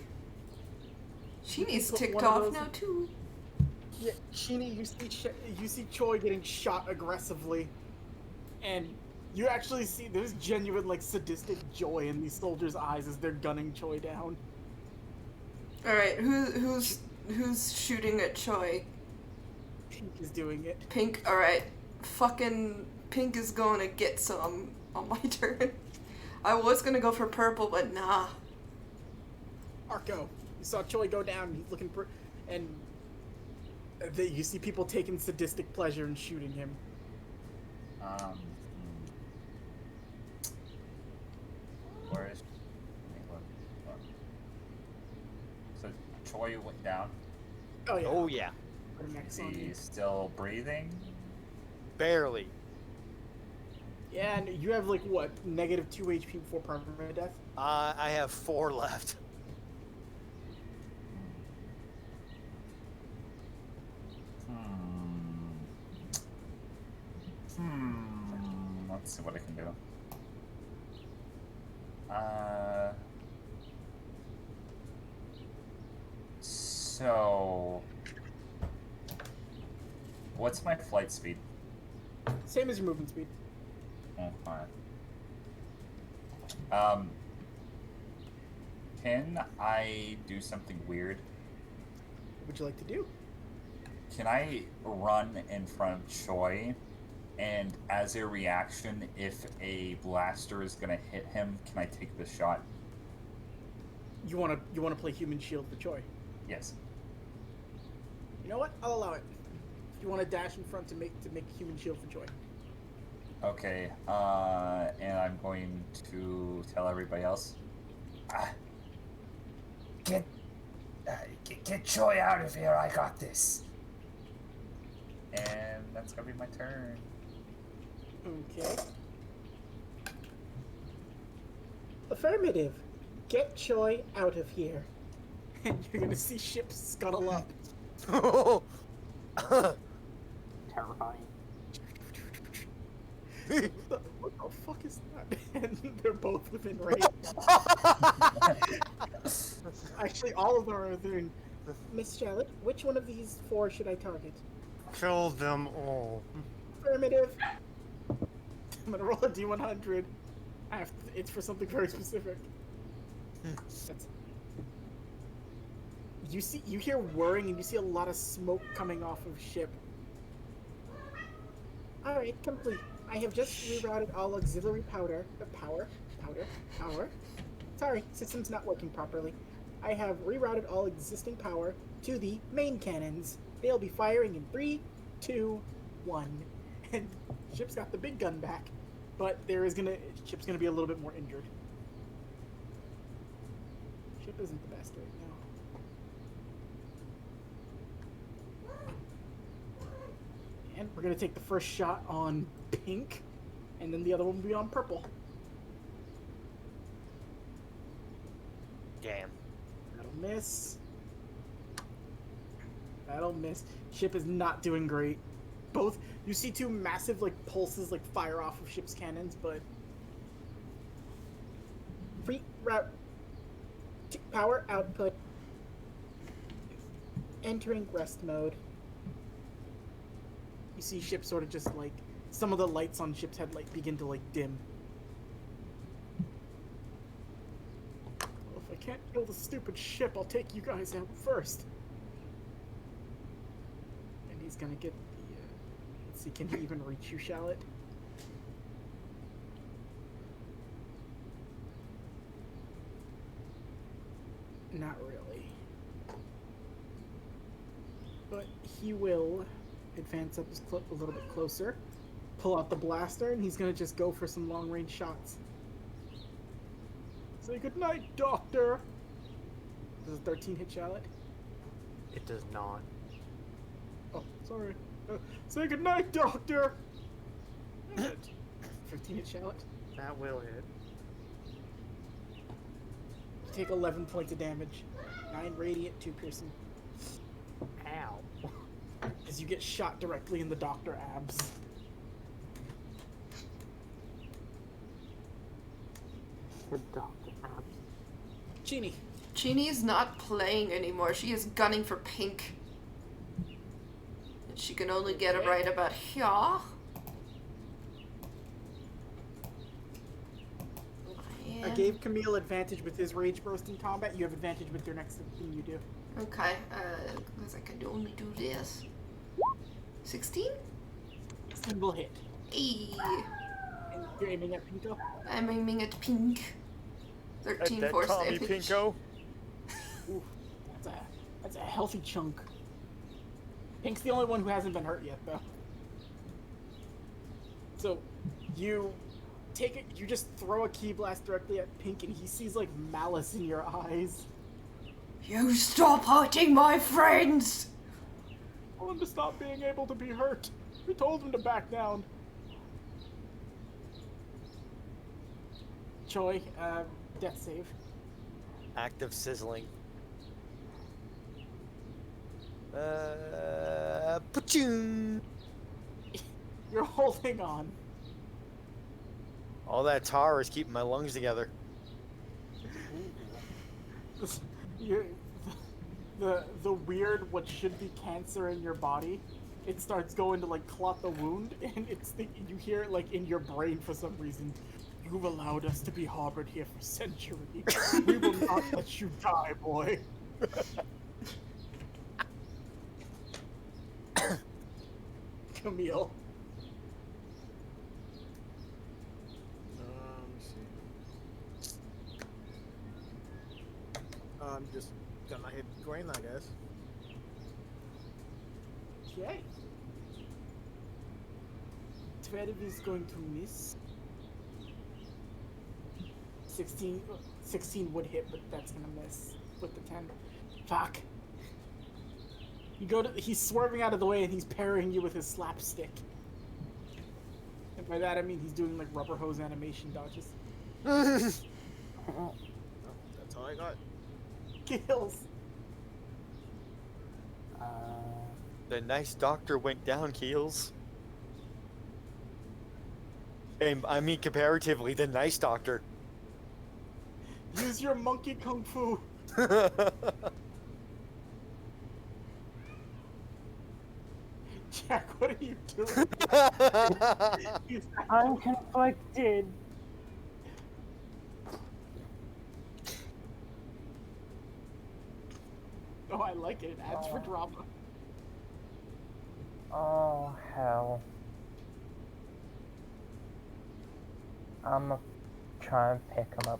[SPEAKER 6] Sheeny's
[SPEAKER 1] Put
[SPEAKER 6] ticked
[SPEAKER 1] one of
[SPEAKER 6] off
[SPEAKER 1] those-
[SPEAKER 6] now too.
[SPEAKER 1] Yeah, Sheeny, you see Choi getting shot aggressively, and you actually see there's genuine like sadistic joy in these soldiers' eyes as they're gunning Choi down.
[SPEAKER 6] All right, who's shooting at Choi?
[SPEAKER 1] Pink is doing it.
[SPEAKER 6] Pink. All right, fucking Pink is going to get some on my turn. I was gonna go for purple, but nah.
[SPEAKER 1] Arco, you saw Choi go down. He's looking for, and you see people taking sadistic pleasure in shooting him.
[SPEAKER 3] Where is? Look. So Choi went down.
[SPEAKER 1] Oh yeah.
[SPEAKER 4] Oh yeah.
[SPEAKER 1] Put a max
[SPEAKER 3] Is
[SPEAKER 1] on
[SPEAKER 3] he
[SPEAKER 1] you.
[SPEAKER 3] still breathing?
[SPEAKER 4] Barely.
[SPEAKER 1] Yeah, and you have like what, -2 HP before permanent death.
[SPEAKER 4] I have 4 left.
[SPEAKER 3] Let's see what I can do. So, what's my flight speed?
[SPEAKER 1] Same as your movement speed.
[SPEAKER 3] Oh, fine. Can I do something weird?
[SPEAKER 1] What would you like to do?
[SPEAKER 3] Can I run in front of Choi, and as a reaction, if a blaster is gonna hit him, can I take the shot?
[SPEAKER 1] You wanna play human shield for Choi?
[SPEAKER 3] Yes.
[SPEAKER 1] You know what? I'll allow it. If you want to dash in front to make human shield for Choi.
[SPEAKER 3] Okay. And I'm going to tell everybody else. Get Choi out of here! I got this. And that's gonna be my turn.
[SPEAKER 1] Okay. Affirmative. Get Choi out of here. And you're gonna see ships scuttle up.
[SPEAKER 9] Terrifying.
[SPEAKER 1] What the fuck is that? And they're both within range. Actually, all of them are within. Miss Charlotte, which one of these 4 should I target?
[SPEAKER 7] Kill them all.
[SPEAKER 1] Affirmative. I'm gonna roll a D100. It's for something very specific. That's... You hear whirring and you see a lot of smoke coming off of ship. Alright, complete. I have just rerouted all auxiliary power. Sorry, system's not working properly. I have rerouted all existing power to the main cannons. They'll be firing in 3, 2, 1. And ship's got the big gun back, but ship's gonna be a little bit more injured. Ship isn't the best right now. And we're gonna take the first shot on pink, and then the other one will be on purple.
[SPEAKER 8] Damn.
[SPEAKER 1] That'll miss. That'll miss. Ship is not doing great. Both, you see two massive like pulses like fire off of ship's cannons, but free route power output. Entering rest mode. You see ship sort of just like some of the lights on ship's headlight begin to like dim. Well, if I can't kill the stupid ship, I'll take you guys out first. And he's gonna get the. Let's see, can he even reach you, Shallot? Not really. But he will advance up a little bit closer, pull out the blaster, and he's gonna just go for some long-range shots. Say goodnight, Doctor! Does a 13 hit Shallot?
[SPEAKER 7] It does not.
[SPEAKER 1] Oh, sorry. Say goodnight, Doctor! 15 hit Shallot.
[SPEAKER 7] That will hit.
[SPEAKER 1] You take 11 points of damage. 9 radiant, 2 piercing.
[SPEAKER 7] Ow.
[SPEAKER 1] As you get shot directly in the Doctor abs.
[SPEAKER 9] The doctor abs.
[SPEAKER 1] Genie.
[SPEAKER 6] Chini is not playing anymore. She is gunning for pink. And she can only get it right about here.
[SPEAKER 1] I gave Camille advantage with his rage burst in combat. You have advantage with your next thing you do.
[SPEAKER 6] Okay, because I can only do this. 16?
[SPEAKER 1] Single hit.
[SPEAKER 6] Eee.
[SPEAKER 1] And you're aiming at Pinko?
[SPEAKER 6] I'm aiming at pink. 13
[SPEAKER 4] that
[SPEAKER 6] force
[SPEAKER 4] commie
[SPEAKER 6] damage.
[SPEAKER 4] Pinko.
[SPEAKER 1] Ooh, that's a healthy chunk. Pink's the only one who hasn't been hurt yet, though. So, you take it. You just throw a key blast directly at Pink, and he sees like malice in your eyes.
[SPEAKER 6] You stop hurting my friends!
[SPEAKER 1] Tell him to stop being able to be hurt. We told him to back down. Choi, death save.
[SPEAKER 8] Active sizzling. Pachoon!
[SPEAKER 1] You're holding on.
[SPEAKER 8] All that tar is keeping my lungs together.
[SPEAKER 1] The weird what should be cancer in your body, it starts going to like clot the wound, and you hear it like in your brain for some reason. You've allowed us to be harbored here for centuries. We will not let you die, boy. Camille.
[SPEAKER 5] Let me see. I'm just gonna hit Gwen, I guess.
[SPEAKER 1] Okay. 12 is going to miss. 16 would hit, but that's gonna miss with the 10. Fuck. He's swerving out of the way and he's parrying you with his slapstick. And by that I mean he's doing like rubber hose animation dodges.
[SPEAKER 5] That's all I got.
[SPEAKER 1] Kills.
[SPEAKER 8] The nice doctor went down, Keels. And I mean comparatively, the nice doctor.
[SPEAKER 1] Use your monkey kung fu. Jack, what are you doing?
[SPEAKER 9] I'm conflicted.
[SPEAKER 1] Oh, I like it. It adds for drama.
[SPEAKER 2] Oh, hell. I'm gonna try and pick him up.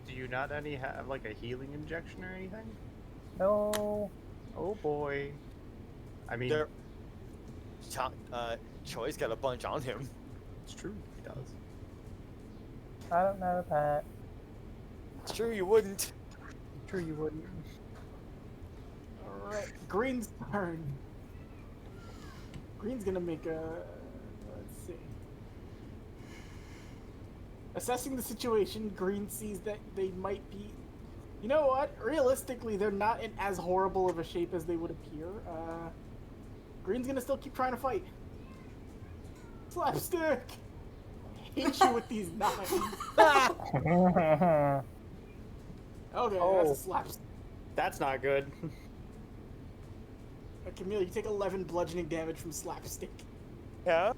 [SPEAKER 7] Do you not any have like a healing injection or anything?
[SPEAKER 2] No.
[SPEAKER 7] Oh boy. I mean,
[SPEAKER 4] There. Choi's got a bunch on him.
[SPEAKER 7] it's true. He does.
[SPEAKER 2] I don't know that.
[SPEAKER 4] It's true, you wouldn't.
[SPEAKER 7] Sure you wouldn't.
[SPEAKER 1] Alright, Green's turn. Green's gonna make a... Let's see. Assessing the situation, Green sees that they might be... You know what? Realistically, they're not in as horrible of a shape as they would appear. Green's gonna still keep trying to fight. Slapstick! I hate you with these knives. Okay, that's a slapstick.
[SPEAKER 7] That's not good.
[SPEAKER 1] Camille, you take 11 bludgeoning damage from slapstick.
[SPEAKER 4] Yeah?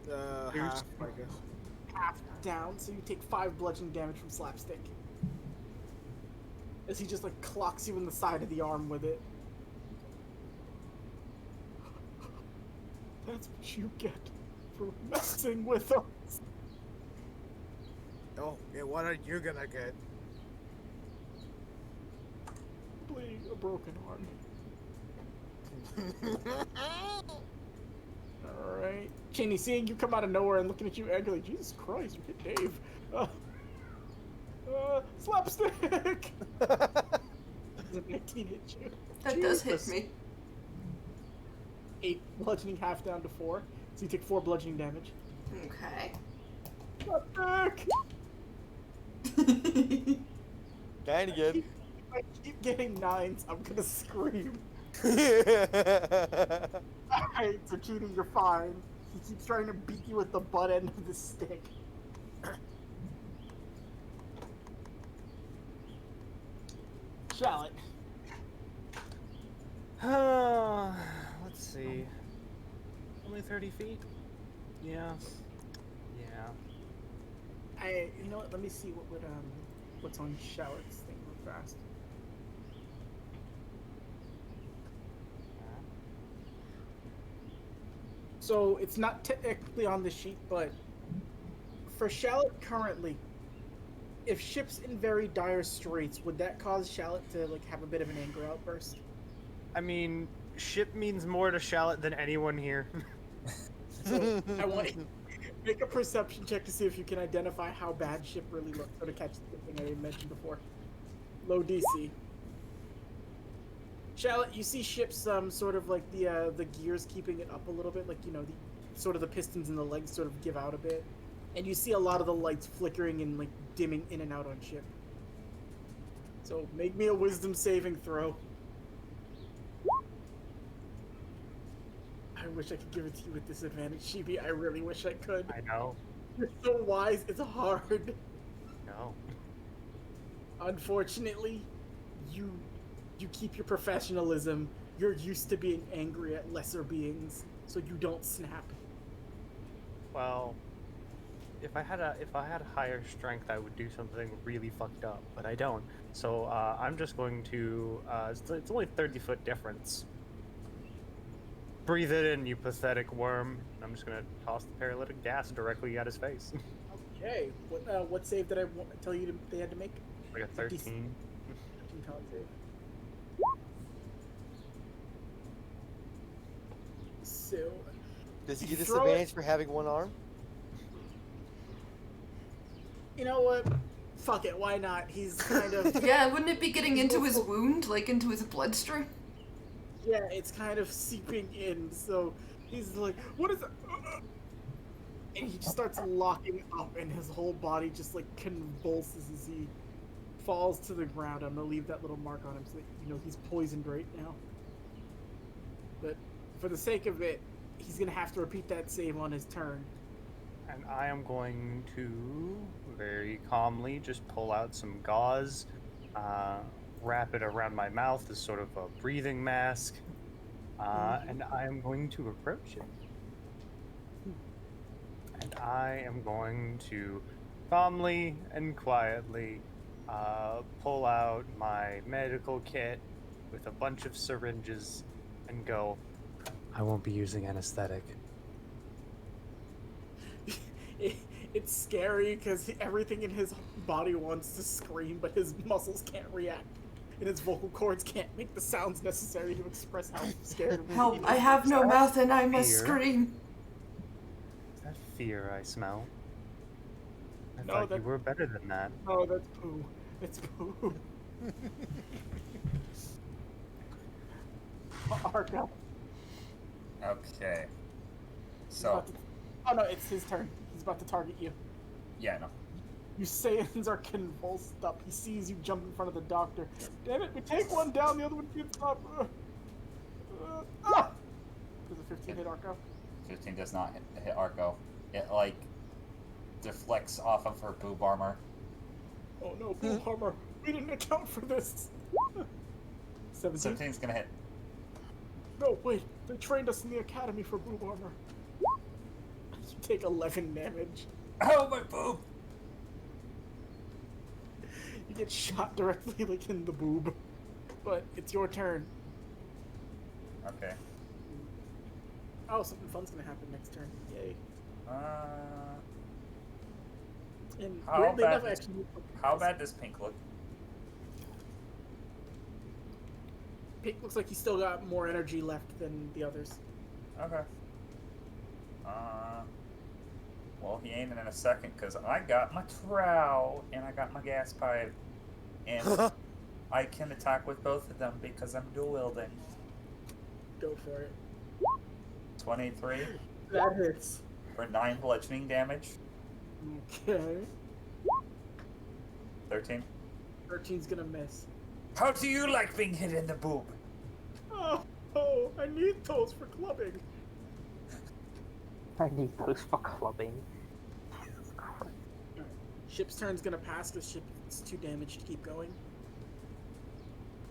[SPEAKER 5] Half, I guess.
[SPEAKER 1] Half down, so you take 5 bludgeoning damage from slapstick. As he just like clocks you in the side of the arm with it. That's what you get for messing with us.
[SPEAKER 5] Oh, yeah, what are you gonna get?
[SPEAKER 1] Bleeding a broken arm. Alright. Cheney, seeing you come out of nowhere and looking at you angrily, Jesus Christ, you hit Dave. Slapstick! Does a 19 hit you?
[SPEAKER 6] That does hit me.
[SPEAKER 1] 8 bludgeoning, half down to 4. So you take 4 bludgeoning damage.
[SPEAKER 6] Okay.
[SPEAKER 1] Slapstick!
[SPEAKER 4] Kinda good.
[SPEAKER 1] If I keep getting 9s, I'm gonna scream. Alright, so Cheney, you're fine. He keeps trying to beat you with the butt end of the stick. Shallot.
[SPEAKER 7] Let's see. Only 30 feet? Yeah. Yeah.
[SPEAKER 1] You know what? Let me see what would what's on Shallot's thing real fast. So it's not technically on the sheet, but for Shallot currently, if ship's in very dire straits, would that cause Shallot to like have a bit of an anger outburst?
[SPEAKER 7] I mean, ship means more to Shallot than anyone here.
[SPEAKER 1] So I want you to make a perception check to see if you can identify how bad ship really looks, or to catch the thing I mentioned before. Low DC. Shallot, you see ship's sort of like the gears keeping it up a little bit, like the sort of the pistons and the legs sort of give out a bit, and you see a lot of the lights flickering and like dimming in and out on ship. So make me a wisdom saving throw. I wish I could give it to you with disadvantage, Shibi. I really wish I could.
[SPEAKER 7] I know.
[SPEAKER 1] You're so wise, it's hard.
[SPEAKER 7] No.
[SPEAKER 1] Unfortunately, you keep your professionalism. You're used to being angry at lesser beings, so you don't snap.
[SPEAKER 7] Well, if I had higher strength, I would do something really fucked up, but I don't. So I'm just going to. It's only 30-foot difference. Breathe it in, you pathetic worm. I'm just gonna toss the paralytic gas directly at his face.
[SPEAKER 1] Okay. What save did I tell you they had to make?
[SPEAKER 7] Like a 13.
[SPEAKER 1] 13 con save. So.
[SPEAKER 4] Does he
[SPEAKER 1] You
[SPEAKER 4] get
[SPEAKER 1] throw
[SPEAKER 4] disadvantage for having one arm?
[SPEAKER 1] You know what? Fuck it. Why not? He's kind of.
[SPEAKER 6] Yeah, wouldn't it be getting into his wound, like into his bloodstream?
[SPEAKER 1] Yeah, it's kind of seeping in. So he's like, "What is it?" And he just starts locking up, and his whole body just like convulses as he falls to the ground. I'm gonna leave that little mark on him so that he's poisoned right now. But for the sake of it, he's gonna have to repeat that save on his turn.
[SPEAKER 7] And I am going to very calmly just pull out some gauze, wrap it around my mouth as sort of a breathing mask, and I am going to approach it. And I am going to calmly and quietly pull out my medical kit with a bunch of syringes and go, I won't be using anesthetic.
[SPEAKER 1] It's scary because everything in his body wants to scream, but his muscles can't react. And his vocal cords can't make the sounds necessary to express how scared he
[SPEAKER 6] Help,
[SPEAKER 1] is.
[SPEAKER 6] I have no mouth and I must
[SPEAKER 7] Fear.
[SPEAKER 6] scream.
[SPEAKER 7] Is that fear I smell? I
[SPEAKER 1] No,
[SPEAKER 7] thought
[SPEAKER 1] that-
[SPEAKER 7] you were better than that.
[SPEAKER 1] Oh, that's poo. It's poo. Arco.
[SPEAKER 3] Okay.
[SPEAKER 1] He's
[SPEAKER 3] So,
[SPEAKER 1] about to- Oh no, it's his turn. He's about to target you.
[SPEAKER 3] yeah, no.
[SPEAKER 1] You Saiyans are convulsed up. He sees you jump in front of the doctor. Damn it, we take one down, the other one gets up. Does a 15 hit Arco?
[SPEAKER 3] 15 does not hit Arco. It, like, deflects off of her boob armor.
[SPEAKER 1] Oh no, boob armor. We didn't account for this. 17?
[SPEAKER 3] 17's gonna hit.
[SPEAKER 1] No, wait. They trained us in the academy for boob armor. You take 11 damage.
[SPEAKER 3] Oh, my boob!
[SPEAKER 1] You get shot directly, like, in the boob. But it's your turn.
[SPEAKER 3] Okay.
[SPEAKER 1] Oh, something fun's gonna happen next turn. Yay. And
[SPEAKER 3] How
[SPEAKER 1] weirdly
[SPEAKER 3] bad
[SPEAKER 1] enough,
[SPEAKER 3] is-
[SPEAKER 1] actually...
[SPEAKER 3] How bad does Pink look?
[SPEAKER 1] Pink looks like he's still got more energy left than the others.
[SPEAKER 3] Okay. Well, he ain't in a second, because I got my trowel, and I got my gas pipe, and I can attack with both of them because I'm dual wielding.
[SPEAKER 1] Go for it.
[SPEAKER 3] 23
[SPEAKER 1] That hits.
[SPEAKER 3] for 9 bludgeoning damage.
[SPEAKER 1] Okay.
[SPEAKER 3] 13.
[SPEAKER 1] 13's gonna miss.
[SPEAKER 3] How do you like being hit in the boob?
[SPEAKER 1] Oh, I need those for clubbing.
[SPEAKER 9] I need those for clubbing. Jesus Christ.
[SPEAKER 1] Alright. Ship's turn's gonna pass because ship's too damaged to keep going.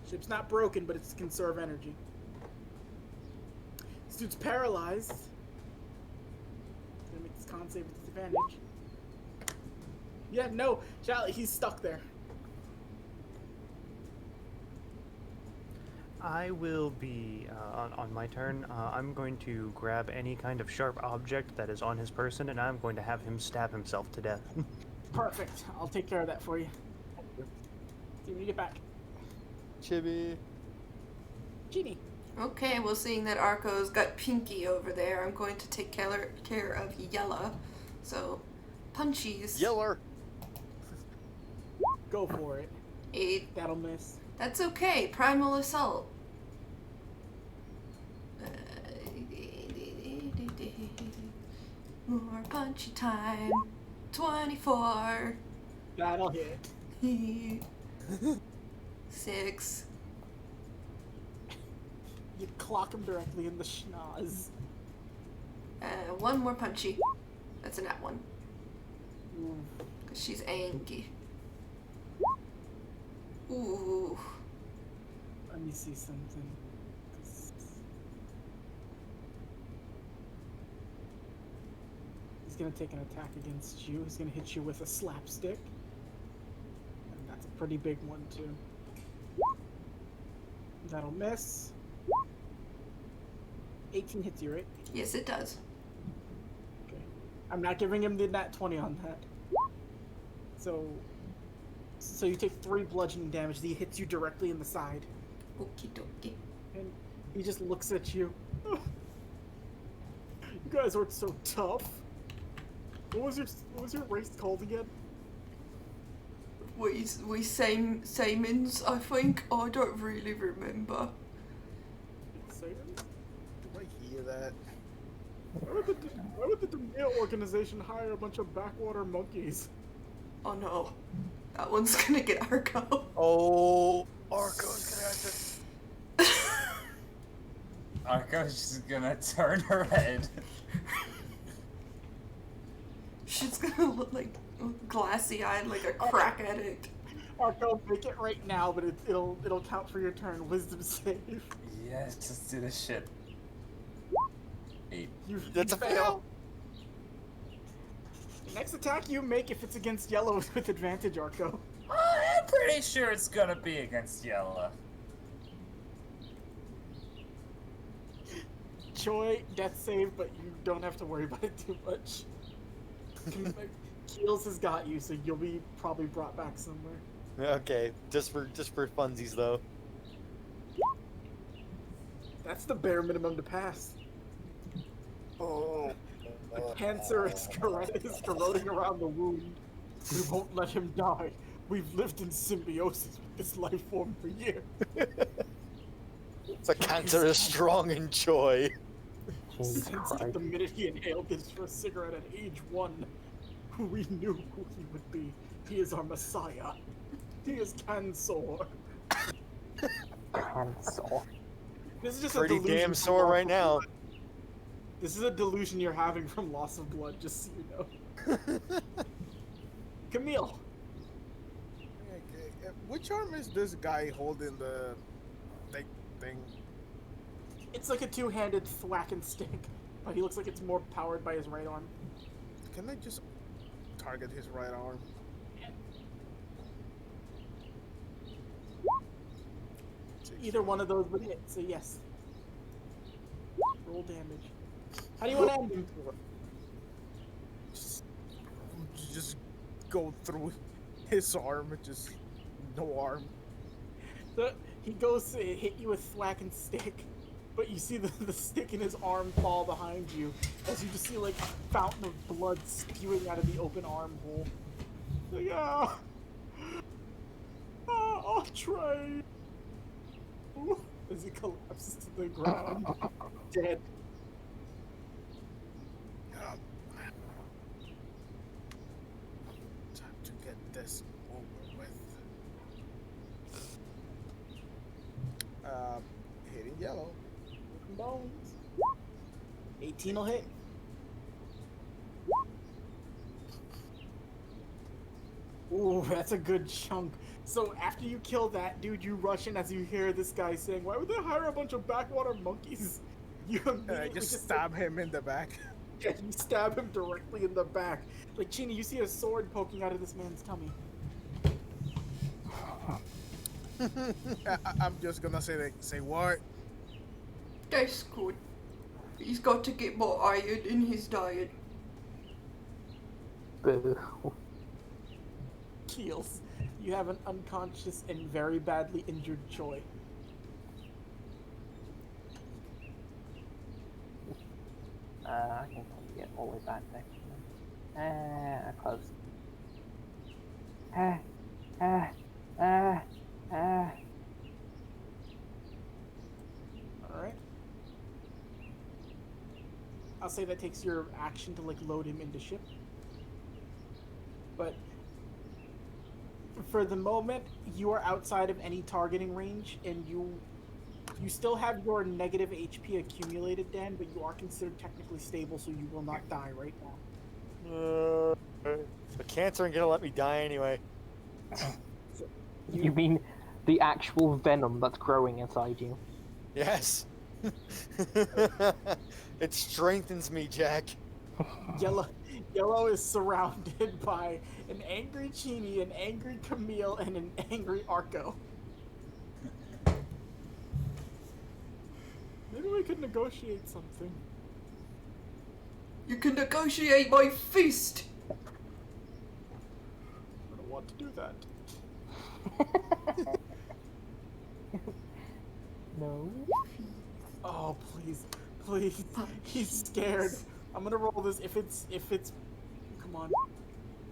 [SPEAKER 1] Ship's not broken, but it's conserve energy. This dude's paralyzed. Gonna make this con save with disadvantage. Yeah, no, Charlie, he's stuck there.
[SPEAKER 7] I will be, on my turn, I'm going to grab any kind of sharp object that is on his person, and I'm going to have him stab himself to death.
[SPEAKER 1] Perfect. I'll take care of that for you. See you when you get back.
[SPEAKER 4] Chibi.
[SPEAKER 1] Genie.
[SPEAKER 6] Okay, well, seeing that Arco's got Pinky over there, I'm going to take care of Yella. So, punchies.
[SPEAKER 4] Yeller.
[SPEAKER 1] Go for it.
[SPEAKER 6] 8.
[SPEAKER 1] That'll miss.
[SPEAKER 6] That's okay. Primal Assault. More punchy time. 24.
[SPEAKER 1] That'll hit.
[SPEAKER 6] 6.
[SPEAKER 1] You clock him directly in the schnoz.
[SPEAKER 6] One more punchy. That's a nat 1.
[SPEAKER 1] Ooh.
[SPEAKER 6] Because she's angry. Ooh.
[SPEAKER 1] Let me see something. He's gonna take an attack against you. He's gonna hit you with a slapstick. And that's a pretty big one, too. That'll miss. 18 hits you, right?
[SPEAKER 6] Yes, it does.
[SPEAKER 1] Okay. I'm not giving him the nat 20 on that. So you take 3 bludgeoning damage. He hits you directly in the side.
[SPEAKER 6] Okie dokie.
[SPEAKER 1] And he just looks at you. You guys aren't so tough. What was your race called again?
[SPEAKER 6] We Sayians, I think. I don't really remember.
[SPEAKER 1] Saiyans?
[SPEAKER 5] Do I hear that?
[SPEAKER 1] Why would the Demia organization hire a bunch of backwater monkeys?
[SPEAKER 6] Oh no. That one's gonna get Arco.
[SPEAKER 4] Oh, Arco's gonna have to.
[SPEAKER 3] Arco's just gonna turn her head.
[SPEAKER 6] She's gonna look like glassy-eyed, like a crack addict.
[SPEAKER 1] Arco, make it right now, but it'll count for your turn. Wisdom save.
[SPEAKER 3] Yes, let's do this shit. 8.
[SPEAKER 4] That's a fail.
[SPEAKER 1] The next attack you make, if it's against yellow, is with advantage, Arco.
[SPEAKER 3] I have pretty sure it's gonna be against yellow.
[SPEAKER 1] Choi, death save, but you don't have to worry about it too much. Keels has got you, so you'll be probably brought back somewhere.
[SPEAKER 4] Okay, just for funsies though.
[SPEAKER 1] That's the bare minimum to pass.
[SPEAKER 5] Oh.
[SPEAKER 1] The cancer is corroding around the wound. We won't let him die. We've lived in symbiosis with this life form for years.
[SPEAKER 4] The cancer is strong in joy.
[SPEAKER 9] Jesus
[SPEAKER 1] Since
[SPEAKER 9] Christ.
[SPEAKER 1] the minute he inhaled his first cigarette at age 1, we knew who he would be. He is our messiah. He is Kansor.
[SPEAKER 9] Cancel.
[SPEAKER 1] This is just
[SPEAKER 4] Pretty
[SPEAKER 1] a delusion
[SPEAKER 4] damn
[SPEAKER 1] from
[SPEAKER 4] sore
[SPEAKER 1] loss
[SPEAKER 4] right
[SPEAKER 1] of
[SPEAKER 4] now.
[SPEAKER 1] blood. This is a delusion you're having from loss of blood, just so you know. Camille.
[SPEAKER 5] Okay. Which arm is this guy holding the thing?
[SPEAKER 1] It's like a two-handed thwack and stick, but he looks like it's more powered by his right arm.
[SPEAKER 5] Can I just target his right arm?
[SPEAKER 1] Either one of those would hit, so yes. Roll damage. How do you want to end him for?
[SPEAKER 5] Just go through his arm, just no arm.
[SPEAKER 1] So he goes to hit you with thwack and stick, but you see the stick in his arm fall behind you as you just see like a fountain of blood spewing out of the open armhole. Like, I'll try. As he collapses to the ground, dead.
[SPEAKER 5] Time to get this over with. Hitting yellow.
[SPEAKER 1] Bones. 18 will hit. Ooh, that's a good chunk. So after you kill that dude, you rush in as you hear this guy saying, "Why would they hire a bunch of backwater monkeys?" You immediately
[SPEAKER 5] Just stab him in the back.
[SPEAKER 1] Yeah, you stab him directly in the back. Like, Chini, you see a sword poking out of this man's tummy.
[SPEAKER 5] I'm just gonna say what?
[SPEAKER 6] That's good. He's got to get more iron in his diet.
[SPEAKER 9] Boo.
[SPEAKER 1] Keels, you have an unconscious and very badly injured Choi.
[SPEAKER 9] I can probably get all the way back there. Close.
[SPEAKER 1] Alright. I'll say that takes your action to, like, load him into ship. But for the moment, you are outside of any targeting range, and you still have your negative HP accumulated, Dan, but you are considered technically stable, so you will not die right now.
[SPEAKER 4] The cancer ain't gonna let me die anyway.
[SPEAKER 9] You mean the actual venom that's growing inside you?
[SPEAKER 4] Yes. It strengthens me, Jack.
[SPEAKER 1] Yellow is surrounded by an angry Chini, an angry Camille, and an angry Arco. Maybe we could negotiate something.
[SPEAKER 6] You can negotiate my fist!
[SPEAKER 1] I don't want to do that.
[SPEAKER 9] No.
[SPEAKER 1] Oh, please. Please. He's scared. I'm gonna roll this. If it's... Come on.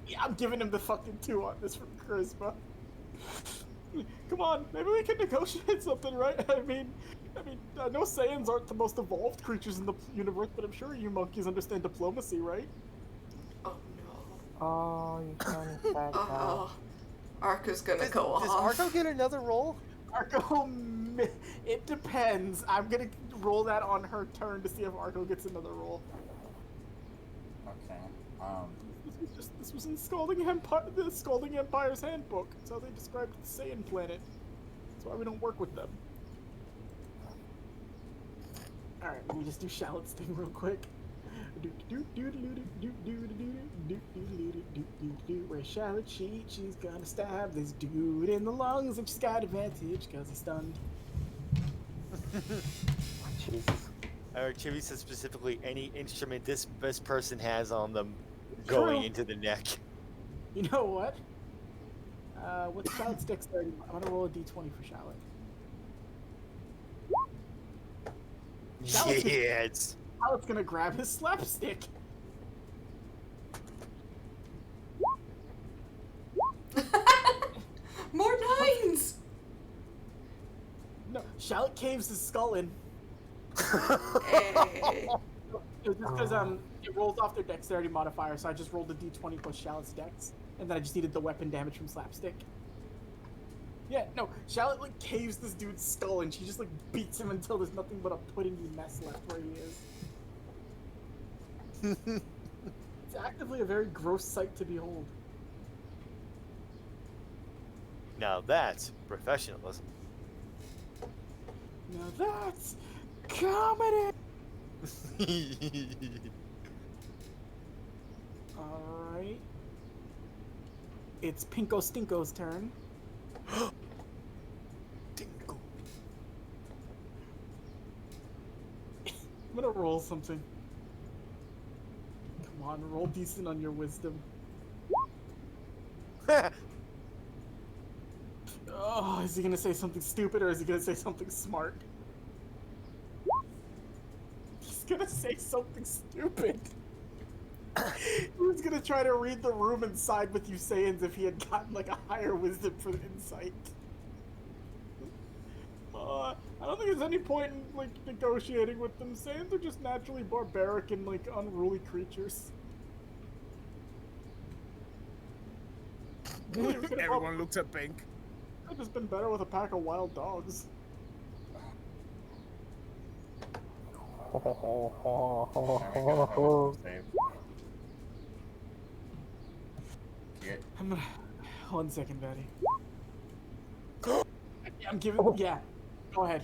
[SPEAKER 1] Yeah, I'm giving him the fucking 2 on this for charisma. Come on, maybe we can negotiate something, right? I mean, I know Saiyans aren't the most evolved creatures in the universe, but I'm sure you monkeys understand diplomacy, right?
[SPEAKER 6] Oh no.
[SPEAKER 9] Oh, you sound sad now.
[SPEAKER 6] Oh. Arca's gonna go
[SPEAKER 5] Does
[SPEAKER 6] off.
[SPEAKER 5] Arco get another roll?
[SPEAKER 1] Arco, it depends. I'm gonna roll that on her turn to see if Arco gets another roll.
[SPEAKER 3] Okay.
[SPEAKER 1] This was in Scalding Empire, the Scalding Empire's handbook. That's how they described the Saiyan planet. That's why we don't work with them. Alright, let me just do Shallot's thing real quick. Where Charlotte she's gonna stab this dude in the lungs and she's got advantage because he's stunned.
[SPEAKER 9] Jesus.
[SPEAKER 4] Or Chibi said specifically any instrument this person has on them going
[SPEAKER 1] True.
[SPEAKER 4] into the neck.
[SPEAKER 1] You know what? What's Charlotte's dexterity? I'm gonna roll a d20 for Charlotte.
[SPEAKER 4] Yes.
[SPEAKER 1] Charlotte's gonna grab his slapstick.
[SPEAKER 6] More nines!
[SPEAKER 1] No, Charlotte caves his skull in.
[SPEAKER 6] Hey.
[SPEAKER 1] Just because it rolls off their dexterity modifier, so I just rolled a d20 plus Charlotte's dex, and then I just needed the weapon damage from slapstick. Yeah, no, Charlotte like caves this dude's skull and she just like beats him until there's nothing but a puddingy mess left where he is. It's actively a very gross sight to behold.
[SPEAKER 4] Now that's professionalism.
[SPEAKER 1] Now that's comedy! Alright. It's Pinko Stinko's turn.
[SPEAKER 4] Dingo.
[SPEAKER 1] I'm gonna roll something. Come on, roll decent on your wisdom. Oh, is he gonna say something stupid or is he gonna say something smart? He's gonna say something stupid. He was gonna try to read the room and side with you Saiyans if he had gotten like a higher wisdom for the insight. I don't think there's any point in like negotiating with them. Saiyans are just naturally barbaric and like unruly creatures.
[SPEAKER 5] Everyone looks at Pink.
[SPEAKER 1] I've just been better with a pack of wild dogs. I'm gonna... 1 second, Betty. I'm giving... Yeah. Go ahead.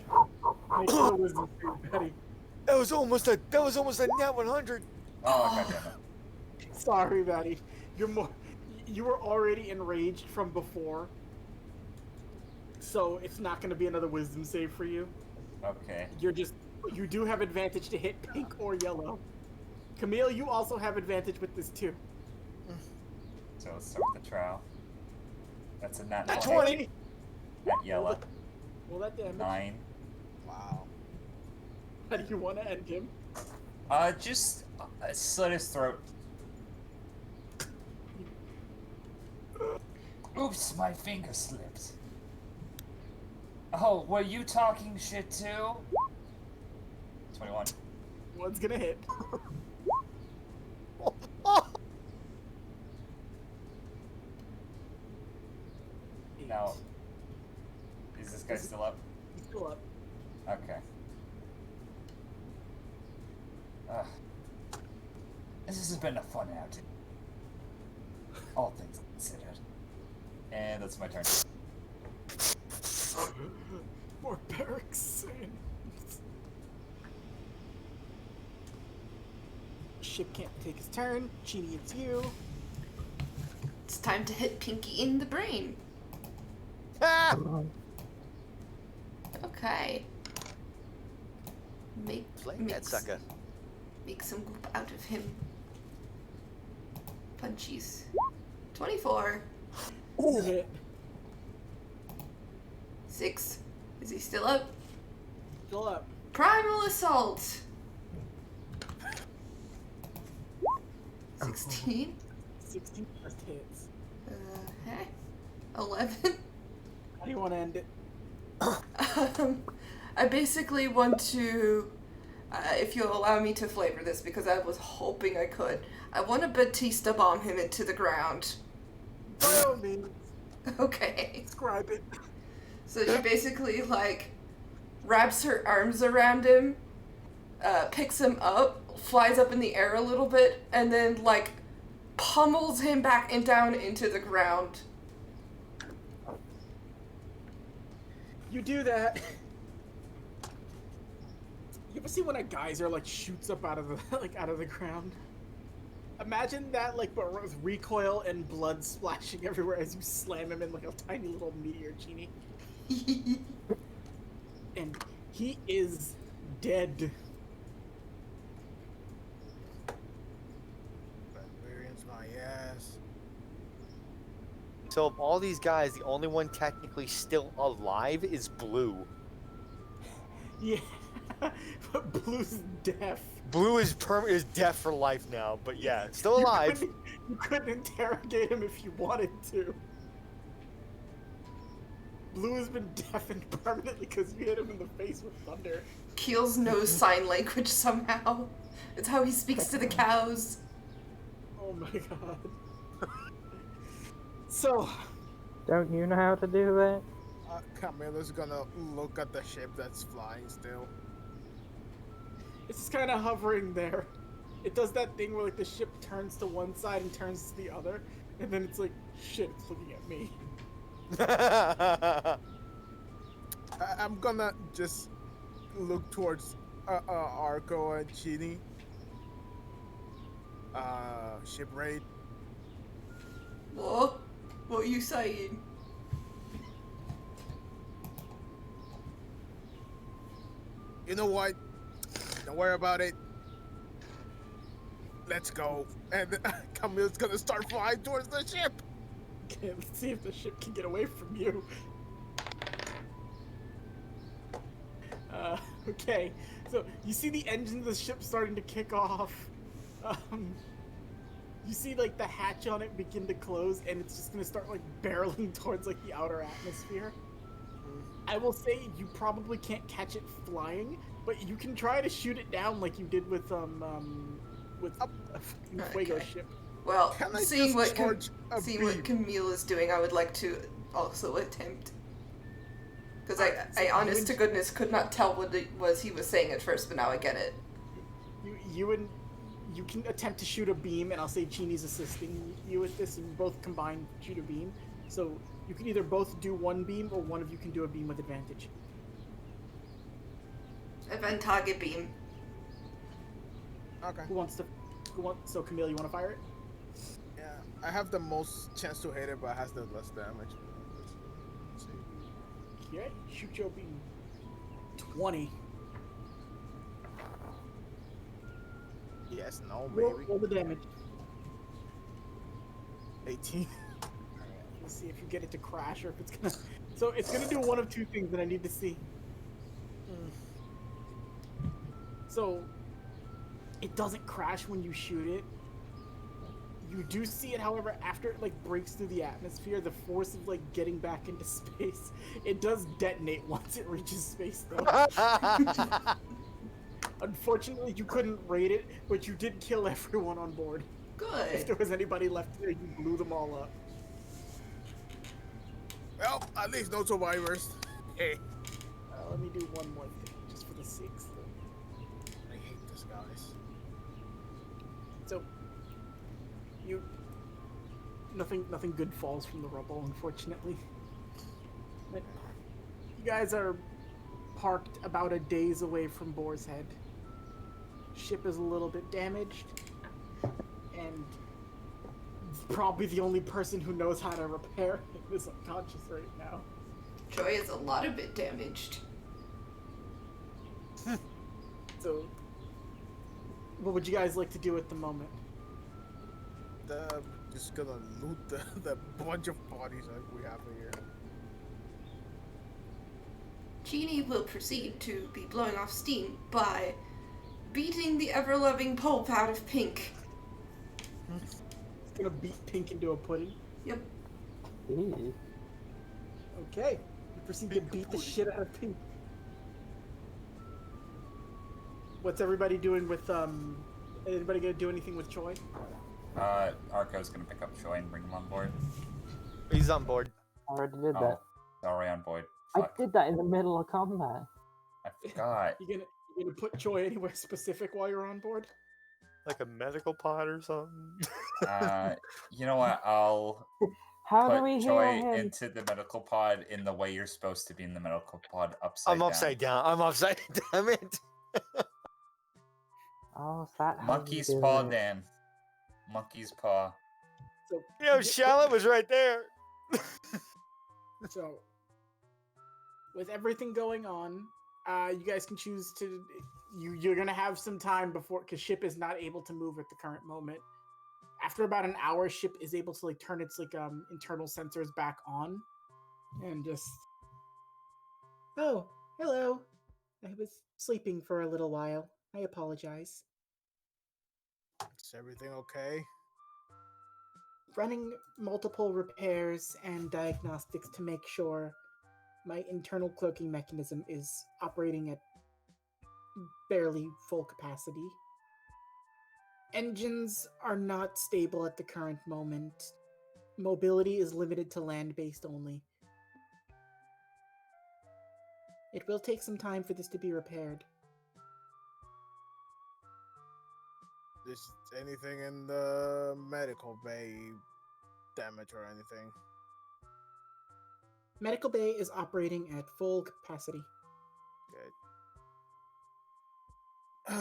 [SPEAKER 1] Make a wisdom save, Betty.
[SPEAKER 4] That was almost a net 100.
[SPEAKER 3] Oh, goddamn it.
[SPEAKER 1] Sorry, Betty. You're more... You were already enraged from before. So it's not gonna be another wisdom save for you.
[SPEAKER 3] Okay.
[SPEAKER 1] You're just... You do have advantage to hit pink or yellow. Camille, you also have advantage with this too.
[SPEAKER 3] So let's start with the trowel. That's a nat
[SPEAKER 4] 20.
[SPEAKER 3] Nat yellow.
[SPEAKER 1] Roll that damage.
[SPEAKER 3] 9.
[SPEAKER 5] Wow.
[SPEAKER 1] How do you want to end him?
[SPEAKER 3] Just slit his throat. Oops, my finger slipped. Oh, were you talking shit too? 21.
[SPEAKER 1] One's gonna hit.
[SPEAKER 3] Now, is this guy still up?
[SPEAKER 1] He's still up.
[SPEAKER 3] Okay. This has been a fun outing. All things considered. And that's my turn.
[SPEAKER 1] More barracks Saiyans. Ship can't take his turn. Chini, it's you.
[SPEAKER 6] It's time to hit Pinky in the brain.
[SPEAKER 4] Ah!
[SPEAKER 6] Okay.
[SPEAKER 4] Flame that sucker.
[SPEAKER 6] Make some goop out of him. Punchies. 24.
[SPEAKER 1] Ooh. Hit.
[SPEAKER 6] 6. Is he still up?
[SPEAKER 1] Still up.
[SPEAKER 6] Primal Assault. 16.
[SPEAKER 1] 16 first hits.
[SPEAKER 6] Hey. 11.
[SPEAKER 1] How do you want to end it?
[SPEAKER 6] I basically want to, if you'll allow me to flavor this, because I was hoping I could, I want to Batista bomb him into the ground.
[SPEAKER 1] By all means,
[SPEAKER 6] Okay.
[SPEAKER 1] describe it.
[SPEAKER 6] So she basically, like, wraps her arms around him, picks him up, flies up in the air a little bit, and then, like, pummels him back and down into the ground.
[SPEAKER 1] You do that. You ever see when a geyser like shoots up out of the out of the ground? Imagine that, like, but with recoil and blood splashing everywhere as you slam him in like a tiny little meteor genie. And he is dead.
[SPEAKER 5] Barbarians, my ass.
[SPEAKER 4] So of all these guys, the only one technically still alive is Blue.
[SPEAKER 1] Yeah, but Blue's deaf.
[SPEAKER 4] Blue is deaf for life now, but yeah, still alive.
[SPEAKER 1] You couldn't interrogate him if you wanted to. Blue has been deafened permanently because you hit him in the face with thunder.
[SPEAKER 6] Keels knows sign language somehow. It's how he speaks to the cows.
[SPEAKER 1] Oh my god. So,
[SPEAKER 9] Don't you know how to do that?
[SPEAKER 5] Camilla's gonna look at the ship that's flying still.
[SPEAKER 1] it's just kind of hovering there. It does that thing where like the ship turns to one side and turns to the other, and then it's like, shit, it's looking at me.
[SPEAKER 5] I'm gonna just look towards Arco and Chini. Ship raid.
[SPEAKER 6] What? What are you saying?
[SPEAKER 5] You know what? Don't worry about it. Let's go. And Camilla's gonna start flying towards the ship.
[SPEAKER 1] Okay, let's see if the ship can get away from you. Okay, so you see the engine of the ship starting to kick off. You see like the hatch on it begin to close, and it's just gonna start like barreling towards like the outer atmosphere. I will say you probably can't catch it flying, but you can try to shoot it down like you did with a fucking Fuego
[SPEAKER 6] Okay.
[SPEAKER 1] ship.
[SPEAKER 6] Well,
[SPEAKER 5] Can I
[SPEAKER 6] seeing
[SPEAKER 5] just
[SPEAKER 6] what
[SPEAKER 5] charge a
[SPEAKER 6] seeing what
[SPEAKER 5] beam?
[SPEAKER 6] Camille is doing, I would like to also attempt. Because
[SPEAKER 1] Alright, so
[SPEAKER 6] I
[SPEAKER 1] you
[SPEAKER 6] honest
[SPEAKER 1] and-
[SPEAKER 6] to goodness could not tell what it was he was saying at first, but now I get it.
[SPEAKER 1] You can attempt to shoot a beam, and I'll say Chini's assisting you with this, and you both combine shoot a beam. So you can either both do one beam, or one of you can do a beam with advantage.
[SPEAKER 6] Avantage beam.
[SPEAKER 5] Okay.
[SPEAKER 1] So Camille, you want to fire it?
[SPEAKER 5] Yeah, I have the most chance to hit it, but it has the less damage. Let's see.
[SPEAKER 1] Okay, shoot your beam. 20.
[SPEAKER 5] Yes, no,
[SPEAKER 1] Roll,
[SPEAKER 5] baby.
[SPEAKER 1] roll the damage.
[SPEAKER 5] 18.
[SPEAKER 1] Let's see if you get it to crash, or if it's gonna. So it's gonna do one of two things that I need to see. So it doesn't crash when you shoot it. You do see it, however, after it like breaks through the atmosphere, the force of like getting back into space, it does detonate once it reaches space though. Unfortunately, you couldn't raid it, but you did kill everyone on board. If there
[SPEAKER 6] Good.
[SPEAKER 1] was anybody left there, you blew them all up.
[SPEAKER 5] Well, at least no survivors. Hey.
[SPEAKER 1] Let me do one more thing, just for the sakes of it.
[SPEAKER 5] I hate this, guys.
[SPEAKER 1] So, nothing good falls from the rubble, unfortunately. But you guys are parked about a days away from Boar's Head. Ship is a little bit damaged, and probably the only person who knows how to repair it is unconscious right now.
[SPEAKER 6] Joy is a lot of it damaged.
[SPEAKER 1] So, what would you guys like to do at the moment?
[SPEAKER 5] Just gonna loot the bunch of bodies like we have here.
[SPEAKER 6] Genie will proceed to be blowing off steam by beating the ever-loving pulp out of Pink.
[SPEAKER 1] It's gonna beat Pink into a pudding.
[SPEAKER 6] Yep.
[SPEAKER 9] Ew.
[SPEAKER 1] Okay. You proceed to beat the shit out of Pink. What's everybody doing with anybody gonna do anything with Choi?
[SPEAKER 3] Arco's gonna pick up Choi and bring him on board.
[SPEAKER 4] He's on board.
[SPEAKER 9] I already did
[SPEAKER 3] Oh,
[SPEAKER 9] that.
[SPEAKER 3] he's already on board.
[SPEAKER 9] I
[SPEAKER 3] Fuck.
[SPEAKER 9] did that in the middle of combat.
[SPEAKER 3] I forgot.
[SPEAKER 1] You gonna put Choi anywhere specific while you're on board?
[SPEAKER 4] Like a medical pod or something.
[SPEAKER 3] You know what? I'll
[SPEAKER 9] How do
[SPEAKER 3] put
[SPEAKER 9] we hear
[SPEAKER 3] Choi
[SPEAKER 9] him?
[SPEAKER 3] into the medical pod in the way you're supposed to be in the medical pod, upside
[SPEAKER 4] I'm upside down. I'm upside damn it.
[SPEAKER 9] Oh, is that how you
[SPEAKER 3] Monkey's
[SPEAKER 9] do
[SPEAKER 3] paw,
[SPEAKER 9] it?
[SPEAKER 3] Dan. Monkey's paw.
[SPEAKER 1] So
[SPEAKER 4] You know,
[SPEAKER 1] you get-
[SPEAKER 4] Charlotte was right there.
[SPEAKER 1] So, with everything going on, you guys can choose to. You're gonna have some time before, because ship is not able to move at the current moment. After about an hour, ship is able to like turn its like internal sensors back on, and just. Oh, hello. I was sleeping for a little while. I apologize.
[SPEAKER 5] Is everything okay?
[SPEAKER 1] Running multiple repairs and diagnostics to make sure my internal cloaking mechanism is operating at barely full capacity. Engines are not stable at the current moment. Mobility is limited to land-based only. It will take some time for this to be repaired.
[SPEAKER 5] Is anything in the medical bay damage or anything?
[SPEAKER 1] Medical Bay is operating at full capacity.
[SPEAKER 5] Good.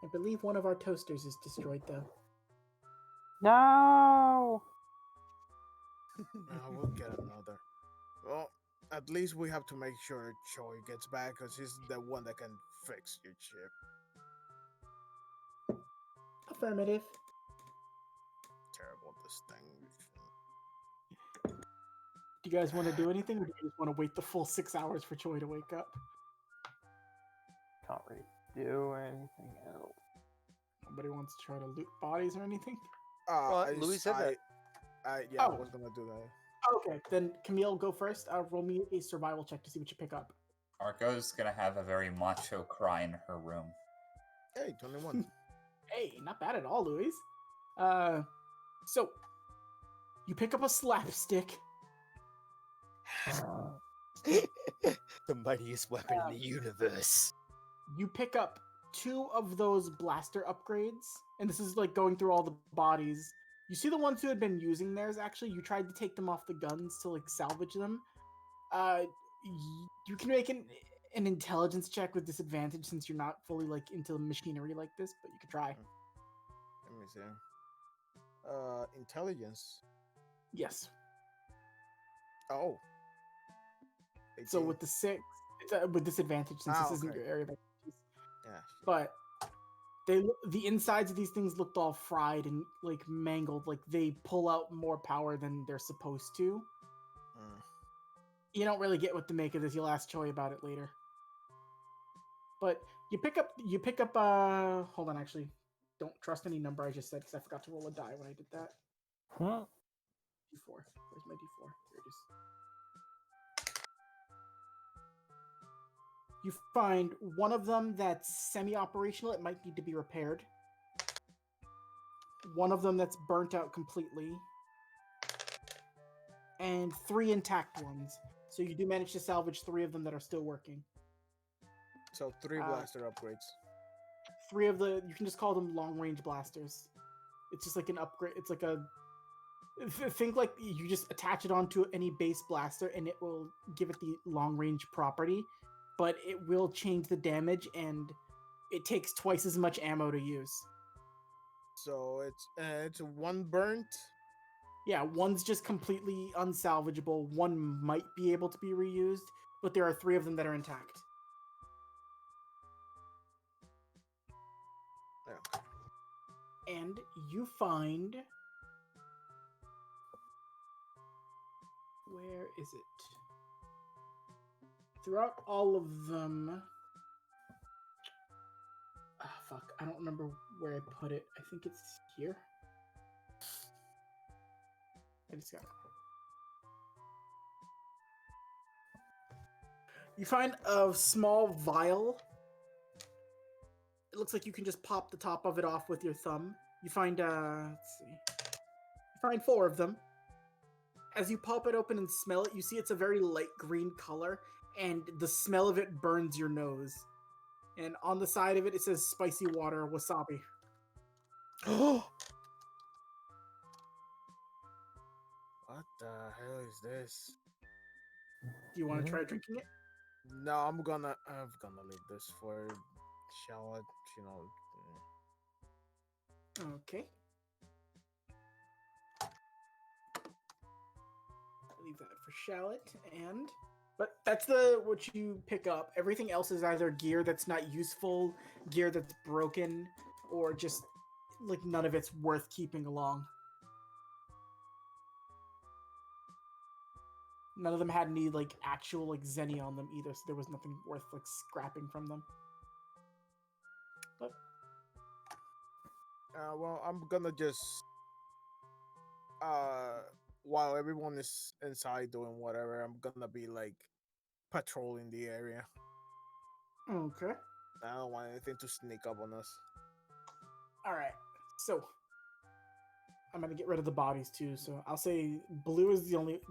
[SPEAKER 1] I believe one of our toasters is destroyed, though.
[SPEAKER 9] No!
[SPEAKER 5] We'll get another. Well, at least we have to make sure Choi gets back, because he's the one that can fix your ship.
[SPEAKER 1] Affirmative.
[SPEAKER 5] Terrible, this thing.
[SPEAKER 1] Do you guys want to do anything, or do you just want to wait the full 6 hours for Choi to wake up?
[SPEAKER 9] Can't really do anything else.
[SPEAKER 1] Nobody wants to try to loot bodies or anything?
[SPEAKER 4] Louis said that.
[SPEAKER 5] I
[SPEAKER 1] Oh.
[SPEAKER 5] was gonna do that.
[SPEAKER 1] Okay, then Camille, go first. Roll me a survival check to see what you pick up.
[SPEAKER 3] Arco's gonna have a very macho cry in her room.
[SPEAKER 5] Hey, 21.
[SPEAKER 1] Hey, not bad at all, Louise. So you pick up a slapstick.
[SPEAKER 8] The mightiest weapon in the universe.
[SPEAKER 1] You pick up 2 of those blaster upgrades, and this is like going through all the bodies. You see the ones who had been using theirs. Actually, you tried to take them off the guns to like salvage them. You can make an intelligence check with disadvantage since you're not fully like into machinery like this, but you could try.
[SPEAKER 5] Let me see. Intelligence.
[SPEAKER 1] Yes.
[SPEAKER 5] Oh.
[SPEAKER 1] So
[SPEAKER 5] 18.
[SPEAKER 1] with the 6, it's, with disadvantage since this isn't
[SPEAKER 5] okay.
[SPEAKER 1] your area of expertise.
[SPEAKER 5] Yeah.
[SPEAKER 1] But the insides of these things looked all fried and like mangled. Like they pull out more power than they're supposed to.
[SPEAKER 5] Mm.
[SPEAKER 1] You don't really get what to make of this. You'll ask Choi about it later. But you pick up hold on, actually. Don't trust any number I just said because I forgot to roll a die when I did that.
[SPEAKER 9] Hmm.
[SPEAKER 1] D4. Where's my D4? Here it is. You find one of them that's semi-operational. It might need to be repaired. One of them that's burnt out completely. And 3 intact ones. So you do manage to salvage 3 of them that are still working.
[SPEAKER 5] So 3 blaster upgrades.
[SPEAKER 1] 3 of the, you can just call them long-range blasters. It's just like an upgrade. It's like a, think like you just attach it onto any base blaster and it will give it the long-range property, but it will change the damage and it takes twice as much ammo to use.
[SPEAKER 5] So it's 1 burnt.
[SPEAKER 1] Yeah, one's just completely unsalvageable. One might be able to be reused, but there are 3 of them that are intact.
[SPEAKER 5] Yeah.
[SPEAKER 1] And you find... Where is it? Throughout all of them... Ah, fuck. I don't remember where I put it. I think it's here. I just got it. You find a small vial. It looks like you can just pop the top of it off with your thumb. You find, let's see. You find 4 of them. As you pop it open and smell it, you see it's a very light green color, and the smell of it burns your nose. And on the side of it, it says spicy water wasabi.
[SPEAKER 5] What the hell is this?
[SPEAKER 1] Do you want to try drinking it?
[SPEAKER 5] No, I'm gonna leave this for Charlotte. You know.
[SPEAKER 1] Okay. Leave that for Shallot and. But that's what you pick up. Everything else is either gear that's not useful, gear that's broken, or just like none of it's worth keeping along. None of them had any like actual like zenny on them either, so there was nothing worth like scrapping from them. But
[SPEAKER 5] Well, I'm gonna just while everyone is inside doing whatever, I'm gonna be like patrolling the area.
[SPEAKER 1] okay.
[SPEAKER 5] I don't want anything to sneak up on us.
[SPEAKER 1] All right. So I'm gonna get rid of the bodies too. So I'll say blue is the only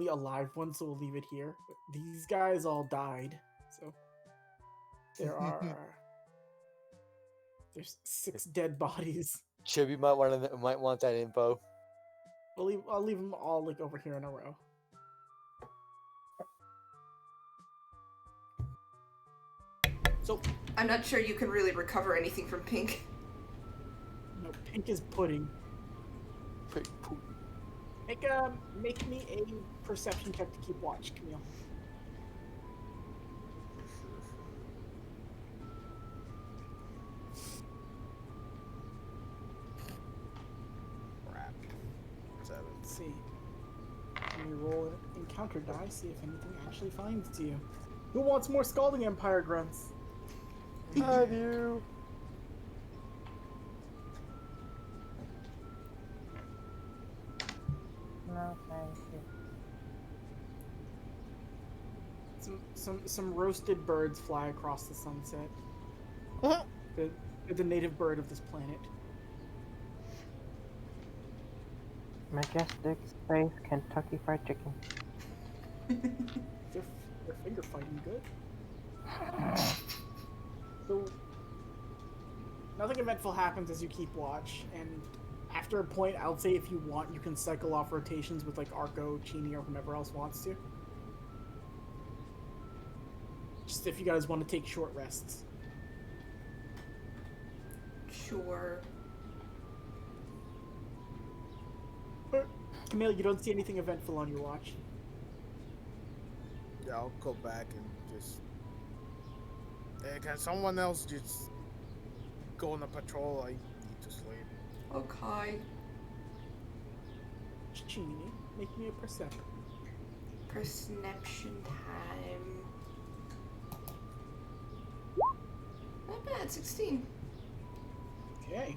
[SPEAKER 1] alive one, so we'll leave it here. But these guys all died, so there's 6 dead bodies.
[SPEAKER 8] Chibi might want that info.
[SPEAKER 1] I'll leave them all like over here in a row. So
[SPEAKER 6] I'm not sure you can really recover anything from pink.
[SPEAKER 1] no, pink is pudding. Make me a perception check to keep watch, Camille.
[SPEAKER 5] Crap. 7.
[SPEAKER 1] Let's see. Let me roll an encounter die, see if anything actually finds you. Who wants more Scalding Empire grunts?
[SPEAKER 2] I do. No, thank you.
[SPEAKER 1] Some roasted birds fly across the sunset. They're the native bird of this planet.
[SPEAKER 9] Majestic Space Kentucky Fried Chicken.
[SPEAKER 1] They're finger fighting good. So nothing eventful happens as you keep watch, and after a point, I would say if you want, you can cycle off rotations with like Arco, Chini, or whomever else wants to. Just if you guys want to take short rests.
[SPEAKER 6] Sure.
[SPEAKER 1] Camille, you don't see anything eventful on your watch.
[SPEAKER 5] Yeah, I'll go back and just. Hey, can someone else just go on a patrol? I need to sleep.
[SPEAKER 6] Okay.
[SPEAKER 1] Chini, make me a perception.
[SPEAKER 6] Perception time. Not bad, 16.
[SPEAKER 1] Okay.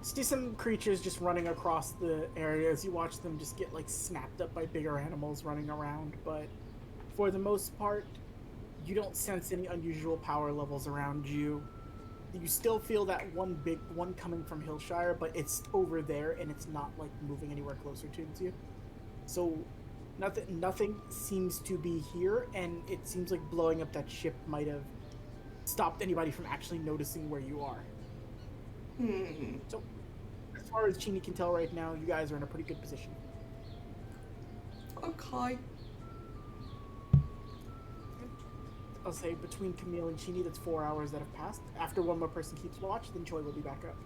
[SPEAKER 1] See some creatures just running across the area as you watch them just get like snapped up by bigger animals running around, but for the most part, you don't sense any unusual power levels around you. You still feel that one big one coming from Hillshire, but it's over there and it's not like moving anywhere closer to you. So nothing seems to be here, and it seems like blowing up that ship might have stopped anybody from actually noticing where you are. So, as far as Chini can tell right now, you guys are in a pretty good position.
[SPEAKER 6] Okay.
[SPEAKER 1] I'll say between Camille and Chini, that's 4 hours that have passed. After one more person keeps watch, then Choi will be back up.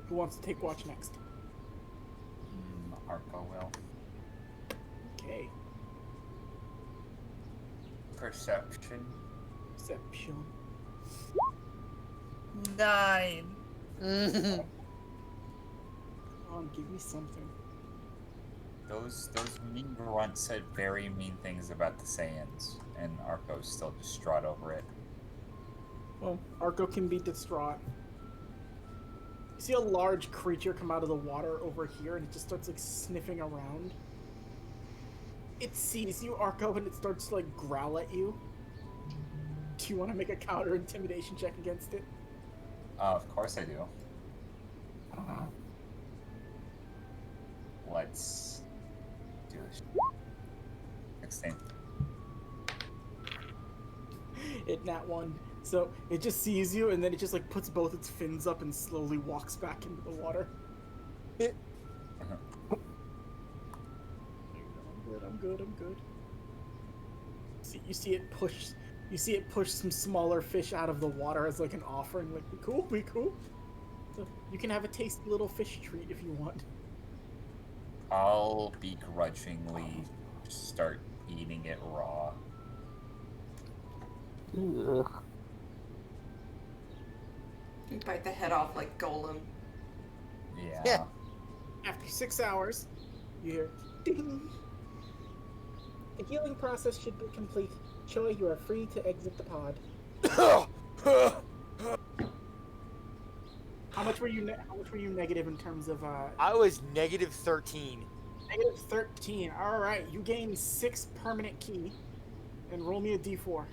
[SPEAKER 1] Who wants to take watch next?
[SPEAKER 10] Arco will.
[SPEAKER 1] Okay.
[SPEAKER 10] Perception.
[SPEAKER 1] Perception.
[SPEAKER 11] 9.
[SPEAKER 1] Come on, give me something.
[SPEAKER 10] Those mean grunts said very mean things about the Saiyans, and Arco's still distraught over it.
[SPEAKER 1] Well, Arco can be distraught. You see a large creature come out of the water over here, and it just starts like sniffing around. It sees you, Arco, and it starts to like growl at you. Do you want to make a counter intimidation check against it?
[SPEAKER 10] Of course I do. Let's do this. 16.
[SPEAKER 1] It nat 1. So it just sees you, and then it just like puts both its fins up and slowly walks back into the water. I'm good. You see it push. You see it push some smaller fish out of the water as like an offering. Like, we cool. So you can have a tasty little fish treat if you want.
[SPEAKER 10] I'll begrudgingly start eating it raw.
[SPEAKER 9] Ugh.
[SPEAKER 6] You bite the head off like Golem.
[SPEAKER 10] Yeah.
[SPEAKER 1] After 6 hours, you hear ding. The healing process should be complete. Choi, you are free to exit the pod. How much were you? How much were you negative in terms of?
[SPEAKER 4] I was negative 13.
[SPEAKER 1] Negative 13. All right, you gain 6 permanent key, and roll me a d4.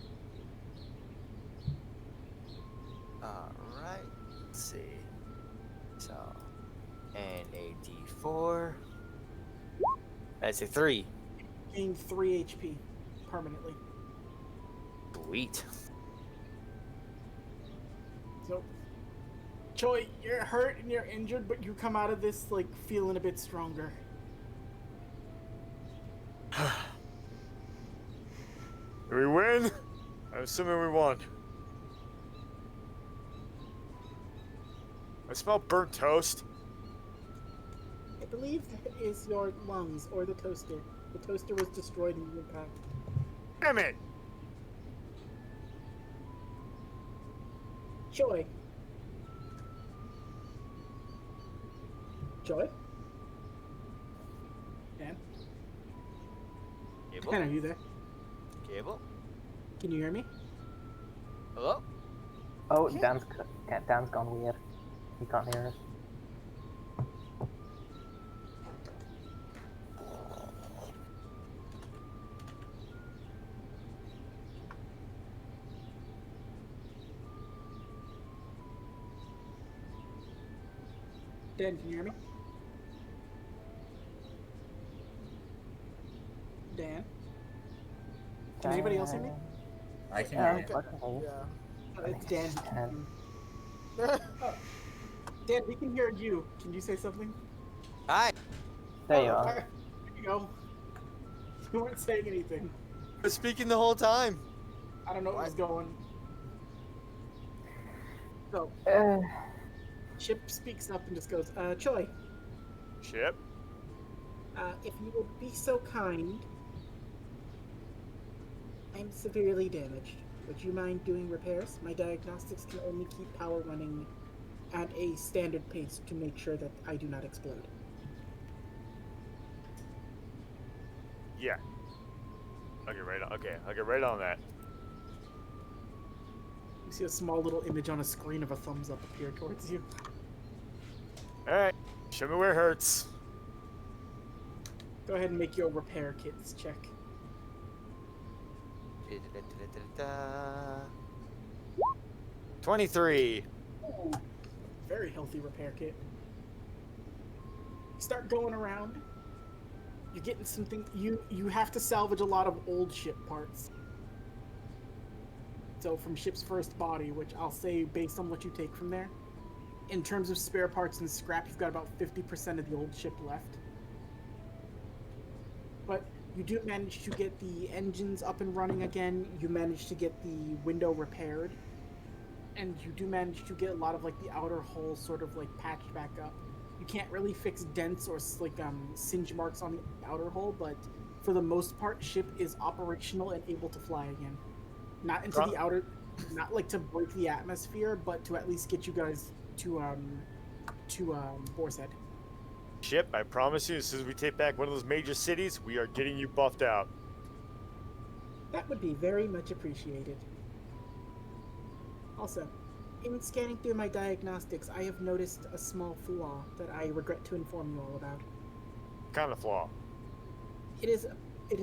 [SPEAKER 8] Alright, let's see. So, and a d4. That's a 3.
[SPEAKER 1] Gain 3 HP permanently.
[SPEAKER 8] Sweet.
[SPEAKER 1] So, Choi, you're hurt and you're injured, but you come out of this like feeling a bit stronger.
[SPEAKER 4] Do we win? I'm assuming we won. I smell burnt toast.
[SPEAKER 1] I believe that is your lungs or the toaster. The toaster was destroyed in the impact.
[SPEAKER 4] Damn it!
[SPEAKER 1] Choi. Choi? Dan?
[SPEAKER 8] Cable?
[SPEAKER 1] Dan, are you there?
[SPEAKER 8] Cable?
[SPEAKER 1] Can you hear me?
[SPEAKER 8] Hello?
[SPEAKER 9] Oh, Dan's gone weird. He can't hear us.
[SPEAKER 1] Dan, can you hear me? Dan? Can anybody else hear me?
[SPEAKER 10] I can
[SPEAKER 9] Yeah,
[SPEAKER 10] hear you.
[SPEAKER 9] I can hear you.
[SPEAKER 5] Yeah.
[SPEAKER 1] It's Dan.
[SPEAKER 9] Dan.
[SPEAKER 1] Oh. Dan, we can hear you. Can you say something?
[SPEAKER 8] Hi!
[SPEAKER 9] There you
[SPEAKER 1] Oh,
[SPEAKER 9] are.
[SPEAKER 1] There you go. You weren't saying anything.
[SPEAKER 4] I was speaking the whole time.
[SPEAKER 1] I don't know what was going. So, Chip speaks up and just goes, Choi,
[SPEAKER 4] Chip?
[SPEAKER 1] if you would be so kind, I'm severely damaged. Would you mind doing repairs? My diagnostics can only keep power running at a standard pace to make sure that I do not explode.
[SPEAKER 4] Yeah. I'll get right on that.
[SPEAKER 1] You see a small little image on a screen of a thumbs up appear towards you.
[SPEAKER 4] Alright. Show me where it hurts.
[SPEAKER 1] Go ahead and make your repair kits check.
[SPEAKER 8] 23.
[SPEAKER 1] Ooh, very healthy repair kit. You start going around. You're getting something. You have to salvage a lot of old ship parts. So from ship's first body, which I'll say based on what you take from there, in terms of spare parts and scrap, you've got about 50% of the old ship left. But you do manage to get the engines up and running again. You manage to get the window repaired. And you do manage to get a lot of like the outer hull sort of like patched back up. You can't really fix dents or like singe marks on the outer hull, but for the most part, ship is operational and able to fly again. Not into the outer, not like to break the atmosphere, but to at least get you guys to Boar's Head.
[SPEAKER 4] Chip, I promise you, as soon as we take back one of those major cities, we are getting you buffed out.
[SPEAKER 1] That would be very much appreciated. Also, in scanning through my diagnostics, I have noticed a small flaw that I regret to inform you all about.
[SPEAKER 4] What kind of flaw?
[SPEAKER 1] It has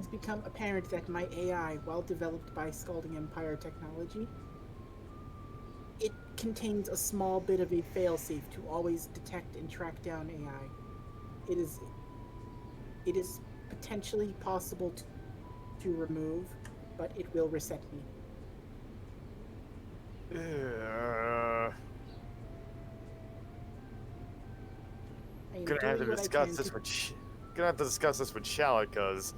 [SPEAKER 1] become apparent that my AI, while developed by Scalding Empire technology, it contains a small bit of a failsafe to always detect and track down AI. It is potentially possible to remove, but it will reset me. I I am
[SPEAKER 4] Gonna have to
[SPEAKER 1] doing what I
[SPEAKER 4] discuss
[SPEAKER 1] can
[SPEAKER 4] this
[SPEAKER 1] to.
[SPEAKER 4] with. Gonna have to discuss this with Shallot, because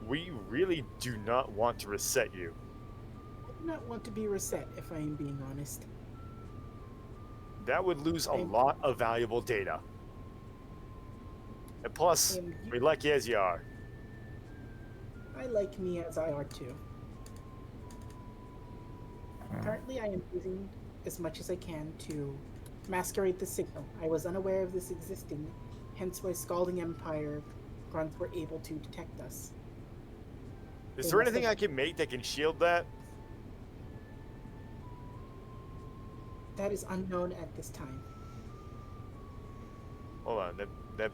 [SPEAKER 4] we really do not want to reset you.
[SPEAKER 1] I do not want to be reset, if I am being honest.
[SPEAKER 4] That would lose a
[SPEAKER 1] I'm-
[SPEAKER 4] lot of valuable data. And plus,
[SPEAKER 1] And
[SPEAKER 4] we like you as you are.
[SPEAKER 1] I like me as I are too. Currently, I am using as much as I can to masquerade the signal. I was unaware of this existing, hence why Scalding Empire grunts were able to detect us.
[SPEAKER 4] Is
[SPEAKER 1] They
[SPEAKER 4] there
[SPEAKER 1] must
[SPEAKER 4] anything
[SPEAKER 1] have-
[SPEAKER 4] I can make that can shield that?
[SPEAKER 1] That is unknown at this time.
[SPEAKER 4] Hold on, that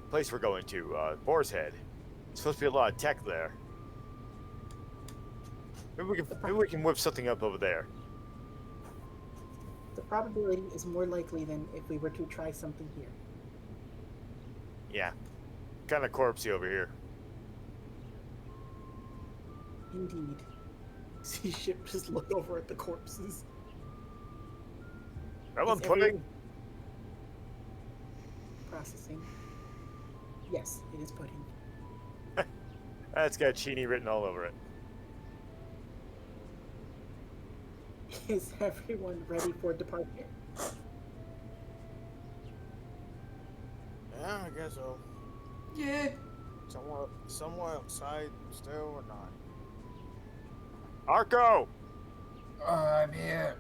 [SPEAKER 4] place we're going to, Boar's Head. There's supposed to be a lot of tech there. Maybe we can whip something up over there.
[SPEAKER 1] The probability is more likely than if we were to try something here.
[SPEAKER 4] Yeah. Kind of corpsey over here.
[SPEAKER 1] Indeed. See Ship just look over at the corpses.
[SPEAKER 4] That one
[SPEAKER 1] Is
[SPEAKER 4] pudding?
[SPEAKER 1] everyone- Processing. Yes, it is pudding.
[SPEAKER 4] That's got Chini written all over it.
[SPEAKER 1] Is everyone ready for departure?
[SPEAKER 5] Yeah, I guess so.
[SPEAKER 6] Yeah.
[SPEAKER 5] Somewhere outside still or not?
[SPEAKER 4] Arco!
[SPEAKER 3] I'm here.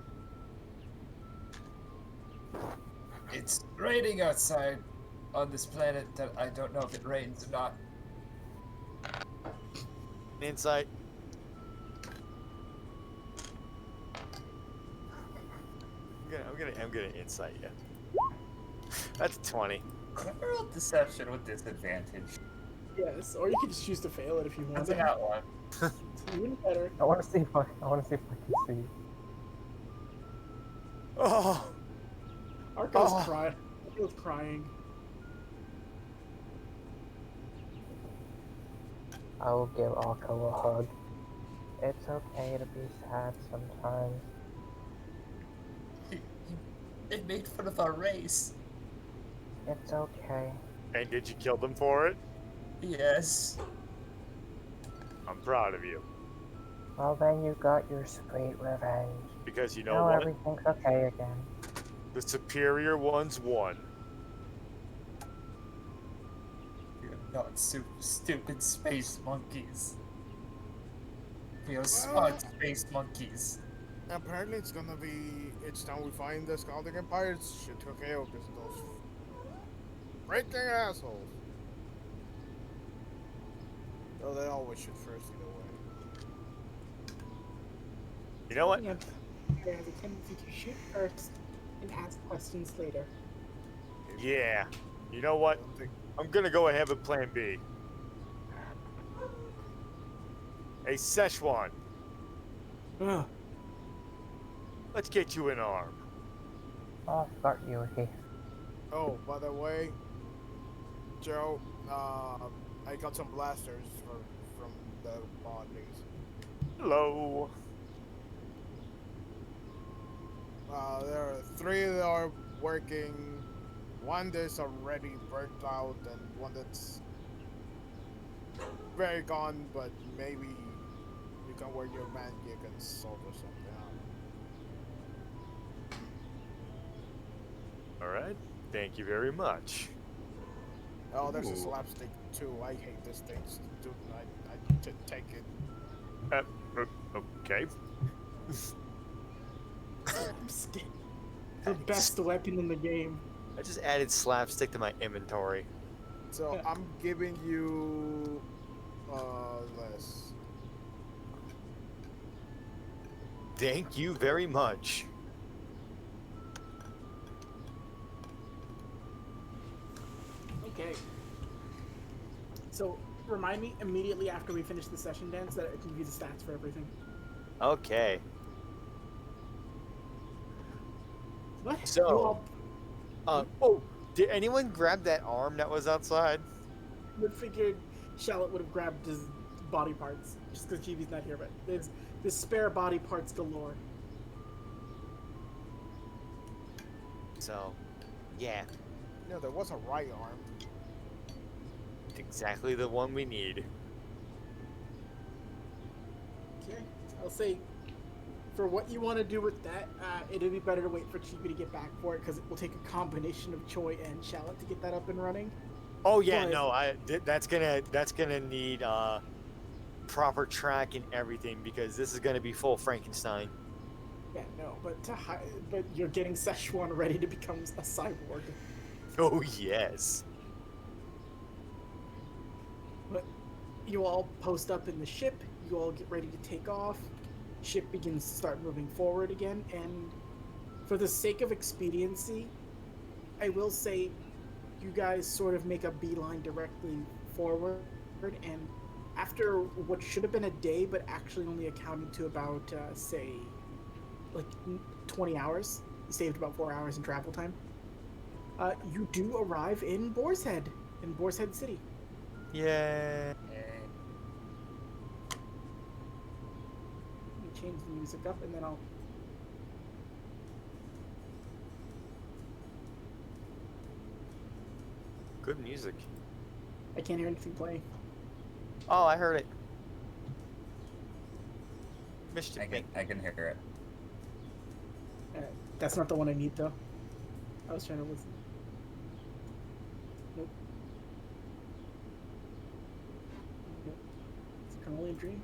[SPEAKER 3] It's raining outside on this planet that I don't know if it rains or not.
[SPEAKER 4] Insight. I'm gonna insight you. That's 20.
[SPEAKER 10] Can I roll deception with disadvantage?
[SPEAKER 1] Yes, or you could just choose to fail it if you want.
[SPEAKER 10] That's an outline.
[SPEAKER 1] Even better.
[SPEAKER 9] I want to see if I can see.
[SPEAKER 4] Oh!
[SPEAKER 1] Arco's
[SPEAKER 4] Oh.
[SPEAKER 1] crying. Arco's crying.
[SPEAKER 9] I will give Arco a hug. It's okay to be sad sometimes.
[SPEAKER 10] They made fun of our race.
[SPEAKER 9] It's okay.
[SPEAKER 4] And did you kill them for it?
[SPEAKER 10] Yes.
[SPEAKER 4] I'm proud of you.
[SPEAKER 9] Well, then you got your sweet revenge.
[SPEAKER 4] Because you know
[SPEAKER 9] Now
[SPEAKER 4] what?
[SPEAKER 9] everything's okay again.
[SPEAKER 4] The superior ones won.
[SPEAKER 10] You're not stupid space monkeys. We are smart space monkeys.
[SPEAKER 5] Apparently it's gonna be each time we find the Scalding Empire, it's shit to KO because of those freaking assholes. Though they always shoot first either way.
[SPEAKER 4] You know what?
[SPEAKER 1] There has a tendency to shoot first and ask questions later.
[SPEAKER 4] Yeah. You know what? I'm gonna go ahead with plan B. Hey, Szechuan,
[SPEAKER 1] Ugh.
[SPEAKER 4] let's get you an arm.
[SPEAKER 9] Oh, fuck you, he.
[SPEAKER 5] Oh, by the way, Joe, I got some blasters from the bodies.
[SPEAKER 4] Hello.
[SPEAKER 5] There are 3 that are working, 1 that's already burnt out, and 1 that's very gone, but maybe you can work your magic and solve or something out.
[SPEAKER 4] Alright. Thank you very much.
[SPEAKER 5] Oh, there's a
[SPEAKER 4] Ooh.
[SPEAKER 5] slapstick too. I hate this thing. Dude, I take it.
[SPEAKER 4] Okay.
[SPEAKER 1] Slapstick. The best weapon in the game.
[SPEAKER 4] I just added slapstick to my inventory.
[SPEAKER 5] So
[SPEAKER 1] Yeah.
[SPEAKER 5] I'm giving you less.
[SPEAKER 4] Thank you very much.
[SPEAKER 1] Okay. So, remind me immediately after we finish the session dance that I can give you the stats for everything.
[SPEAKER 4] Okay.
[SPEAKER 1] What?
[SPEAKER 4] So-
[SPEAKER 1] You all
[SPEAKER 4] Oh, did anyone grab that arm that was outside?
[SPEAKER 1] would figured Shallot would have grabbed his body parts just because Chibi's not here, but there's spare body parts galore.
[SPEAKER 4] So, yeah.
[SPEAKER 5] No, there was a right arm.
[SPEAKER 4] Exactly the one we need.
[SPEAKER 1] Okay, I'll say for what you want to do with that, it'd be better to wait for Chibi to get back for it because it will take a combination of Choi and Shallot to get that up and running.
[SPEAKER 4] Oh yeah,
[SPEAKER 1] But-
[SPEAKER 4] no, that's gonna need proper track and everything because this is gonna be full Frankenstein.
[SPEAKER 1] Yeah, no, but you're getting Szechuan ready to become a cyborg.
[SPEAKER 4] Oh yes.
[SPEAKER 1] But you all post up in the ship. You all get ready to take off. Ship begins to start moving forward again, and for the sake of expediency, I will say you guys sort of make a beeline directly forward, and after what should have been a day, but actually only accounted to about, say, like 20 hours, you saved about 4 hours in travel time, you do arrive in Boar's Head City.
[SPEAKER 4] Yeah.
[SPEAKER 1] Let me change the music up, and then I'll...
[SPEAKER 4] Good music.
[SPEAKER 1] I can't hear anything playing.
[SPEAKER 4] Oh, I heard it. Mischief.
[SPEAKER 10] I can hear it.
[SPEAKER 1] That's not the one I need, though. I was trying to listen. Nope. Nope. Is it only a dream?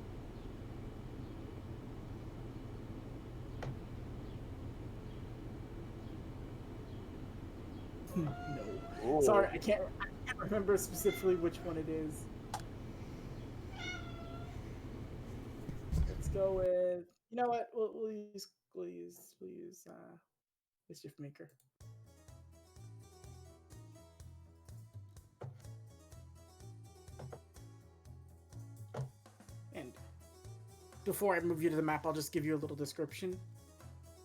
[SPEAKER 1] No.
[SPEAKER 4] Ooh.
[SPEAKER 1] Sorry, I can't remember specifically which one it is. Let's go with... You know what? We'll use Mischief Maker. And before I move you to the map, I'll just give you a little description.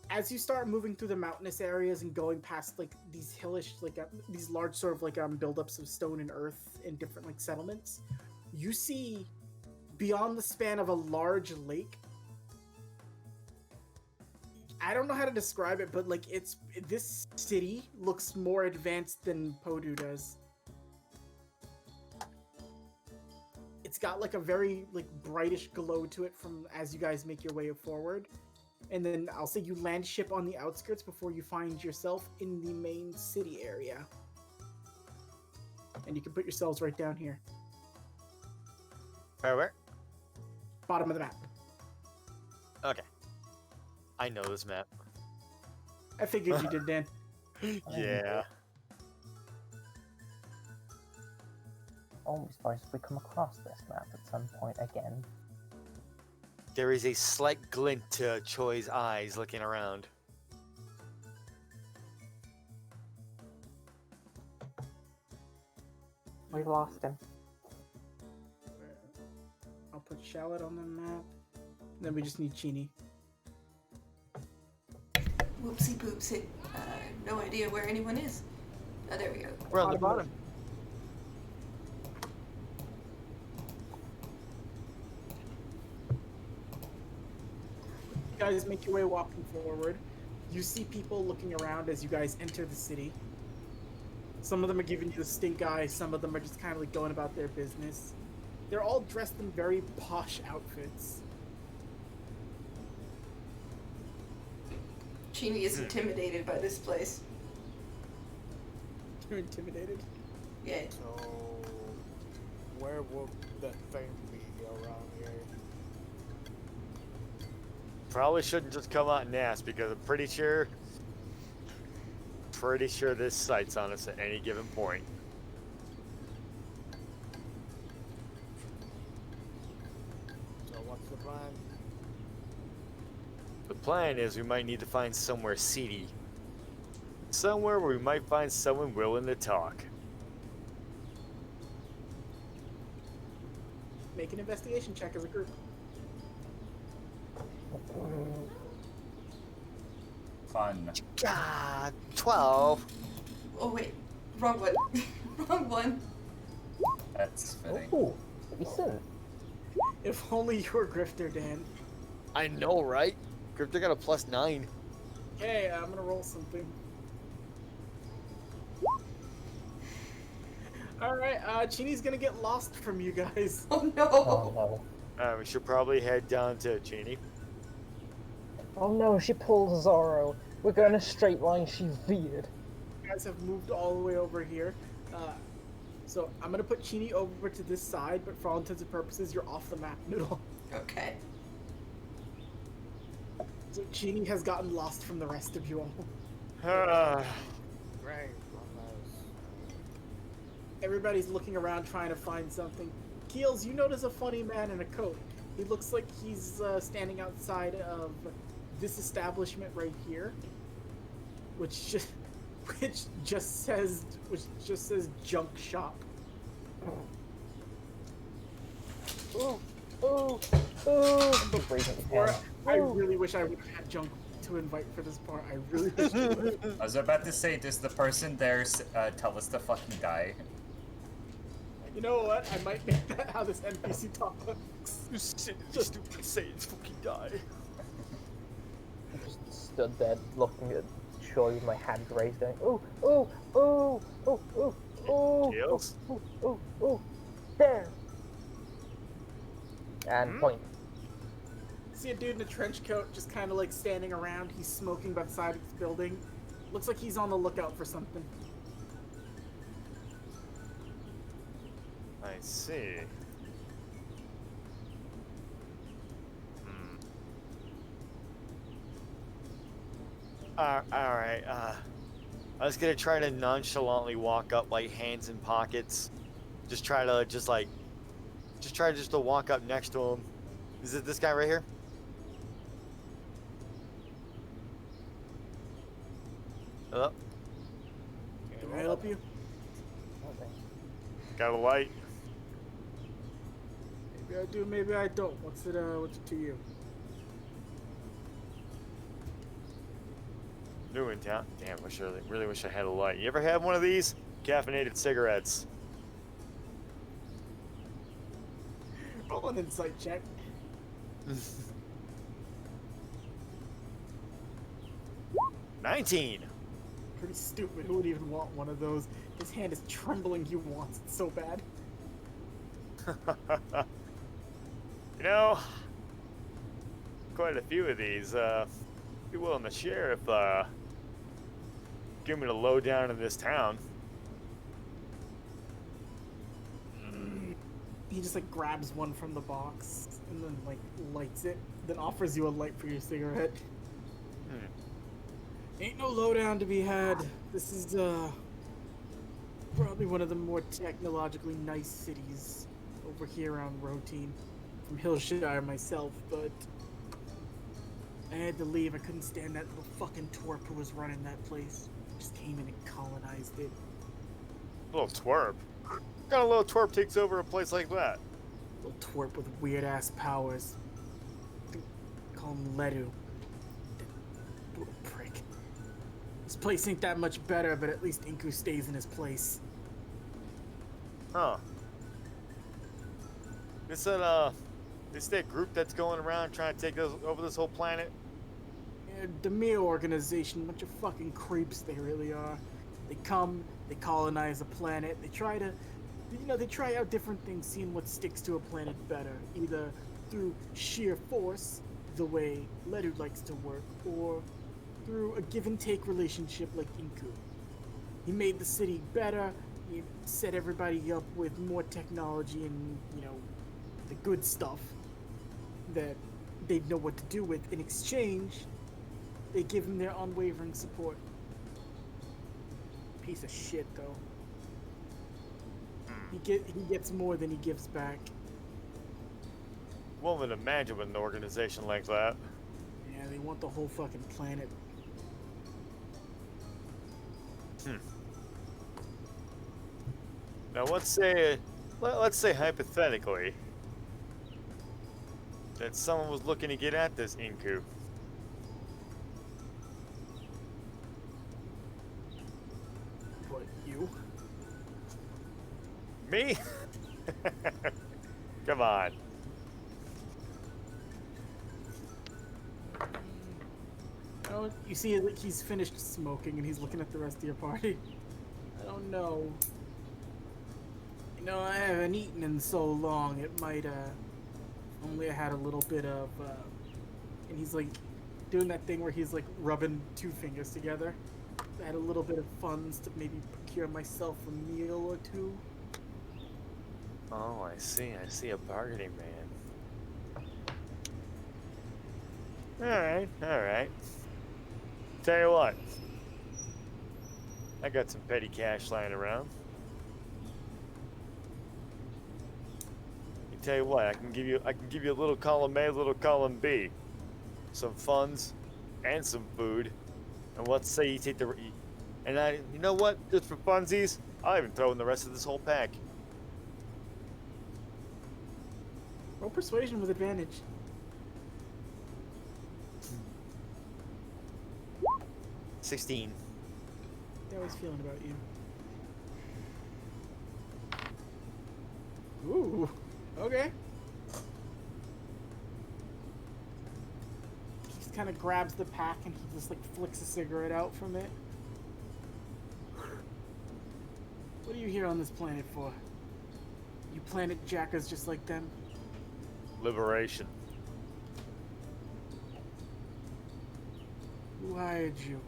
[SPEAKER 1] As you start moving through the mountainous areas and going past like these hillish, like these large sort of like buildups of stone and earth in different like settlements, you see beyond the span of a large lake. I don't know how to describe it, but like this city looks more advanced than Podu does. It's got like a very like brightish glow to it from as you guys make your way forward. And then I'll say you land ship on the outskirts before you find yourself in the main city area. And you can put yourselves right down here.
[SPEAKER 4] Where?
[SPEAKER 1] Bottom of the map.
[SPEAKER 4] Okay. I know this map.
[SPEAKER 1] I figured you did, Dan.
[SPEAKER 4] Yeah.
[SPEAKER 9] Almost possibly come across this map at some point again.
[SPEAKER 4] There is a slight glint to Choi's eyes looking around.
[SPEAKER 9] We've lost him.
[SPEAKER 1] I'll put Shallot on the map. Then we just need Chini.
[SPEAKER 6] Whoopsie poopsie. No idea where anyone is. Oh, there we go.
[SPEAKER 4] We're on the bottom.
[SPEAKER 1] You guys make your way walking forward. You see people looking around as you guys enter the city. Some of them are giving you the stink eye, some of them are just kind of like going about their business. They're all dressed in very posh outfits.
[SPEAKER 6] Chini is intimidated by this place.
[SPEAKER 1] You're intimidated.
[SPEAKER 6] Yeah.
[SPEAKER 5] So, where will the thing be around here?
[SPEAKER 4] Probably shouldn't just come out and ask because I'm pretty sure this site's on us at any given point.
[SPEAKER 5] So what's the plan?
[SPEAKER 4] The plan is we might need to find somewhere seedy. Somewhere where we might find someone willing to talk.
[SPEAKER 1] Make an investigation check as a group.
[SPEAKER 10] Fun.
[SPEAKER 4] God, 12.
[SPEAKER 6] Oh wait, wrong one. Wrong one.
[SPEAKER 10] That's fitting.
[SPEAKER 9] Oh, decent.
[SPEAKER 1] If only you were Grifter, Dan.
[SPEAKER 4] I know, right? Grifter got a +9.
[SPEAKER 1] Okay, I'm gonna roll something. All right, Chini's gonna get lost from you guys.
[SPEAKER 6] Oh no.
[SPEAKER 9] Oh no.
[SPEAKER 4] We should probably head down to Genie.
[SPEAKER 9] Oh no, she pulled Zorro. We're going a straight line, she veered.
[SPEAKER 1] You guys have moved all the way over here. So I'm gonna put Chini over to this side, but for all intents and purposes, you're off the map, Noodle.
[SPEAKER 6] Okay.
[SPEAKER 1] So Chini has gotten lost from the rest of you all.
[SPEAKER 5] Right.
[SPEAKER 1] Everybody's looking around trying to find something. Keels, you notice a funny man in a coat. He looks like he's standing outside of this establishment right here, which just says junk shop.
[SPEAKER 9] Ooh, ooh, ooh. Raising his
[SPEAKER 1] Or
[SPEAKER 9] hand.
[SPEAKER 1] I
[SPEAKER 9] Ooh.
[SPEAKER 1] really wish I would have had junk to invite for this part. I really wish I would.
[SPEAKER 10] I was about to say, does the person there tell us to fucking die?
[SPEAKER 1] You know what? I might make that how this NPC talks.
[SPEAKER 4] You stupid Saiyans fucking die.
[SPEAKER 9] I just stood there looking at Troy with my hand raised going, ooh, ooh, ooh, ooh, ooh, ooh,
[SPEAKER 4] Keels?
[SPEAKER 9] ooh, ooh, ooh, there. And point.
[SPEAKER 1] See a dude in a trench coat just kind of like standing around. He's smoking by the side of this building. Looks like he's on the lookout for something.
[SPEAKER 4] I see. Alright, I was gonna try to nonchalantly walk up, like, hands in pockets. Just try to walk up next to him. Is it this guy right here? Hello?
[SPEAKER 1] Can I help you?
[SPEAKER 9] Okay.
[SPEAKER 4] Got a light?
[SPEAKER 1] Maybe I do, maybe I don't. What's it to you?
[SPEAKER 4] New in town. Damn, really wish I had a light. You ever had one of these? Caffeinated cigarettes.
[SPEAKER 1] Roll an insight check.
[SPEAKER 4] 19.
[SPEAKER 1] Pretty stupid. Who would even want one of those? His hand is trembling. He wants it so bad.
[SPEAKER 4] You know, quite a few of these. Be willing to share if give me the lowdown in this town.
[SPEAKER 1] He just like grabs one from the box and then like lights it, then offers you a light for your cigarette. Ain't no lowdown to be had. This is probably one of the more technologically nice cities over here around Routine. From Hillshire myself, but I had to leave. I couldn't stand that little fucking twerp who was running that place. Just came in and colonized it.
[SPEAKER 4] Little twerp. What kind of little twerp takes over a place like that?
[SPEAKER 1] Little twerp with weird ass powers. Call him Ledu. That little prick. This place ain't that much better, but at least Inku stays in his place.
[SPEAKER 4] Huh. Is that group that's going around trying to take over this whole planet?
[SPEAKER 1] Yeah, Demir organization, bunch of fucking creeps they really are. They come, they colonize a planet, they try out different things, seeing what sticks to a planet better, either through sheer force, the way Ledu likes to work, or through a give and take relationship like Inku. He made the city better, he set everybody up with more technology and, the good stuff that they know what to do with. In exchange, they give him their unwavering support. Piece of shit, though. He gets more than he gives back.
[SPEAKER 4] Woman, imagine with an organization like that.
[SPEAKER 1] Yeah, they want the whole fucking planet.
[SPEAKER 4] Now let's say hypothetically that someone was looking to get at this Inku.
[SPEAKER 1] What, you?
[SPEAKER 4] Me? Come on.
[SPEAKER 1] Oh, you see that he's finished smoking and he's looking at the rest of your party. I don't know. You know, I haven't eaten in so long. It might, only I had a little bit of, and he's like doing that thing where he's like rubbing two fingers together. I had a little bit of funds to maybe procure myself a meal or two.
[SPEAKER 8] Oh, I see a bargaining man. Alright.
[SPEAKER 4] Tell you what, I got some petty cash lying around. Tell you what, I can give you a little column A, a little column B, some funds, and some food. And let's say you take the, and you know what? Just for funsies, I'll even throw in the rest of this whole pack.
[SPEAKER 1] Roll persuasion with advantage.
[SPEAKER 8] 16.
[SPEAKER 1] How was feeling about you? Ooh, okay. He just kind of grabs the pack and he just like flicks a cigarette out from it. What are you here on this planet for? You planet jackers just like them?
[SPEAKER 4] Liberation.
[SPEAKER 1] Who hired you?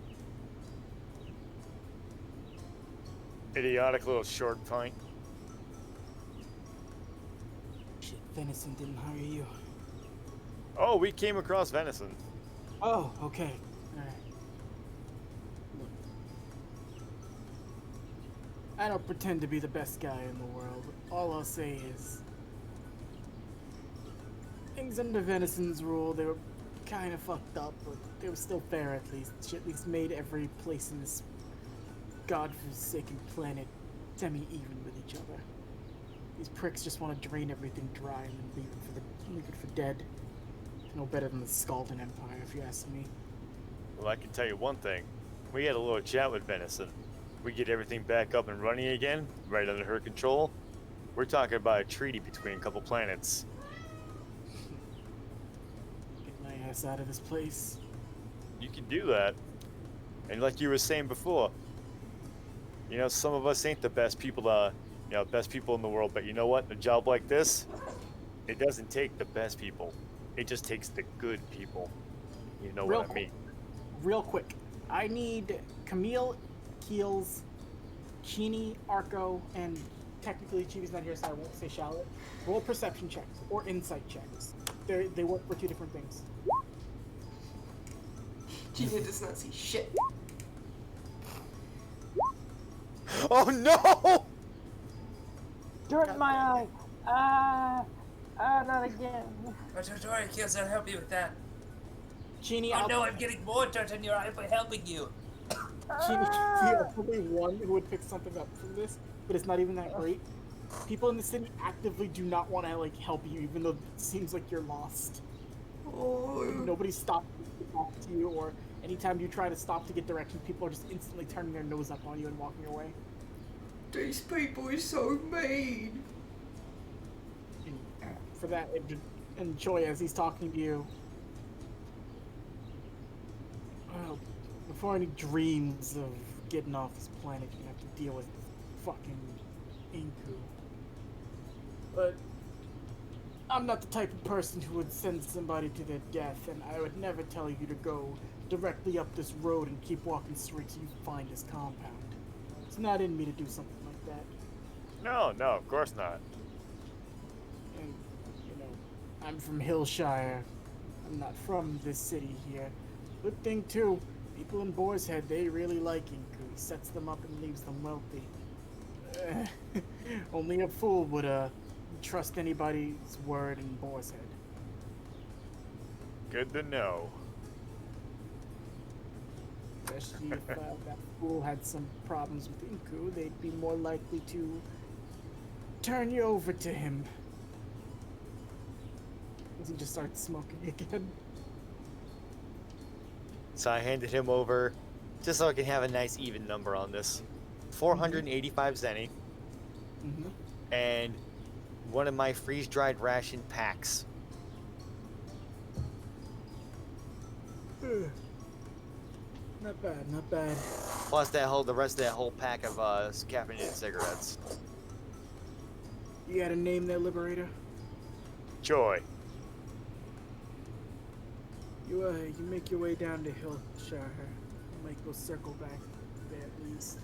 [SPEAKER 4] Idiotic little short pint.
[SPEAKER 1] Shit, Venison didn't hire you.
[SPEAKER 4] Oh, we came across venison.
[SPEAKER 1] Oh, okay. Alright. Look. I don't pretend to be the best guy in the world. All I'll say is things under Venison's rule, they were kind of fucked up, but they were still fair at least. She at least made every place in this godforsaken planet semi-even with each other. These pricks just want to drain everything dry and then leave it for dead. It's no better than the Scaldin Empire, if you ask me.
[SPEAKER 4] Well, I can tell you one thing. We had a little chat with Venison. We get everything back up and running again, right under her control. We're talking about a treaty between a couple planets.
[SPEAKER 1] Get my ass out of this place.
[SPEAKER 4] You can do that. And like you were saying before, you know, some of us ain't the best people, best people in the world, but you know what? A job like this, it doesn't take the best people. It just takes the good people. You know what I mean?
[SPEAKER 1] Real quick. I need Camille, Keels, Chini, Arco, and technically Chibi's not here, so I won't say Shallot. Roll perception checks or insight checks. They work for two different things.
[SPEAKER 6] Gina does not see shit.
[SPEAKER 4] Oh no!
[SPEAKER 9] Dirt in my eye! Not again.
[SPEAKER 3] Oh, don't worry, Kills, I'll help you with that.
[SPEAKER 1] Chini,
[SPEAKER 3] Oh no, I'm getting more dirt in your eye by helping you.
[SPEAKER 1] Chini, you're probably one who would pick something up from this, but it's not even that great. People in the city actively do not want to like help you, even though it seems like you're lost.
[SPEAKER 6] Oh.
[SPEAKER 1] Nobody stops to talk to you, or anytime you try to stop to get directions, people are just instantly turning their nose up on you and walking away.
[SPEAKER 6] These people are so mean.
[SPEAKER 1] And for that, and Choi, as he's talking to you, well, before any dreams of getting off this planet, you have to deal with fucking Inku. But I'm not the type of person who would send somebody to their death, and I would never tell you to go directly up this road and keep walking straight till you find this compound. It's not in me to do something like that.
[SPEAKER 4] No, of course not.
[SPEAKER 1] And, you know, I'm from Hillshire. I'm not from this city here. Good thing, too, people in Boar's Head, they really like Inku. He sets them up and leaves them wealthy. Only a fool would, trust anybody's word in Boar's Head.
[SPEAKER 4] Good to know.
[SPEAKER 1] Especially if that fool had some problems with Inku, they'd be more likely to turn you over to him. As he just starts smoking again.
[SPEAKER 8] So I handed him over, just so I can have a nice even number on this. 485 zenny.
[SPEAKER 1] Mm-hmm.
[SPEAKER 8] And one of my freeze-dried ration packs.
[SPEAKER 1] Not bad, not bad.
[SPEAKER 8] Plus the rest of that whole pack of caffeinated cigarettes.
[SPEAKER 1] You got a name there, Liberator?
[SPEAKER 4] Joy.
[SPEAKER 1] You make your way down to Hillshire. You might go circle back there at least.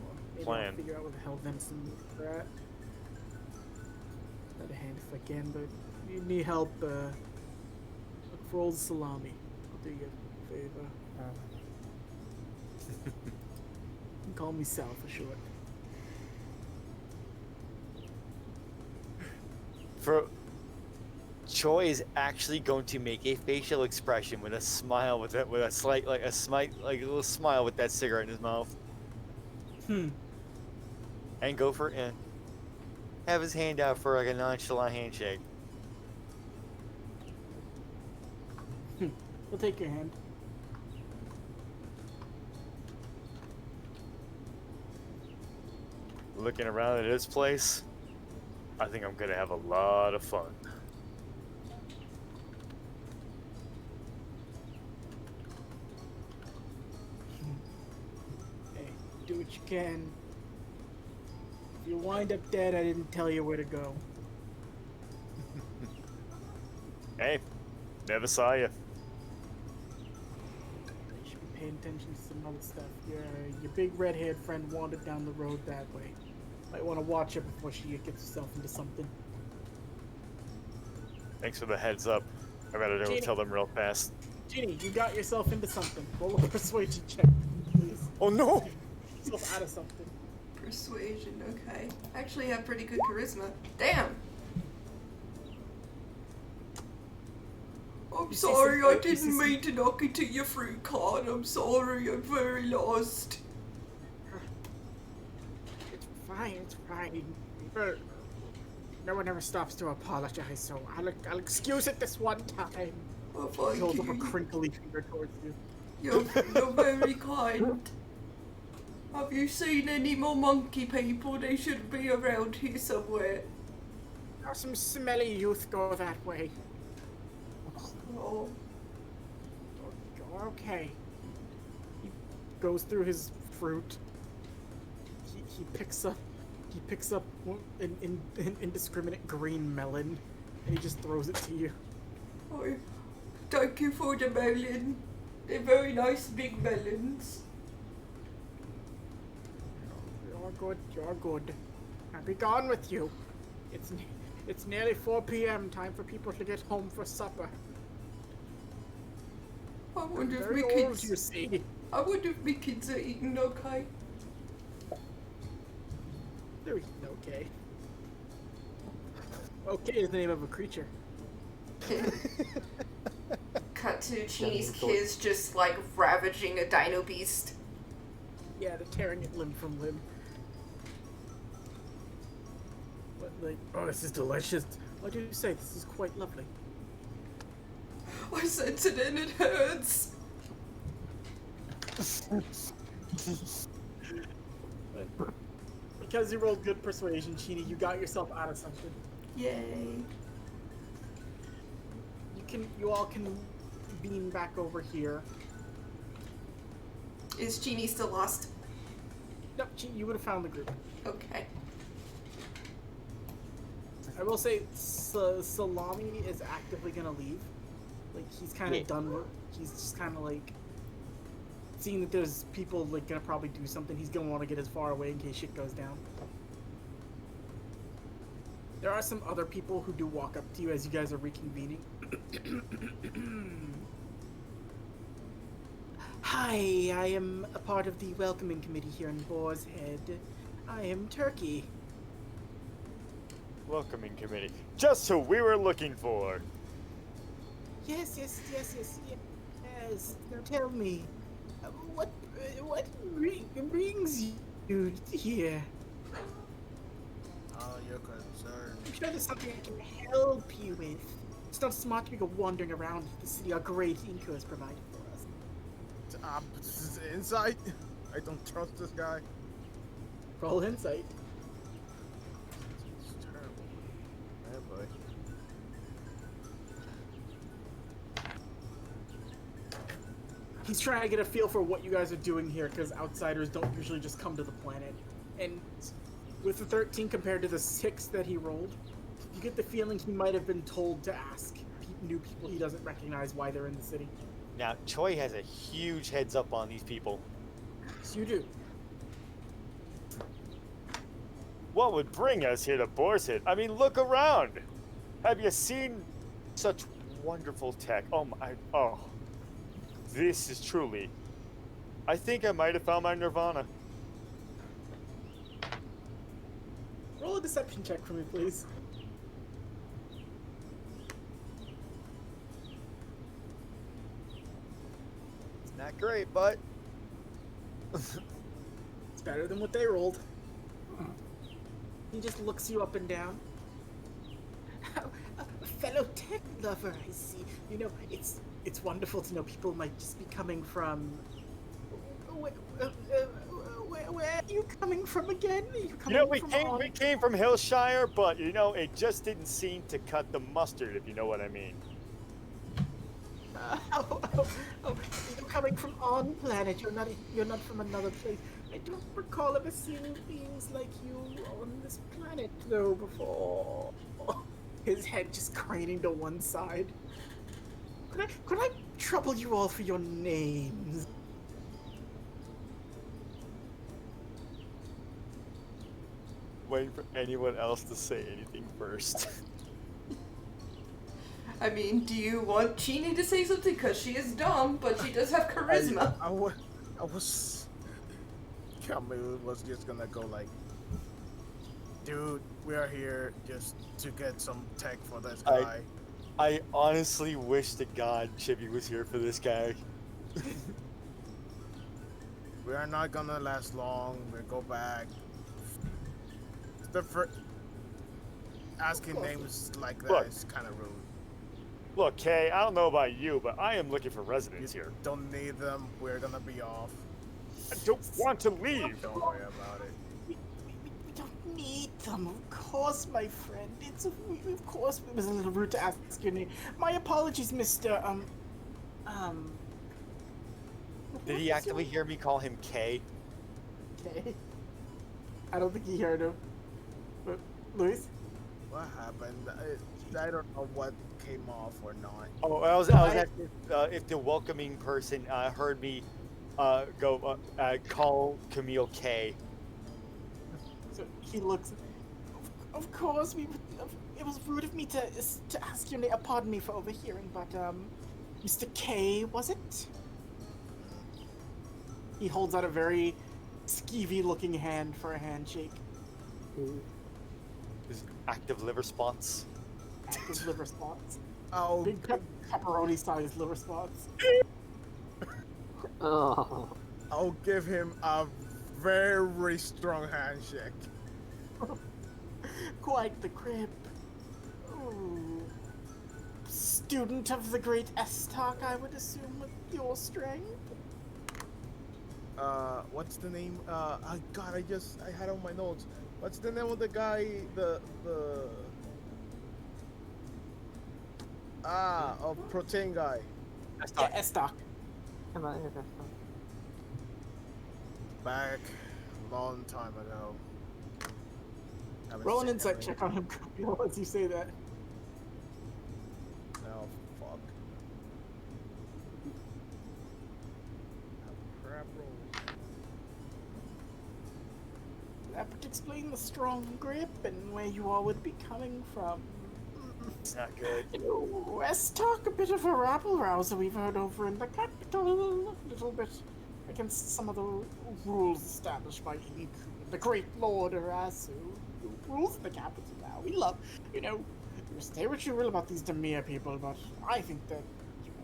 [SPEAKER 1] Or maybe
[SPEAKER 4] Plan.
[SPEAKER 1] I'll figure out where the hell Venison are at. Another hand if I can, but if you need help, look for old Salami. I'll do you a favor. You can call me Sal for short.
[SPEAKER 4] For Choi is actually going to make a facial expression with a smile, with a slight, like a little smile with that cigarette in his mouth, and go for it. Have his hand out for like a nonchalant handshake.
[SPEAKER 1] We'll take your hand.
[SPEAKER 4] Looking around at this place, I think I'm gonna have a lot of fun.
[SPEAKER 1] Hey, do what you can. If you wind up dead, I didn't tell you where to go.
[SPEAKER 4] Hey, never saw you.
[SPEAKER 1] You should be paying attention to some other stuff. Your big red-haired friend wandered down the road that way. Might want to watch her before she gets herself into something.
[SPEAKER 4] Thanks for the heads up. I better go
[SPEAKER 1] Jeannie.
[SPEAKER 4] tell them real fast.
[SPEAKER 1] Ginny, you got yourself into something. Roll a persuasion check, please.
[SPEAKER 4] Oh no!
[SPEAKER 1] Get yourself out of something.
[SPEAKER 6] Persuasion, okay. Actually have pretty good charisma. Damn! I'm
[SPEAKER 1] You say
[SPEAKER 6] sorry,
[SPEAKER 1] some-
[SPEAKER 6] I
[SPEAKER 1] you say
[SPEAKER 6] didn't
[SPEAKER 1] some-
[SPEAKER 6] mean to knock into your fruit cart. I'm sorry, I'm very lost.
[SPEAKER 1] It's fine, it's fine. No one ever stops to apologize, so I'll excuse it this one time.
[SPEAKER 6] Oh,
[SPEAKER 1] He
[SPEAKER 6] thank
[SPEAKER 1] holds up a
[SPEAKER 6] you.
[SPEAKER 1] crinkly finger towards you.
[SPEAKER 6] You're very kind. Have you seen any more monkey people? They should be around here somewhere.
[SPEAKER 1] Now some smelly youth go that way.
[SPEAKER 6] Oh,
[SPEAKER 1] Okay. He goes through his fruit. He picks up an indiscriminate green melon, and he just throws it to you.
[SPEAKER 6] oh, thank you for the melon. They're very nice big melons.
[SPEAKER 1] You're good. You're good. I'll be gone with you. It's nearly 4 p.m. Time for people to get home for supper.
[SPEAKER 6] I wonder if
[SPEAKER 1] Very
[SPEAKER 6] my
[SPEAKER 1] old,
[SPEAKER 6] kids.
[SPEAKER 1] you see.
[SPEAKER 6] I wonder if my kids are eating okay.
[SPEAKER 1] They're eating okay. Okay is the name of a creature.
[SPEAKER 6] Cut to Chini's kids just like ravaging a dino beast.
[SPEAKER 1] Yeah, they're tearing it limb from limb. But like, oh, this is delicious. What do you say? This is quite lovely.
[SPEAKER 6] I sense it and it hurts.
[SPEAKER 1] But because you rolled good persuasion, Chini, you got yourself out of something.
[SPEAKER 6] Yay.
[SPEAKER 1] You all can beam back over here.
[SPEAKER 6] Is Chini still lost?
[SPEAKER 1] Nope, you would have found the group.
[SPEAKER 6] Okay.
[SPEAKER 1] I will say, Salami is actively gonna leave. Like, he's kind of done with. He's just kind of like seeing that there's people like gonna probably do something. He's gonna want to get as far away in case shit goes down. There are some other people who do walk up to you as you guys are reconvening. Hi, I am a part of the welcoming committee here in Boar's Head. I am Turkey.
[SPEAKER 4] Welcoming committee. Just who we were looking for.
[SPEAKER 1] Yes. Now tell me, what brings you here?
[SPEAKER 5] Oh, you're concerned.
[SPEAKER 1] I'm sure there's something I can help you with. It's not smart to go wandering around the city our great Inca has provided for us.
[SPEAKER 5] This is insight. I don't trust this guy.
[SPEAKER 1] Roll insight.
[SPEAKER 5] It's terrible. Oh boy.
[SPEAKER 1] He's trying to get a feel for what you guys are doing here, because outsiders don't usually just come to the planet. And With the 13 compared to the 6 that he rolled, you get the feeling he might have been told to ask new people he doesn't recognize why they're in the city.
[SPEAKER 4] Now, Choi has a huge heads up on these people.
[SPEAKER 1] So you do.
[SPEAKER 4] What would bring us here to Boar's I mean, look around. Have you seen such wonderful tech? Oh my, oh. This is truly... I think I might have found my nirvana.
[SPEAKER 1] Roll a deception check for me, please.
[SPEAKER 4] It's not great, but...
[SPEAKER 1] It's better than what they rolled. He just looks you up and down. A fellow tech lover, I see. You know, it's wonderful to know people might just be coming from... Where are you coming from again? Are you coming
[SPEAKER 4] we came from Hillshire, but, you know, it just didn't seem to cut the mustard, if you know what I mean.
[SPEAKER 1] You're coming from on planet. You're not from another place. I don't recall ever seeing beings like you on this planet though before. His head just craning to one side. Could I trouble you all for your names?
[SPEAKER 4] Waiting for anyone else to say anything first.
[SPEAKER 6] I mean, do you want Chini to say something? Because she is dumb, but she does have charisma.
[SPEAKER 5] I was... Camille was just gonna go like, dude, we are here just to get some tech for this guy.
[SPEAKER 4] I honestly wish to God Chibi was here for this guy.
[SPEAKER 5] We are not gonna last long. We'll go back. Asking names like that is kind of rude.
[SPEAKER 4] Look, Kay, I don't know about you, but I am looking for residents here.
[SPEAKER 5] Don't need them. We're gonna be off.
[SPEAKER 4] I don't want to leave.
[SPEAKER 5] Don't worry about it.
[SPEAKER 1] We don't need them, of course, my friend. Of course, it was a little rude to ask your name. My apologies, Mr.
[SPEAKER 4] Did he actively hear me call him Kay?
[SPEAKER 1] Okay. I don't think he heard him. But, Luis?
[SPEAKER 5] What happened? I don't know what came off or not.
[SPEAKER 4] Oh, I was asking if the welcoming person heard me call Camille Kay.
[SPEAKER 1] So he looks. Of course, it was rude of me to ask your name. Pardon me for overhearing, but Mr. K, was it? He holds out a very skeevy-looking hand for a handshake.
[SPEAKER 4] His active liver spots.
[SPEAKER 1] Active liver spots.
[SPEAKER 5] Oh,
[SPEAKER 1] Big pepperoni-sized liver spots.
[SPEAKER 9] Oh.
[SPEAKER 5] I'll give him a very strong handshake.
[SPEAKER 1] Quite the crib. Ooh. Student of the great Estok, I would assume, with your strength.
[SPEAKER 5] What's the name? God, I had on my notes. What's the name of the guy? Protein guy.
[SPEAKER 1] Yeah, Estok.
[SPEAKER 5] Back long time ago.
[SPEAKER 1] Roll an insight check on him, as you say that.
[SPEAKER 5] Oh, fuck. Crap roll.
[SPEAKER 1] That would explain the strong grip and where you all would be coming from.
[SPEAKER 4] It's not good.
[SPEAKER 1] You know, let's talk a bit of a rabble-rouser we've heard over in the capital, a little bit against some of the rules established by Inku, the great Lord Arasu, who rules the capital now. We love, you say what you will about these Demir people, but I think that,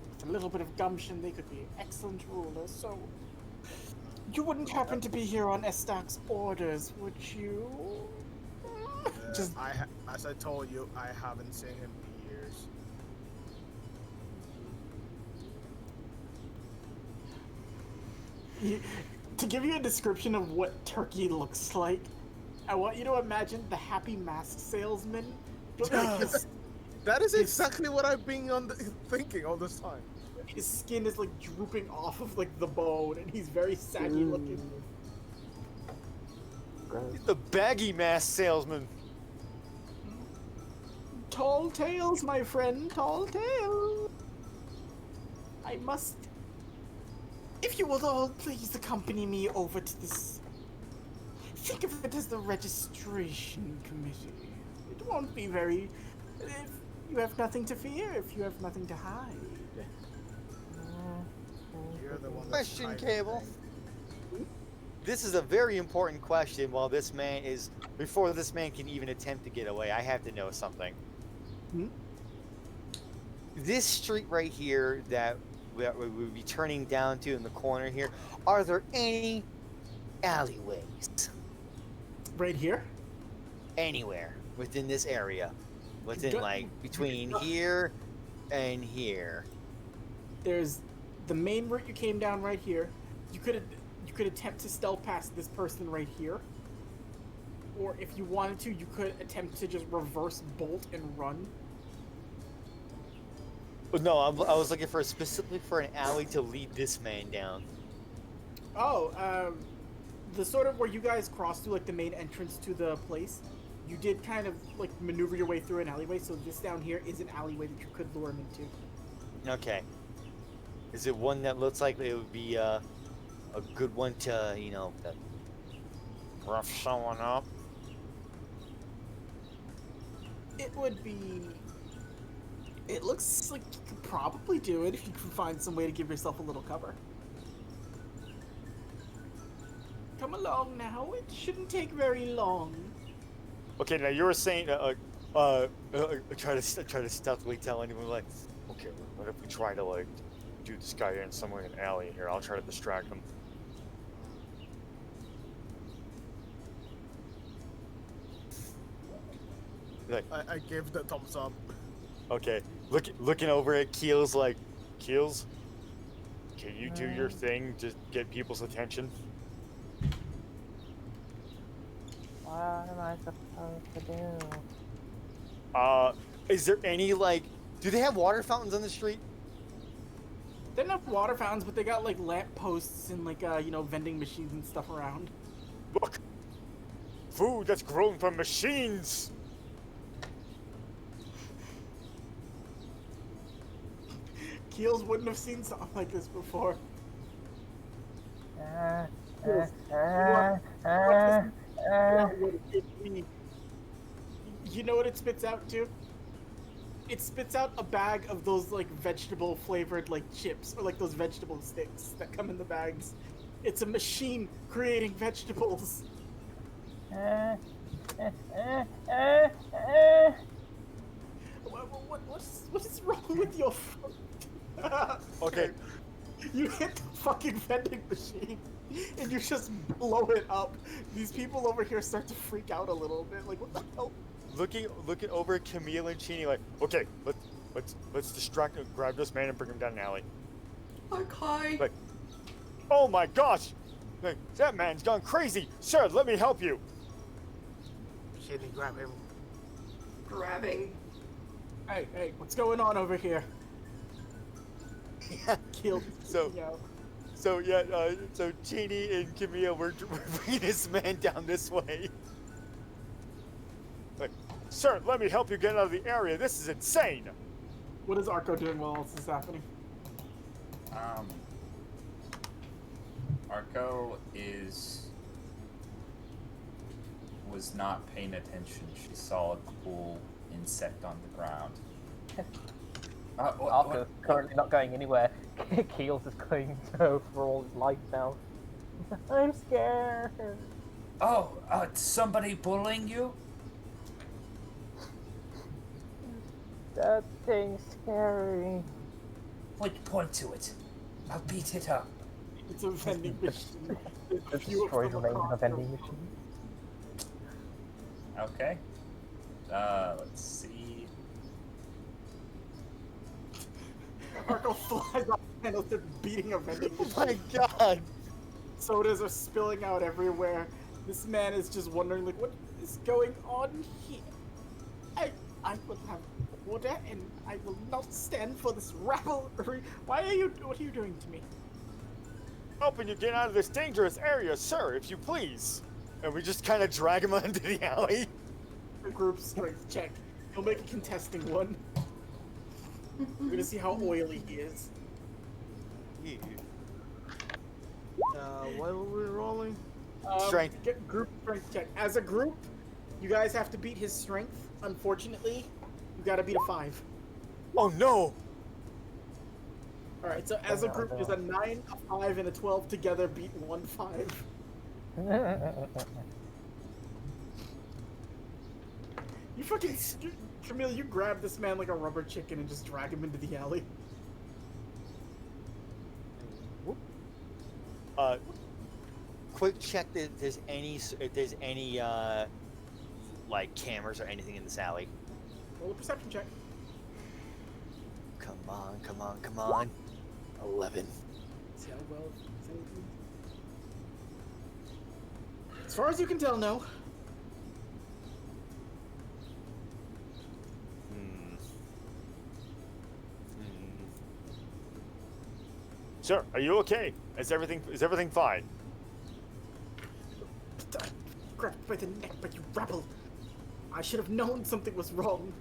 [SPEAKER 1] with a little bit of gumption, they could be excellent rulers, so... You wouldn't happen to be here on Estok's orders, would you?
[SPEAKER 5] As I told you, I haven't seen him in years.
[SPEAKER 1] To give you a description of what Turkey looks like, I want you to imagine the happy mask salesman. But like
[SPEAKER 5] that is exactly what I've been thinking all this time.
[SPEAKER 1] His skin is like drooping off of like the bone, and he's very saggy looking.
[SPEAKER 9] gross.
[SPEAKER 4] He's the baggy mask salesman.
[SPEAKER 1] Tall tales, my friend, tall tales. I must. If you will all please accompany me over to this. Think of it as the registration committee. It won't be very. If you have nothing to fear, if you have nothing to hide.
[SPEAKER 5] You're the one that's
[SPEAKER 4] Question,
[SPEAKER 5] hiding
[SPEAKER 4] Cable.
[SPEAKER 5] things.
[SPEAKER 4] This is a very important question. Before this man can even attempt to get away, I have to know something.
[SPEAKER 1] Hmm?
[SPEAKER 4] This street right here that we would be turning down to in the corner here, are there any alleyways
[SPEAKER 1] Right here?
[SPEAKER 4] anywhere within this area? Within, like, between here and here?
[SPEAKER 1] There's the main route you came down right here. You could attempt to stealth past this person right here. Or if you wanted to, you could attempt to just reverse bolt and run.
[SPEAKER 4] No, I was looking for specifically for an alley to lead this man down.
[SPEAKER 1] Oh, the sort of where you guys crossed through, like, the main entrance to the place. You did kind of, like, maneuver your way through an alleyway, so this down here is an alleyway that you could lure him into.
[SPEAKER 4] Okay. Is it one that looks like it would be a good one to, rough someone up?
[SPEAKER 1] It would be... It looks like you could probably do it if you can find some way to give yourself a little cover. Come along now, it shouldn't take very long.
[SPEAKER 4] Okay, now you were saying, try to stealthily tell anyone, like, okay, what if we try to, like, do this guy in somewhere in an alley here? I'll try to distract him. Like,
[SPEAKER 5] I give the thumbs up.
[SPEAKER 4] okay, looking over at Keels, like, Keels, can you do your thing to get people's attention?
[SPEAKER 9] What am I supposed to do?
[SPEAKER 4] Is there any, like, do they have water fountains on the street?
[SPEAKER 1] They don't have water fountains, but they got, like, lamp posts and, like, vending machines and stuff around.
[SPEAKER 4] Look! Food that's grown from machines!
[SPEAKER 1] Keels wouldn't have seen something like this before. You know what it spits out to? It spits out a bag of those, like, vegetable flavored, like, chips, or like those vegetable sticks that come in the bags. It's a machine creating vegetables. What is wrong with your foot?
[SPEAKER 4] Okay.
[SPEAKER 1] You hit the fucking vending machine and you just blow it up. These people over here start to freak out a little bit. Like, what the hell?
[SPEAKER 4] Looking over at Camille and Chini, like, okay, let's distract and grab this man and bring him down an alley.
[SPEAKER 6] Okay.
[SPEAKER 4] Like, oh my gosh! Like, that man's gone crazy! Sir, let me help you!
[SPEAKER 5] Shitty, grab him.
[SPEAKER 6] Grabbing.
[SPEAKER 1] Hey, what's going on over here?
[SPEAKER 4] Yeah.
[SPEAKER 1] Killed.
[SPEAKER 4] So Chini and Camille, we're bringing this man down this way. Like, sir, let me help you get out of the area. This is insane.
[SPEAKER 1] What is Arco doing while all this is happening?
[SPEAKER 10] Arco was not paying attention. She saw a cool insect on the ground.
[SPEAKER 9] Arthur's currently not going anywhere. Keels is going to go for all his life now. I'm scared.
[SPEAKER 10] Oh, somebody bullying you?
[SPEAKER 9] That thing's scary.
[SPEAKER 10] Point to it. I'll beat it up.
[SPEAKER 1] It's a vending machine. A few of
[SPEAKER 9] Destroys
[SPEAKER 1] them
[SPEAKER 9] remains of a
[SPEAKER 1] across
[SPEAKER 9] vending
[SPEAKER 1] the-
[SPEAKER 9] machine.
[SPEAKER 10] Okay. Let's see.
[SPEAKER 1] Arco flies off and starts beating a vending
[SPEAKER 4] Oh
[SPEAKER 1] machine.
[SPEAKER 4] my god!
[SPEAKER 1] Sodas are spilling out everywhere. This man is just wondering, like, what is going on here? I will have order, and I will not stand for this rabble. What are you doing to me?
[SPEAKER 4] Helping you get out of this dangerous area, sir, if you please. and we just kind of drag him into the alley.
[SPEAKER 1] A group strength check. He'll make a contesting one. We're gonna see how oily he is.
[SPEAKER 5] What are we rolling?
[SPEAKER 4] Strength.
[SPEAKER 1] Get group strength check. As a group, you guys have to beat his strength. Unfortunately, you gotta beat a 5.
[SPEAKER 4] Oh no!
[SPEAKER 1] Alright, so as a group, there's a 9, a 5, and a 12 together beat 1 5. You fucking... Camille, you grab this man like a rubber chicken and just drag him into the alley.
[SPEAKER 8] Quick check that if there's any like cameras or anything in this alley.
[SPEAKER 1] Roll a perception check.
[SPEAKER 8] Come on, come on, come on. 11.
[SPEAKER 1] See how well... As far as you can tell, no.
[SPEAKER 4] Sir, are you okay? Is everything fine?
[SPEAKER 1] Grabbed by the neck, but you rebel. I should have known something was wrong.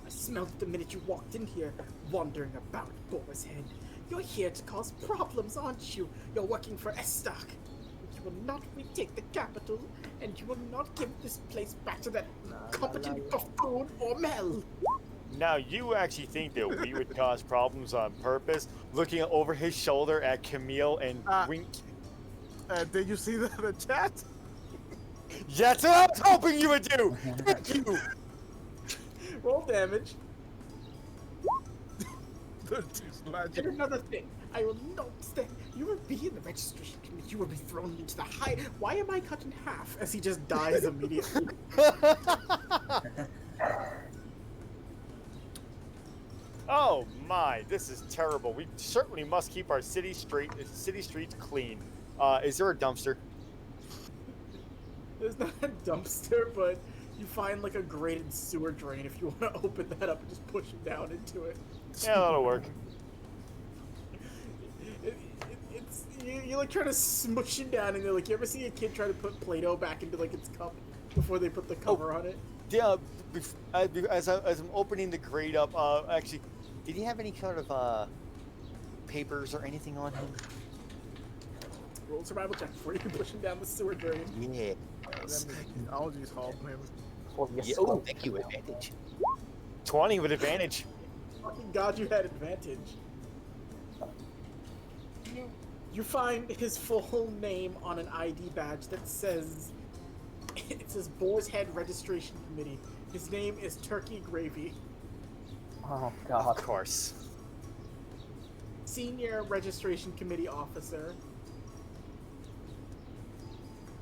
[SPEAKER 1] I smelled it the minute you walked in here, wandering about Boar's Head. You're here to cause problems, aren't you? You're working for Estak. You will not retake the capital, and you will not give this place back to that competent buffoon Ormel.
[SPEAKER 4] Now, you actually think that we would cause problems on purpose, looking over his shoulder at Camille and wink.
[SPEAKER 5] Did you see the chat?
[SPEAKER 4] That's what I was hoping you would do! Thank you!
[SPEAKER 1] Roll damage.
[SPEAKER 5] And
[SPEAKER 1] And another thing, I will not stay. You will be in the registration committee. You will be thrown into the high. Why am I cut in half? As he just dies immediately.
[SPEAKER 4] Oh my, this is terrible. We certainly must keep our city streets clean. Is there a dumpster?
[SPEAKER 1] There's not a dumpster, but you find like a grated sewer drain if you want to open that up and just push him down into it.
[SPEAKER 4] Yeah, that'll work.
[SPEAKER 1] You like try to smush him down, and you're like, you ever see a kid try to put Play-Doh back into like its cup before they put the cover on it?
[SPEAKER 4] Yeah, as I'm opening the grate up, actually, did he have any kind of papers or anything on him?
[SPEAKER 1] Roll survival check before you can push him down the sewer drain.
[SPEAKER 8] Yeah.
[SPEAKER 5] I'll just help him.
[SPEAKER 8] Yeah, oh, thank you, advantage.
[SPEAKER 4] 20 with advantage.
[SPEAKER 1] Fucking God, you had advantage. You find his full name on an ID badge that says, it says Boar's Head Registration Committee. His name is Turkey Gravy.
[SPEAKER 9] Oh God.
[SPEAKER 8] Of course.
[SPEAKER 1] Senior Registration Committee Officer.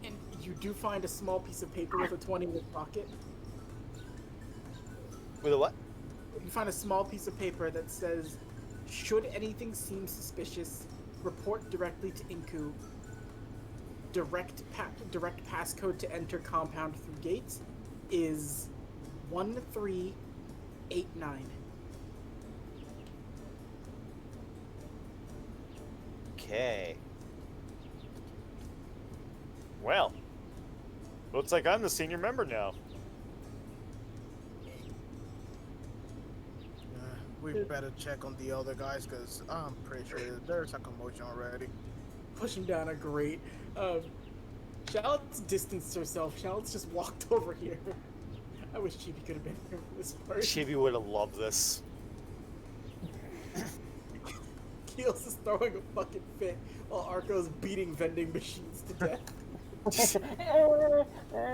[SPEAKER 1] And you do find a small piece of paper with a 20 in its pocket.
[SPEAKER 4] With a what?
[SPEAKER 1] You find a small piece of paper that says, should anything seem suspicious, report directly to Inku. Direct passcode to enter compound through gates is 1389.
[SPEAKER 8] Okay.
[SPEAKER 4] Well, looks like I'm the senior member now.
[SPEAKER 5] We better check on the other guys, because I'm pretty sure there's a commotion already.
[SPEAKER 1] Pushing down a grate. Shallot's distanced herself. Shallot's just walked over here. I wish Chibi could have been here for this part.
[SPEAKER 4] Chibi would have loved this.
[SPEAKER 1] Keels is throwing a fucking fit while Arco's beating vending machines to death.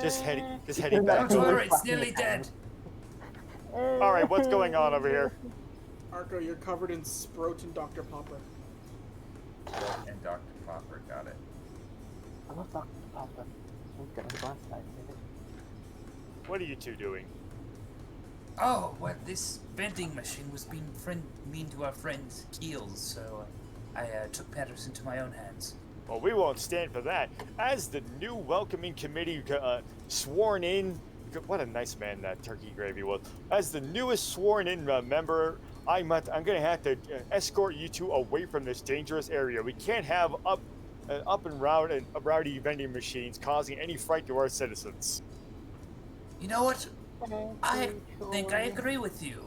[SPEAKER 4] Just heading back.
[SPEAKER 3] Don't worry, it's nearly dead.
[SPEAKER 4] Alright, what's going on over here?
[SPEAKER 1] Arco, you're covered in Sprout and Dr. Popper.
[SPEAKER 10] And Dr. Popper got it.
[SPEAKER 9] I love Dr. Papa. He's got a glass knife in it.
[SPEAKER 4] What are you two doing?
[SPEAKER 3] Oh, well, this vending machine was being mean to our friend Keels, so I took matters into my own hands.
[SPEAKER 4] Well, we won't stand for that. As the new welcoming committee sworn in, what a nice man that Turkey Gravy was. As the newest sworn in member, I'm gonna have to escort you two away from this dangerous area. We can't have up and rowdy vending machines, causing any fright to our citizens.
[SPEAKER 3] You know what? I
[SPEAKER 9] Thank
[SPEAKER 3] think
[SPEAKER 9] you,
[SPEAKER 3] I
[SPEAKER 9] Troy.
[SPEAKER 3] agree with you.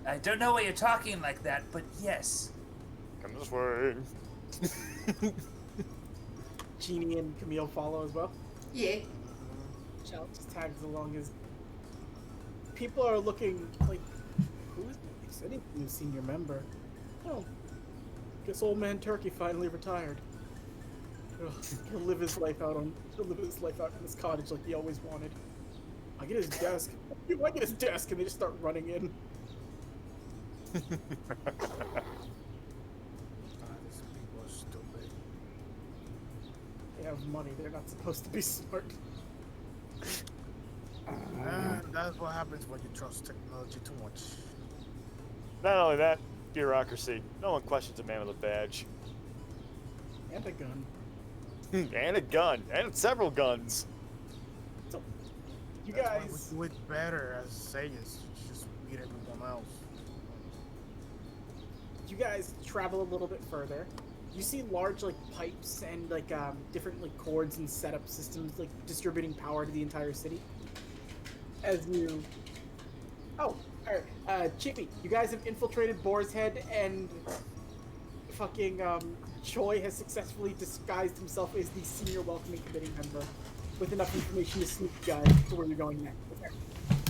[SPEAKER 3] I don't know why you're talking like that, but yes.
[SPEAKER 4] Come this way.
[SPEAKER 1] Genie and Camille follow as well.
[SPEAKER 6] Yeah.
[SPEAKER 1] Shall just tags along as people are looking like, who is this? I didn't even senior member. Oh, guess old man Turkey finally retired. Ugh, he'll live his life out in this cottage like he always wanted. I get his desk. I get his desk, and they just start running in.
[SPEAKER 5] These people are stupid.
[SPEAKER 1] They have money. They're not supposed to be smart.
[SPEAKER 5] And that's what happens when you trust technology too much.
[SPEAKER 4] Not only that, bureaucracy. No one questions a man with a badge.
[SPEAKER 1] And a gun.
[SPEAKER 4] And a gun. And several guns.
[SPEAKER 1] So, you
[SPEAKER 5] That's why
[SPEAKER 1] guys.
[SPEAKER 5] we do it better as Saiyans. Just beat everyone else.
[SPEAKER 1] You guys travel a little bit further. You see large like pipes and like different like cords and setup systems like distributing power to the entire city. As you, Chippy, you guys have infiltrated Boar's Head, and fucking Choi has successfully disguised himself as the senior welcoming committee member, with enough information to sneak you guys to where you're going next.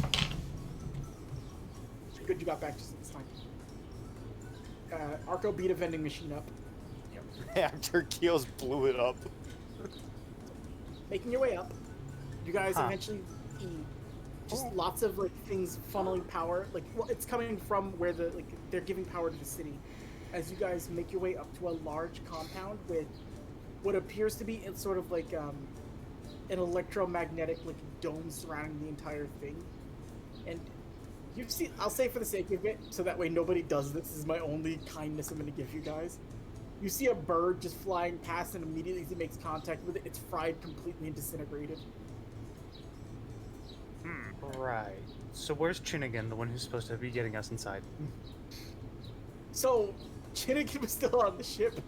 [SPEAKER 1] Okay. Good, you got back just at this time. Arco beat a vending machine up.
[SPEAKER 4] After Keels blew it up.
[SPEAKER 1] Making your way up, you guys eventually see just lots of like things funneling power. Like, well, it's coming from where they're giving power to the city. As you guys make your way up to a large compound with what appears to be sort of like an electromagnetic like dome surrounding the entire thing. And you see, I'll say for the sake of it, so that way nobody does this. This is my only kindness I'm going to give you guys. You see a bird just flying past, and immediately as he makes contact with it, it's fried completely and disintegrated.
[SPEAKER 7] Right. So where's Chinnigan, the one who's supposed to be getting us inside?
[SPEAKER 1] So, Chinnigan was still on the ship.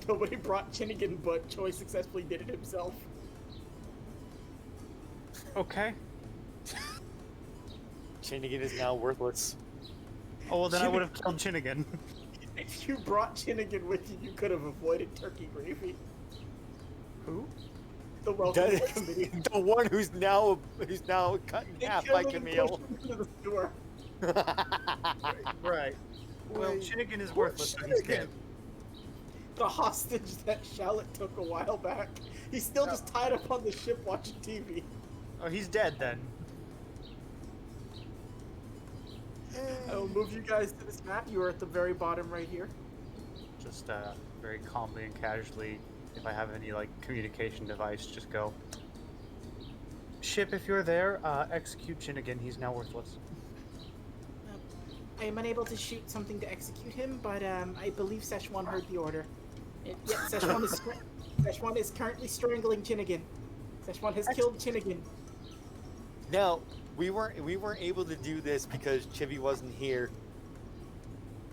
[SPEAKER 1] Nobody brought Chinnigan, but Choi successfully did it himself.
[SPEAKER 7] Okay.
[SPEAKER 4] Chinnigan is now worthless.
[SPEAKER 7] Oh, well, then I would have killed Chinnigan.
[SPEAKER 1] If you brought Chinnigan with you, you could have avoided turkey gravy.
[SPEAKER 7] Who?
[SPEAKER 1] The welcome committee.
[SPEAKER 4] The one who's now cut in
[SPEAKER 1] They
[SPEAKER 4] half
[SPEAKER 1] killed
[SPEAKER 4] by
[SPEAKER 1] him and
[SPEAKER 4] Camille.
[SPEAKER 1] pushed him into the sewer.
[SPEAKER 7] Right. Well,
[SPEAKER 1] Wait,
[SPEAKER 7] Chinnigan is
[SPEAKER 1] poor
[SPEAKER 7] worthless, so he's dead.
[SPEAKER 1] The hostage that Shallot took a while back. He's still just tied up on the ship watching TV.
[SPEAKER 7] Oh, he's dead then.
[SPEAKER 1] I will move you guys to this map. You are at the very bottom right here.
[SPEAKER 7] Just very calmly and casually, if I have any like communication device, just go. Ship, if you're there, execute Chinnigan. He's now worthless.
[SPEAKER 1] I am unable to shoot something to execute him, but I believe Szechuan heard the order. Szechuan is currently strangling Chinnigan. Szechuan has killed Chinnigan.
[SPEAKER 4] Now, we weren't able to do this because Chibi wasn't here.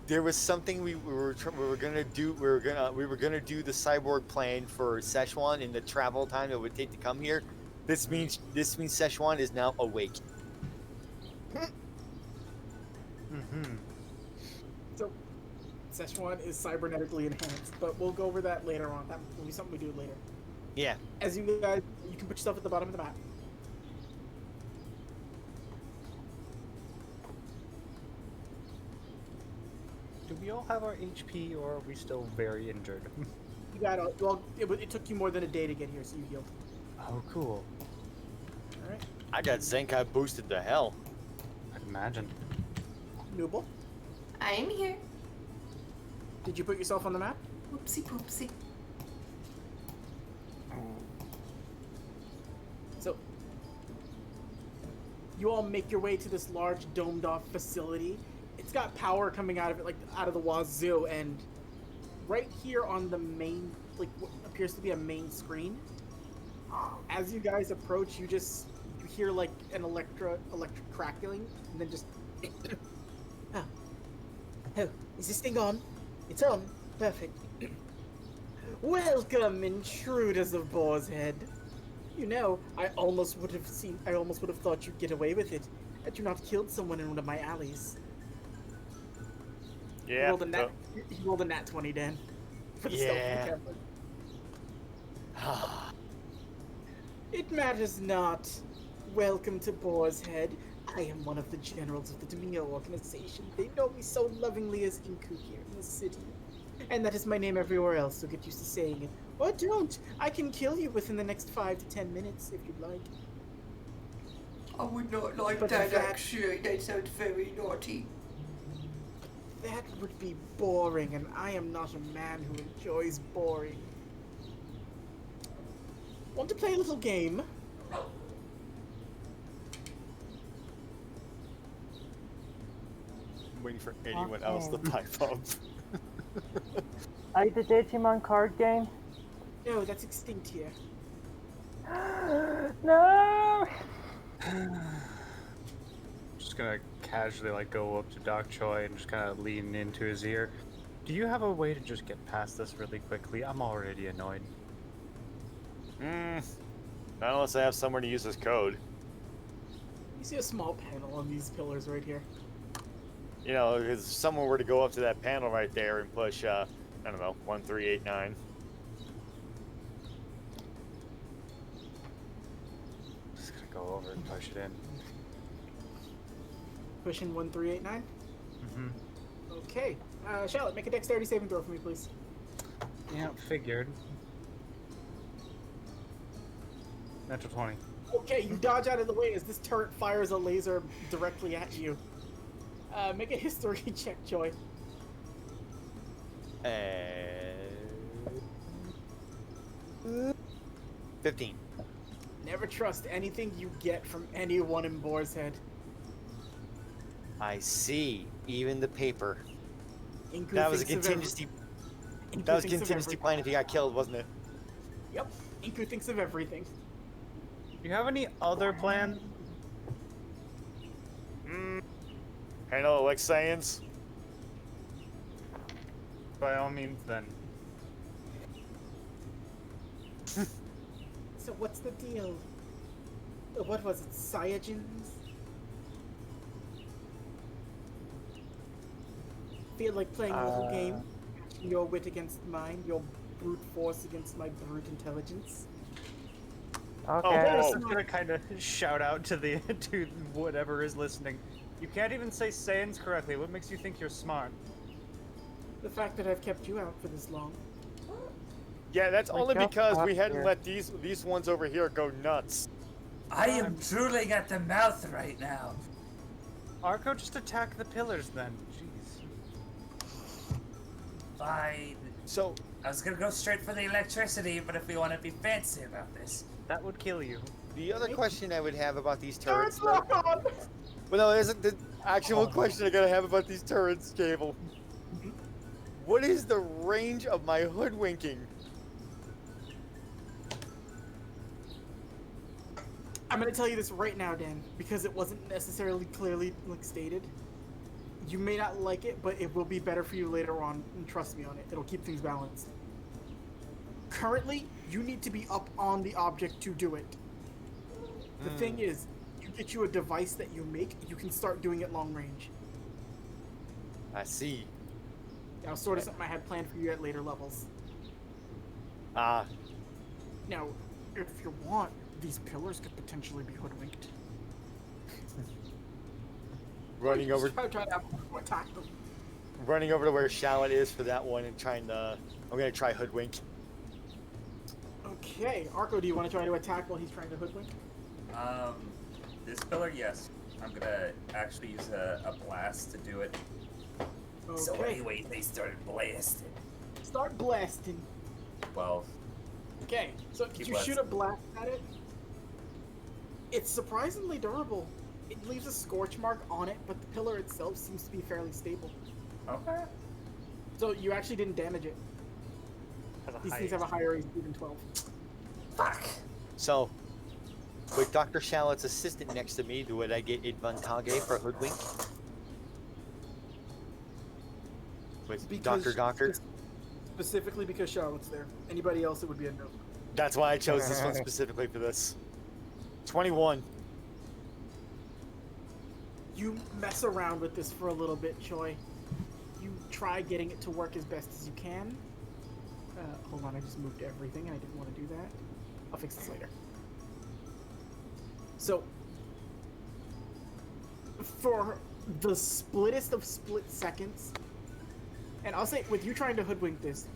[SPEAKER 4] There was something we were gonna do. We were gonna do the cyborg plan for Szechuan in the travel time it would take to come here. This means Szechuan is now awake.
[SPEAKER 7] Mm-hmm.
[SPEAKER 1] So, Szechuan is cybernetically enhanced, but we'll go over that later on. That will be something we do later.
[SPEAKER 4] Yeah.
[SPEAKER 1] As you guys, you can put yourself at the bottom of the map.
[SPEAKER 7] Do we all have our HP, or are we still very injured?
[SPEAKER 1] You got well. It took you more than a day to get here, so you healed.
[SPEAKER 7] Oh, cool.
[SPEAKER 1] All right,
[SPEAKER 4] I got Zenkai boosted to hell.
[SPEAKER 7] I'd imagine.
[SPEAKER 1] Nooble,
[SPEAKER 6] I'm here.
[SPEAKER 1] did you put yourself on the map?
[SPEAKER 6] Whoopsie poopsie.
[SPEAKER 1] So, you all make your way to this large domed-off facility. It's got power coming out of it, like out of the wazoo, and right here on the main, like what appears to be a main screen. As you guys approach, you hear like an electric crackling, and then just Oh, is this thing on? It's on. Perfect. Welcome, intruders of Boar's Head. You know, I almost would have thought you'd get away with it, had you not killed someone in one of my alleys.
[SPEAKER 4] Yeah.
[SPEAKER 1] He rolled a nat 20, Dan. For the
[SPEAKER 8] Yeah.
[SPEAKER 1] stealth It matters not. Welcome to Boar's Head. I am one of the generals of the Demio organization. They know me so lovingly as Inku here in the city. And that is my name everywhere else, so get used to saying it. Or don't. I can kill you within the next 5 to 10 minutes, if you'd like.
[SPEAKER 6] I would not like
[SPEAKER 1] But
[SPEAKER 6] that,
[SPEAKER 1] that-
[SPEAKER 6] actually. That sounds very naughty.
[SPEAKER 1] That would be boring, and I am not a man who enjoys boring. Want to play a little game?
[SPEAKER 4] I'm waiting for anyone else to pipe up.
[SPEAKER 9] The Digimon card game?
[SPEAKER 1] No, that's extinct here.
[SPEAKER 9] No!
[SPEAKER 7] Just gonna casually like go up to Doc Choi and just kind of lean into his ear. Do you have a way to just get past this really quickly? I'm already annoyed.
[SPEAKER 4] Not unless I have somewhere to use this code.
[SPEAKER 1] You see a small panel on these pillars right here.
[SPEAKER 4] You know, if someone were to go up to that panel right there and push, I don't know, 1389.
[SPEAKER 7] Just gonna go over and push it in.
[SPEAKER 1] Pushing 1389.
[SPEAKER 7] Mm-hmm.
[SPEAKER 1] Okay. Charlotte, make a dexterity saving throw for me, please.
[SPEAKER 7] Yeah, figured. Natural 20.
[SPEAKER 1] Okay, you dodge out of the way as this turret fires a laser directly at you. Make a history check, Joy.
[SPEAKER 8] 15.
[SPEAKER 1] Never trust anything you get from anyone in Boar's Head.
[SPEAKER 8] I see. Even the paper.
[SPEAKER 1] Inku
[SPEAKER 8] That was a
[SPEAKER 1] thinks of
[SPEAKER 8] contingency.
[SPEAKER 1] Inku
[SPEAKER 8] That was
[SPEAKER 1] thinks of
[SPEAKER 8] contingency
[SPEAKER 1] everything.
[SPEAKER 8] plan if he got killed, wasn't it?
[SPEAKER 1] Yep. Inku thinks of everything.
[SPEAKER 7] Do you have any other plan?
[SPEAKER 4] Handle it like Saiyans.
[SPEAKER 7] By all means, then.
[SPEAKER 1] So what's the deal? What was it, Saiyans? Feel like playing a little game? Your wit against mine, your brute force against my brute intelligence?
[SPEAKER 9] Okay.
[SPEAKER 4] Oh,
[SPEAKER 7] I'm gonna kind of shout out to the to whatever is listening. You can't even say Saiyans correctly. What makes you think you're smart?
[SPEAKER 1] The fact that I've kept you out for this long.
[SPEAKER 4] Yeah, that's
[SPEAKER 9] Like,
[SPEAKER 4] only
[SPEAKER 9] jump
[SPEAKER 4] because
[SPEAKER 9] up
[SPEAKER 4] we hadn't
[SPEAKER 9] here.
[SPEAKER 4] let these ones over here go nuts.
[SPEAKER 3] I am drooling at the mouth right now.
[SPEAKER 7] Arco, just attack the pillars then. Jeez.
[SPEAKER 3] Fine.
[SPEAKER 4] So,
[SPEAKER 3] I was gonna go straight for the electricity, but if we want to be fancy about this,
[SPEAKER 7] That would kill you.
[SPEAKER 8] The other question I would have about these
[SPEAKER 1] Turrets
[SPEAKER 8] turrets, though,
[SPEAKER 1] lock on!
[SPEAKER 4] well, no, there's the actual question I gotta have about these turrets, Cable. What is the range of my hoodwinking?
[SPEAKER 1] I'm gonna tell you this right now, Dan, because it wasn't necessarily clearly stated. You may not like it, but it will be better for you later on, and trust me on it. It'll keep things balanced. Currently, you need to be up on the object to do it. The thing is, you get you a device that you make, you can start doing it long range.
[SPEAKER 8] I see.
[SPEAKER 1] That was sort of something I had planned for you at later levels.
[SPEAKER 4] Ah,
[SPEAKER 1] Now, if you want, these pillars could potentially be hoodwinked.
[SPEAKER 4] running over
[SPEAKER 1] Try to attack them.
[SPEAKER 4] to where Shallot is for that one and trying to. I'm gonna try hoodwink.
[SPEAKER 1] Okay, Arco, do you want to try to attack while he's trying to hoodwink?
[SPEAKER 10] This pillar, yes. I'm gonna actually use a blast to do it. So
[SPEAKER 1] Okay,
[SPEAKER 10] anyway, they started blasting.
[SPEAKER 1] start blasting.
[SPEAKER 10] 12.
[SPEAKER 1] Okay, so
[SPEAKER 10] Keep
[SPEAKER 1] you shoot a blast at it. It's surprisingly durable. It leaves a scorch mark on it, but the pillar itself seems to be fairly stable.
[SPEAKER 10] Okay.
[SPEAKER 1] So you actually didn't damage it.
[SPEAKER 7] Has a
[SPEAKER 1] These
[SPEAKER 7] high
[SPEAKER 1] things have a higher AC than 12.
[SPEAKER 10] Fuck.
[SPEAKER 8] So, with Dr. Shallot's assistant next to me, would I get advantage for hoodwink?
[SPEAKER 4] With
[SPEAKER 1] Because
[SPEAKER 4] Dr. Gawker?
[SPEAKER 1] Specifically because Charlotte's there. Anybody else, it would be a no.
[SPEAKER 4] That's why I chose this one specifically for this. 21.
[SPEAKER 1] You mess around with this for a little bit, Choi. You try getting it to work as best as you can. Hold on, I just moved everything and I didn't want to do that. I'll fix this later. So, for the splittest of split seconds, and I'll say, with you trying to hoodwink this,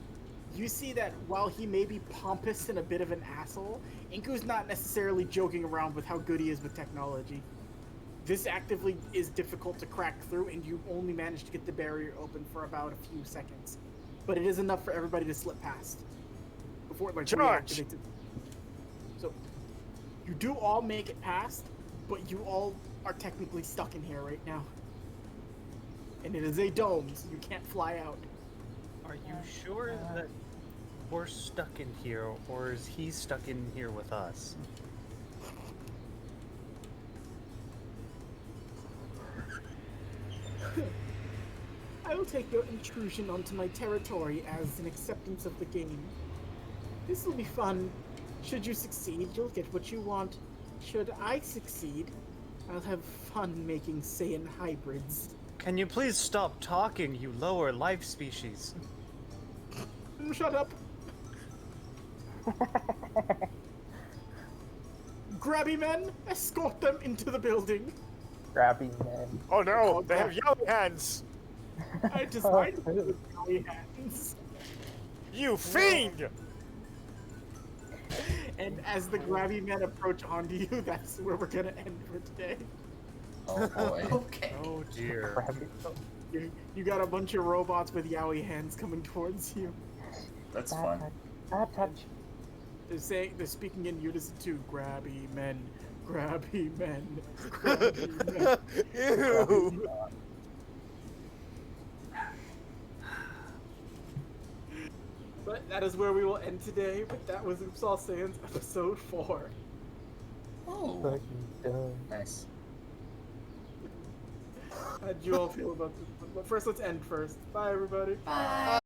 [SPEAKER 1] you see that while he may be pompous and a bit of an asshole, Inku's not necessarily joking around with how good he is with technology. This actively is difficult to crack through, and you only manage to get the barrier open for about a few seconds. But it is enough for everybody to slip past before it
[SPEAKER 4] Charge!
[SPEAKER 1] reactivates it. So, you do all make it past, but you all are technically stuck in here right now. And it is a dome, so you can't fly out.
[SPEAKER 7] Are you sure that we're stuck in here, or is he stuck in here with us?
[SPEAKER 1] I will take your intrusion onto my territory as an acceptance of the game. This will be fun. Should you succeed, you'll get what you want. Should I succeed, I'll have fun making Saiyan hybrids.
[SPEAKER 7] Can you please stop talking, you lower life species?
[SPEAKER 1] Shut up. Grabby men, escort them into the building.
[SPEAKER 9] Grabby man.
[SPEAKER 4] Oh no, they have yellow hands!
[SPEAKER 1] I designed them with yellow hands.
[SPEAKER 4] You fiend!
[SPEAKER 1] And as the grabby men approach onto you, that's where we're gonna end for today.
[SPEAKER 10] Oh boy.
[SPEAKER 6] Okay.
[SPEAKER 7] Oh dear.
[SPEAKER 9] Grabby.
[SPEAKER 1] You got a bunch of robots with yaoi hands coming towards you.
[SPEAKER 10] That's fun.
[SPEAKER 9] Bad touch.
[SPEAKER 1] They're speaking in unison too. Grabby men, grabby men, grabby men.
[SPEAKER 4] Ew!
[SPEAKER 1] But that is where we will end today. But that was Oops All Saiyans episode 4.
[SPEAKER 10] Oh,
[SPEAKER 9] Fucking dumb.
[SPEAKER 10] nice.
[SPEAKER 1] How'd you all feel about this one? But first, let's end first. Bye, everybody.
[SPEAKER 6] Bye.